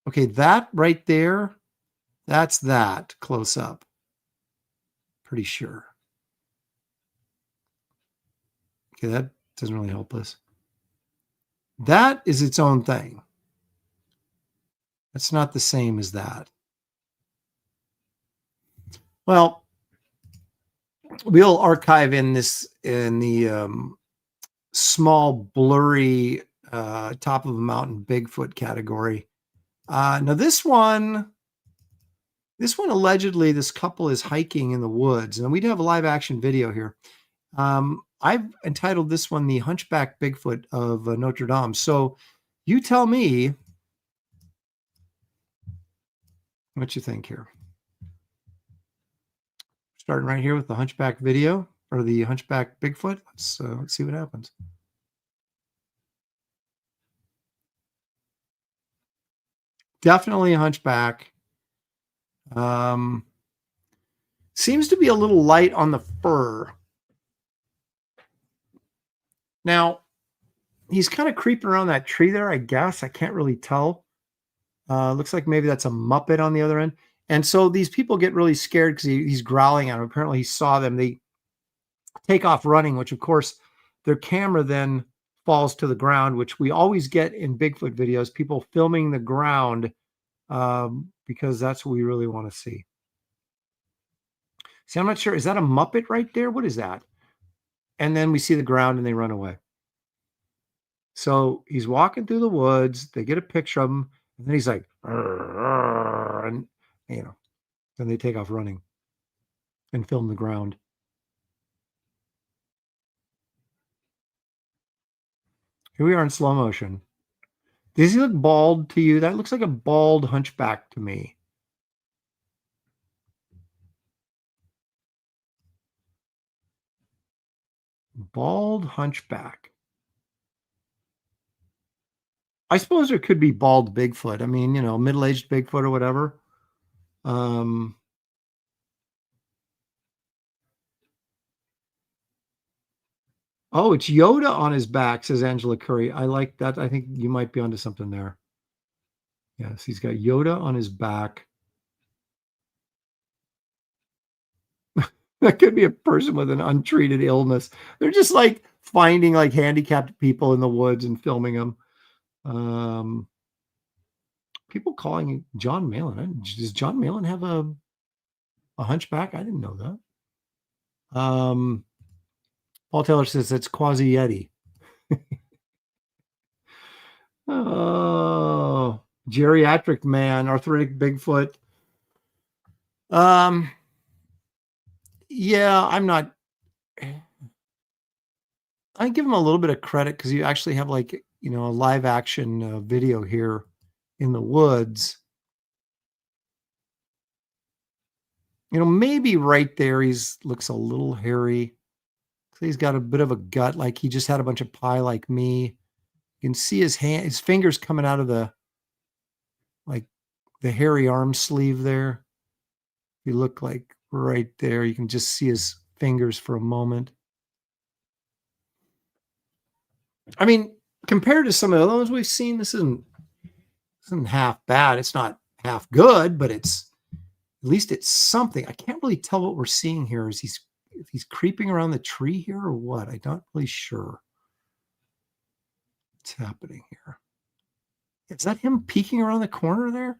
Okay, that right there, that's that close-up. Pretty sure. Okay, that doesn't really help us. That is its own thing. That's not the same as that. Well, we'll archive in the small blurry top of a mountain Bigfoot category. Now this one, This one, allegedly, this couple is hiking in the woods, and we do have a live action video here. I've entitled this one The Hunchback Bigfoot of Notre Dame. So you tell me what you think here. Starting right here with the Hunchback video, or the Hunchback Bigfoot. Let's see what happens. Definitely a hunchback. Seems to be a little light on the fur. Now, he's kind of creeping around that tree there, I guess. I can't really tell. Looks like maybe that's a Muppet on the other end. And so these people get really scared because he's growling at them. Apparently he saw them. They take off running, which of course their camera then falls to the ground, which we always get in Bigfoot videos, people filming the ground, because that's what we really want to see. See, I'm not sure. Is that a Muppet right there? What is that? And then we see the ground and they run away. So he's walking through the woods. They get a picture of him. And then he's like, and then they take off running and film the ground. Here we are in slow motion. Does he look bald to you? That looks like a bald hunchback to me. Bald hunchback. I suppose there could be bald Bigfoot. I mean, middle-aged Bigfoot or whatever. Oh, it's Yoda on his back, says Angela Curry. I like that. I think you might be onto something there. Yes, he's got Yoda on his back. That could be a person with an untreated illness. They're just like finding like handicapped people in the woods and filming them. People calling John Malin. Does John Malin have a hunchback? I didn't know that. Paul Taylor says that's Quasi Yeti. Oh, geriatric man, arthritic Bigfoot. Yeah, I give him a little bit of credit because you actually have like, a live action video here in the woods. Maybe right there looks a little hairy. He's got a bit of a gut, like he just had a bunch of pie like me. You can see his fingers coming out of the hairy arm sleeve there. If you look like right there, you can just see his fingers for a moment. I mean, compared to some of the other ones we've seen, this isn't half bad. It's not half good, but at least it's something. I can't really tell what we're seeing here. If he's creeping around the tree here or what? I'm not really sure what's happening here. Is that him peeking around the corner there?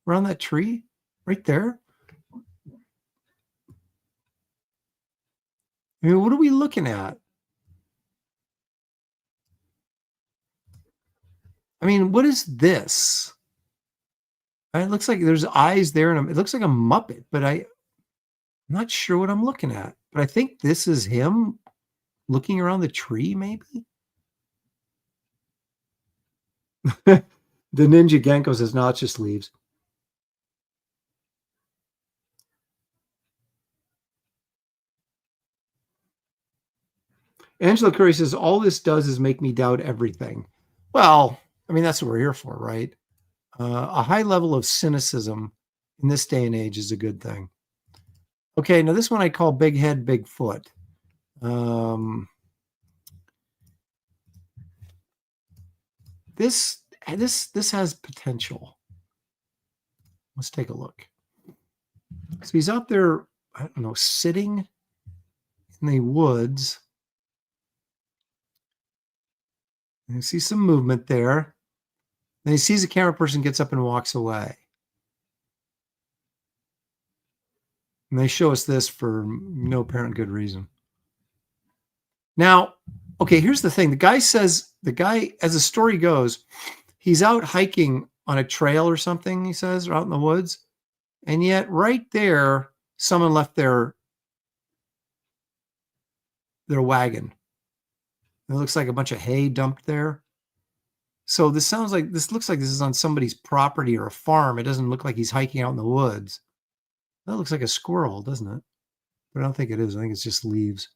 Around that tree? Right there? I mean, what are we looking at? I mean, what is this? It looks like there's eyes there, and it looks like a Muppet, but I'm not sure what I'm looking at. But I think this is him looking around the tree, maybe? The Ninja Genko says, no, it's just leaves. Angela Curry says, all this does is make me doubt everything. Well, I mean, that's what we're here for, right? A high level of cynicism in this day and age is a good thing. Okay, now this one I call Big Head, Big Foot. This has potential. Let's take a look. So he's out there, I don't know, sitting in the woods. And you see some movement there. Then he sees a camera person, gets up and walks away. And they show us this for no apparent good reason. Now, okay, here's the thing. The guy, as the story goes, he's out hiking on a trail or something, he says, or out in the woods. And yet right there, someone left their wagon. It looks like a bunch of hay dumped there. So this looks like this is on somebody's property or a farm. It doesn't look like he's hiking out in the woods. That looks like a squirrel, doesn't it? But I don't think it is. I think it's just leaves.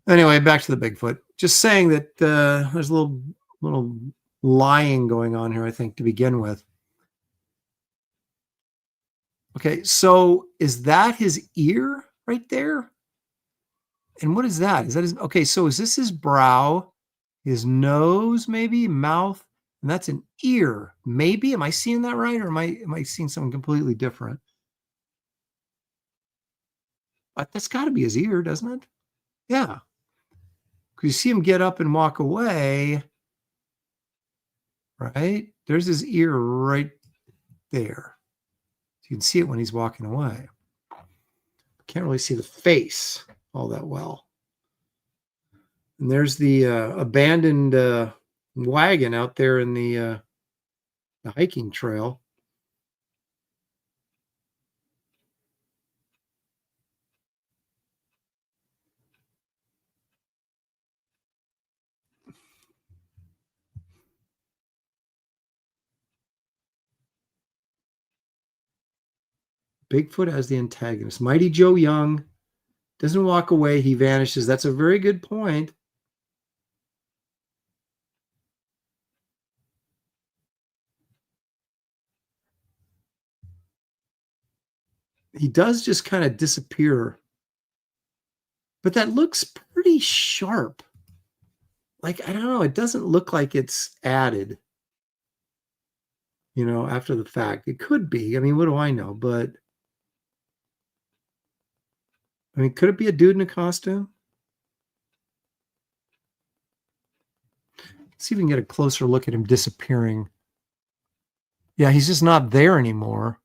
Anyway, back to the Bigfoot. Just saying that there's a little lying going on here, I think, to begin with. Okay, so is that his ear right there? And what is that? Is that his? Okay, so is this his brow, his nose, maybe mouth, and that's an ear? Maybe. Am I seeing that right, or am I seeing something completely different? But that's got to be his ear, doesn't it? Yeah. Because you see him get up and walk away, right? There's his ear right there. You can see it when he's walking away. Can't really see the face all that well. And there's the abandoned wagon out there in the hiking trail. Bigfoot as the antagonist. Mighty Joe Young doesn't walk away. He vanishes. That's a very good point. He does just kind of disappear. But that looks pretty sharp. Like, I don't know. It doesn't look like it's added, after the fact. It could be. I mean, what do I know? But, I mean, could it be a dude in a costume? Let's see if we can get a closer look at him disappearing. Yeah, he's just not there anymore.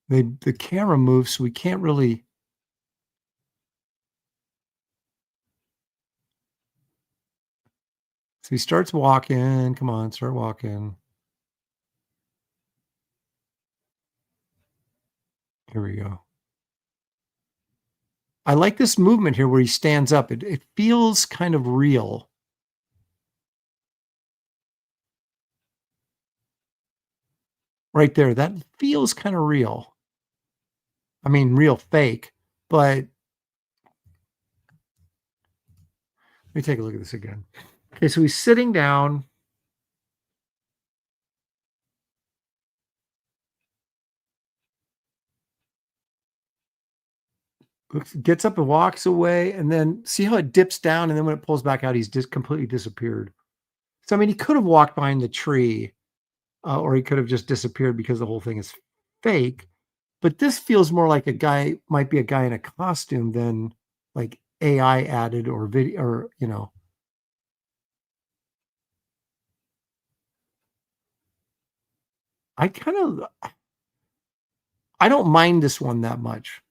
The camera moves, so we can't really. So he starts walking. Come on, start walking. Here we go. I like this movement here where he stands up. It feels kind of real. Right there. That feels kind of real. I mean, real fake, but let me take a look at this again. Okay, so he's sitting down. Gets up and walks away, and then see how it dips down, and then when it pulls back out, he's just completely disappeared. So, I mean, he could have walked behind the tree, or he could have just disappeared because the whole thing is fake. But this feels more like might be a guy in a costume than like AI added or video, or, I don't mind this one that much.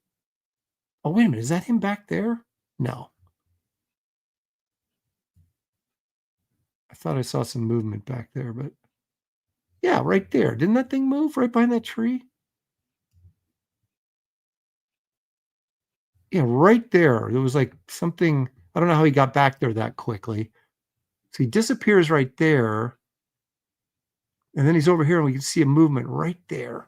Oh, wait a minute. Is that him back there? No. I thought I saw some movement back there, but yeah, right there. Didn't that thing move right behind that tree? Yeah, right there. There was like something. I don't know how he got back there that quickly. So he disappears right there. And then he's over here and we can see a movement right there.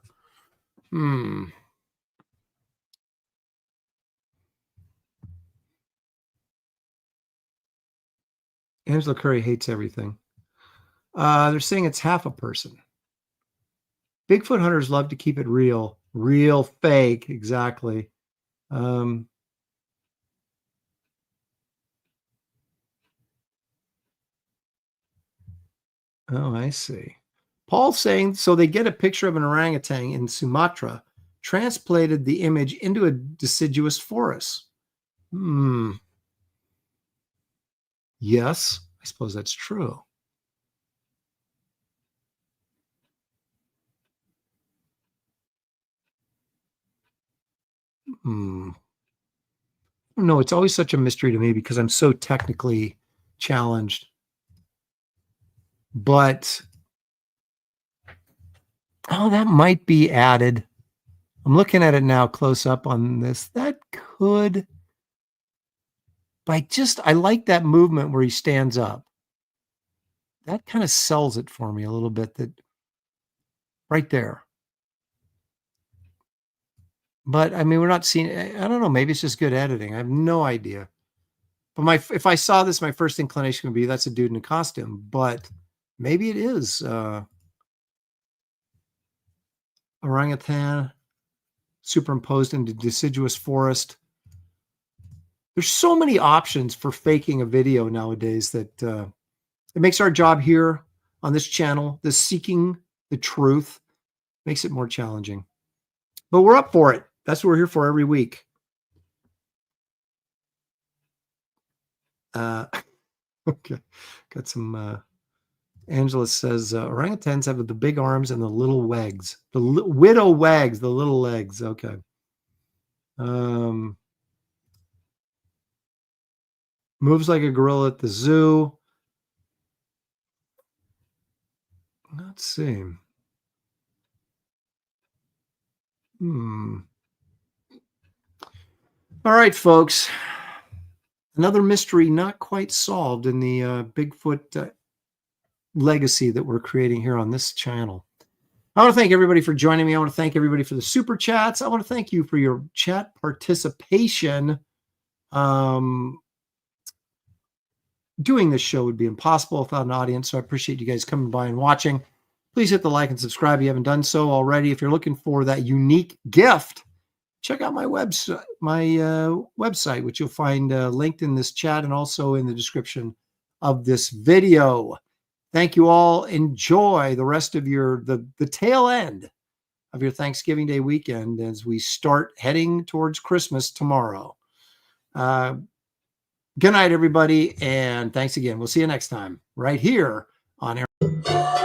Angela Curry hates everything. They're saying it's half a person. Bigfoot hunters love to keep it real. Real fake. Exactly. Oh, I see. Paul's saying, so they get a picture of an orangutan in Sumatra, transplanted the image into a deciduous forest. Yes, I suppose that's true. No, it's always such a mystery to me because I'm so technically challenged. But Oh, that might be added. I'm looking at it now close up on this. That could, I like that movement where he stands up. That kind of sells it for me a little bit, that right there. But I mean, we're not seeing, I don't know, maybe it's just good editing. I have no idea. But if I saw this, my first inclination would be that's a dude in a costume, but maybe it is orangutan superimposed into deciduous forest. There's so many options for faking a video nowadays that it makes our job here on this channel, the seeking the truth, makes it more challenging. But we're up for it. That's what we're here for every week. Okay, got some. Angela says orangutans have the big arms and the little legs. The widow wags, the little legs. Okay. Moves like a gorilla at the zoo. Let's see. All right, folks. Another mystery not quite solved in the Bigfoot legacy that we're creating here on this channel. I want to thank everybody for joining me. I want to thank everybody for the super chats. I want to thank you for your chat participation. Doing this show would be impossible without an audience, so I appreciate you guys coming by and watching. Please hit the like and subscribe if you haven't done so already. If you're looking for that unique gift, check out my website, which you'll find linked in this chat and also in the description of this video. Thank you all. Enjoy the rest of the tail end of your Thanksgiving Day weekend as we start heading towards Christmas tomorrow. Good night, everybody, and thanks again. We'll see you next time right here on Air.